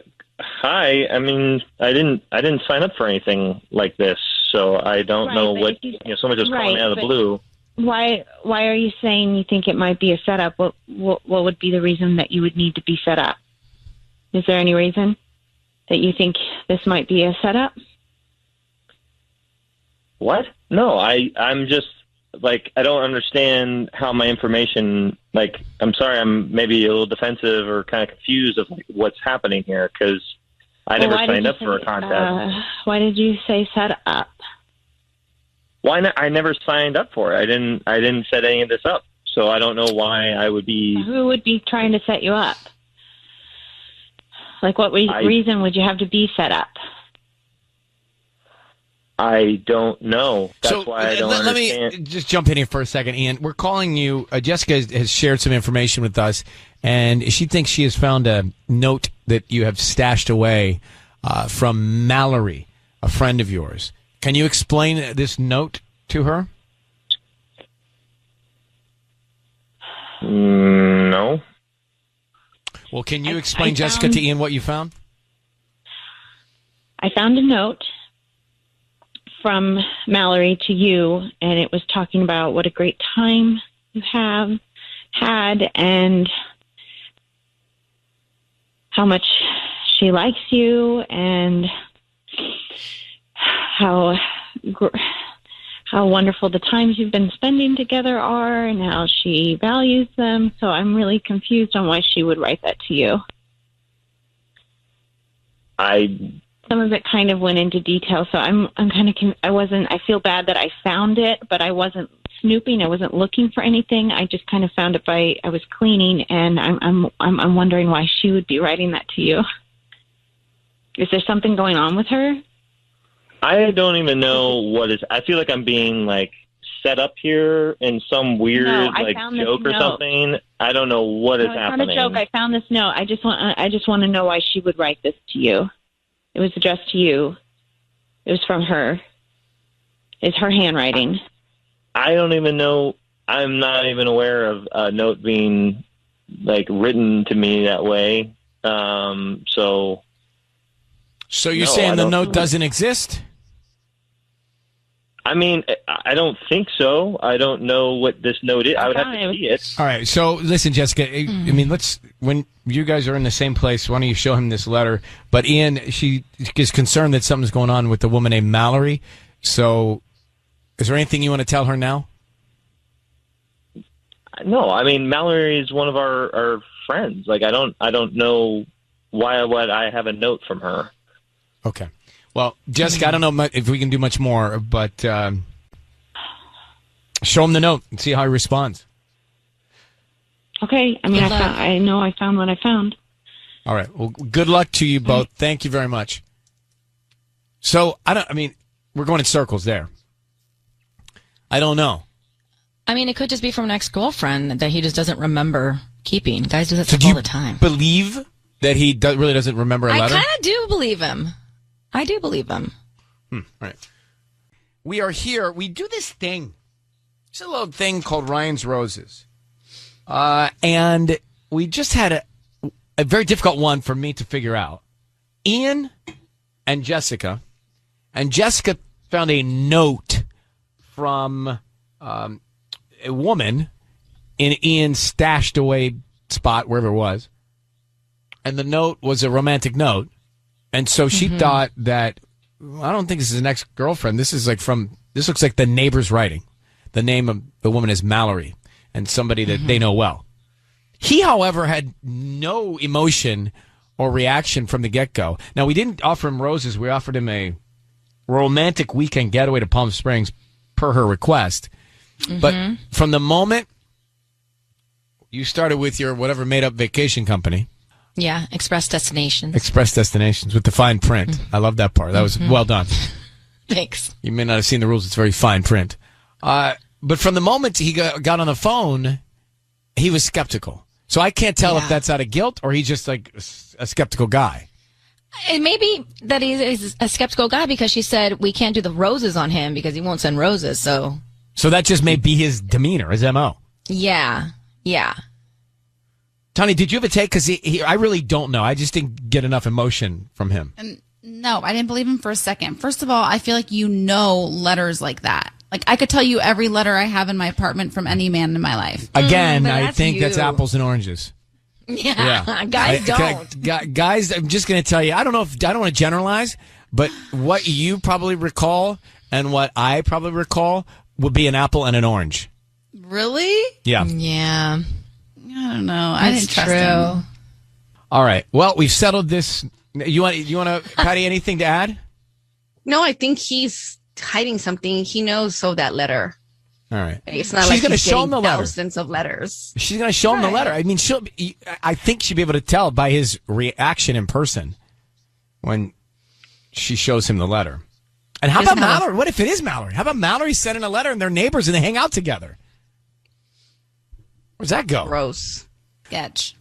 Speaker 12: I mean, I didn't sign up for anything like this, so I don't know what. Someone just called me out of the blue.
Speaker 8: Why are you saying you think it might be a setup? What would be the reason that you would need to be set up? Is there any reason? that you think this might be a setup?
Speaker 12: What? No, I'm just like, I don't understand how my information, like, I'm sorry, I'm maybe a little defensive or kind of confused of like, what's happening here, because I never signed up for a contest.
Speaker 8: Why did you say set up?
Speaker 12: Why not? I never signed up for it. I didn't set any of this up, so I don't know why I would be.
Speaker 8: Who would be trying to set you up? Like, what reason would you have to be set up?
Speaker 12: I don't know. That's why I don't understand.
Speaker 1: Let me just jump in here for a second, Ian. We're calling you. Jessica has shared some information with us, and she thinks she has found a note that you have stashed away from Mallory, a friend of yours. Can you explain this note to her?
Speaker 12: No.
Speaker 1: Well, can you explain, Jessica, to Ian what you found?
Speaker 8: I found a note from Mallory to you, and it was talking about what a great time you have had and how much she likes you and how wonderful the times you've been spending together are and how she values them. So I'm really confused on why she would write that to you. Some of it kind of went into detail, so I'm kind of I feel bad that I found it, but I wasn't snooping. I wasn't looking for anything. I just kind of found it I was cleaning, and I'm wondering why she would be writing that to you. Is there something going on with her?
Speaker 12: I don't even know what is. I feel like I'm being like set up here in some weird joke or something. I don't know what is happening.
Speaker 8: It's not a joke. I found this note. I just want to know why she would write this to you. It was addressed to you. It was from her. It's her handwriting.
Speaker 12: I don't even know. I'm not even aware of a note being like written to me that way. So
Speaker 1: you're saying the note doesn't exist?
Speaker 12: I mean, I don't think so. I don't know what this note is. I would have to see it.
Speaker 1: All right. So listen, Jessica, I mean, when you guys are in the same place, why don't you show him this letter? But Ian, she is concerned that something's going on with a woman named Mallory. So is there anything you want to tell her now?
Speaker 12: No, I mean, Mallory is one of our friends. Like, I don't know why would I have a note from her.
Speaker 1: Okay. Well, Jessica, I don't know if we can do much more, but show him the note and see how he responds.
Speaker 8: Okay. I mean, I know I found what I found.
Speaker 1: All right. Well, good luck to you both. Thank you very much. So, we're going in circles there. I don't know.
Speaker 6: I mean, it could just be from an ex-girlfriend that he just doesn't remember keeping. Guys do that all the time.
Speaker 1: Believe that he really doesn't remember a letter?
Speaker 6: I kind of do believe him. I do believe him.
Speaker 1: All right. We are here. We do this thing. It's a little thing called Ryan's Roses. And we just had a very difficult one for me to figure out. Ian and Jessica found a note from a woman in Ian's stashed away spot, wherever it was. And the note was a romantic note. And so she thought that, I don't think this is an ex-girlfriend. This looks like the neighbor's writing. The name of the woman is Mallory, and somebody that they know well. He, however, had no emotion or reaction from the get-go. Now, we didn't offer him roses. We offered him a romantic weekend getaway to Palm Springs per her request. But from the moment you started with your whatever made-up vacation company,
Speaker 6: yeah, Express Destinations
Speaker 1: with the fine print. I love that part. That was well done.
Speaker 6: Thanks.
Speaker 1: You may not have seen the rules. It's very fine print. But from the moment he got on the phone, he was skeptical. So I can't tell if that's out of guilt or he's just like a skeptical guy.
Speaker 6: It may be that he's a skeptical guy because she said we can't do the roses on him because he won't send roses. So
Speaker 1: that just may be his demeanor, his MO.
Speaker 6: Yeah.
Speaker 1: Tony, did you have a take? Because I really don't know. I just didn't get enough emotion from him.
Speaker 11: No, I didn't believe him for a second. First of all, I feel like letters like that. Like, I could tell you every letter I have in my apartment from any man in my life.
Speaker 1: Again, I think that's apples and oranges.
Speaker 6: Yeah, guys don't.
Speaker 1: Guys, I'm just going to tell you, I don't want to generalize, but what you probably recall and what I probably recall would be an apple and an orange.
Speaker 11: Really?
Speaker 1: Yeah.
Speaker 6: Yeah.
Speaker 11: I don't know. I didn't trust him.
Speaker 1: All right. Well, we've settled this. You want to, Patty, anything to add?
Speaker 13: No, I think he's hiding something. He knows of that letter.
Speaker 1: All right.
Speaker 13: It's not
Speaker 1: She's
Speaker 13: like
Speaker 1: going to
Speaker 13: he's
Speaker 1: show him the
Speaker 13: getting
Speaker 1: letter.
Speaker 13: thousands of letters.
Speaker 1: She's going to show him the letter. I mean, I think she'll be able to tell by his reaction in person when she shows him the letter. And how about Mallory? What if it is Mallory? How about Mallory sending a letter and they're neighbors and they hang out together? Where's that go?
Speaker 13: Gross.
Speaker 11: Sketch.